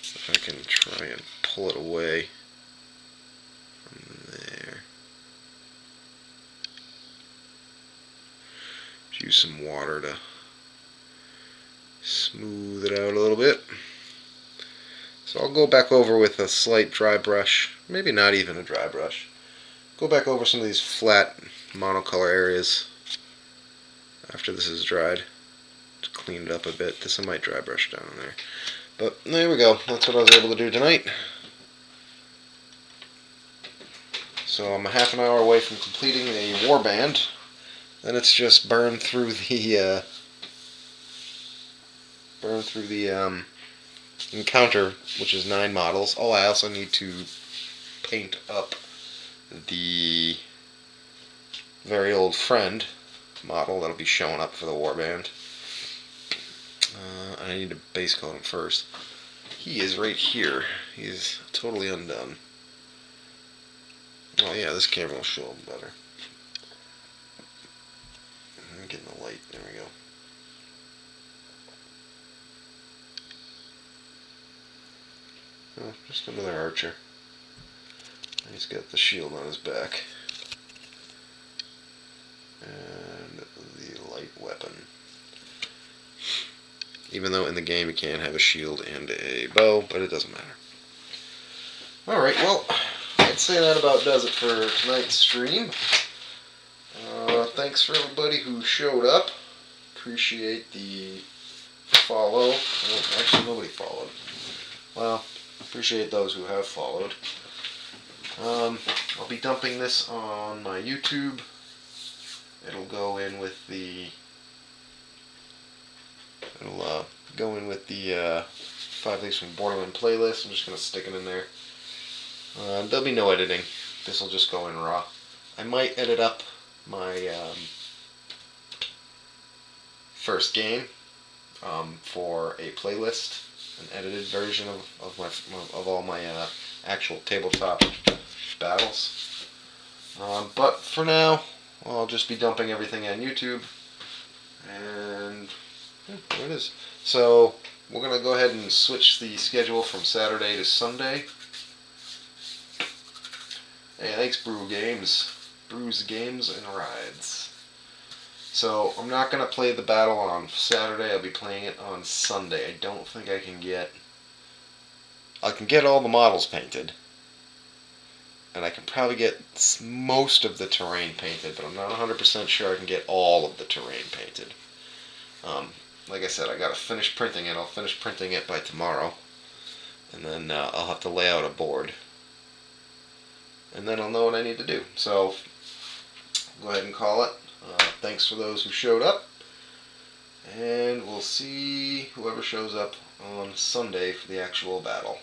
If I can try and pull it away from there. Just use some water to smooth it out a little bit. So I'll go back over with a slight dry brush, maybe not even a dry brush. Go back over some of these flat monocolor areas after this is dried. Just clean it up a bit. This I might dry brush down there. But there we go. That's what I was able to do tonight. So I'm a half an hour away from completing a warband. Then it's just burn through the encounter, which is 9 models. Oh, I also need to paint up the very old friend model that'll be showing up for the warband. I need to base coat him first. He is right here. He's totally undone. Oh yeah, this camera will show him better. I'm getting the light. There we go. Oh, just another archer. He's got the shield on his back. And the light weapon. Even though in the game you can't have a shield and a bow, but it doesn't matter. Alright, well, I'd say that about does it for tonight's stream. Thanks for everybody who showed up. Appreciate the follow. Oh, actually, nobody followed. Well, appreciate those who have followed. I'll be dumping this on my YouTube. It'll go in with the 5 Things from Borderland playlist. I'm just going to stick it in there. There'll be no editing. This will just go in raw. I might edit up my first game for a playlist, an edited version of all my actual tabletop battles. But for now, I'll just be dumping everything on YouTube. And there it is. So we're going to go ahead and switch the schedule from Saturday to Sunday. Hey, thanks Brew Games. Brews Games and Rides. So I'm not going to play the battle on Saturday. I'll be playing it on Sunday. I don't think I can get all the models painted. and I can probably get most of the terrain painted, but I'm not 100% sure I can get all of the terrain painted. Like I said, I gotta finish printing it. I'll finish printing it by tomorrow, and then I'll have to lay out a board, and then I'll know what I need to do. So go ahead and call it. Thanks for those who showed up, and we'll see whoever shows up on Sunday for the actual battle.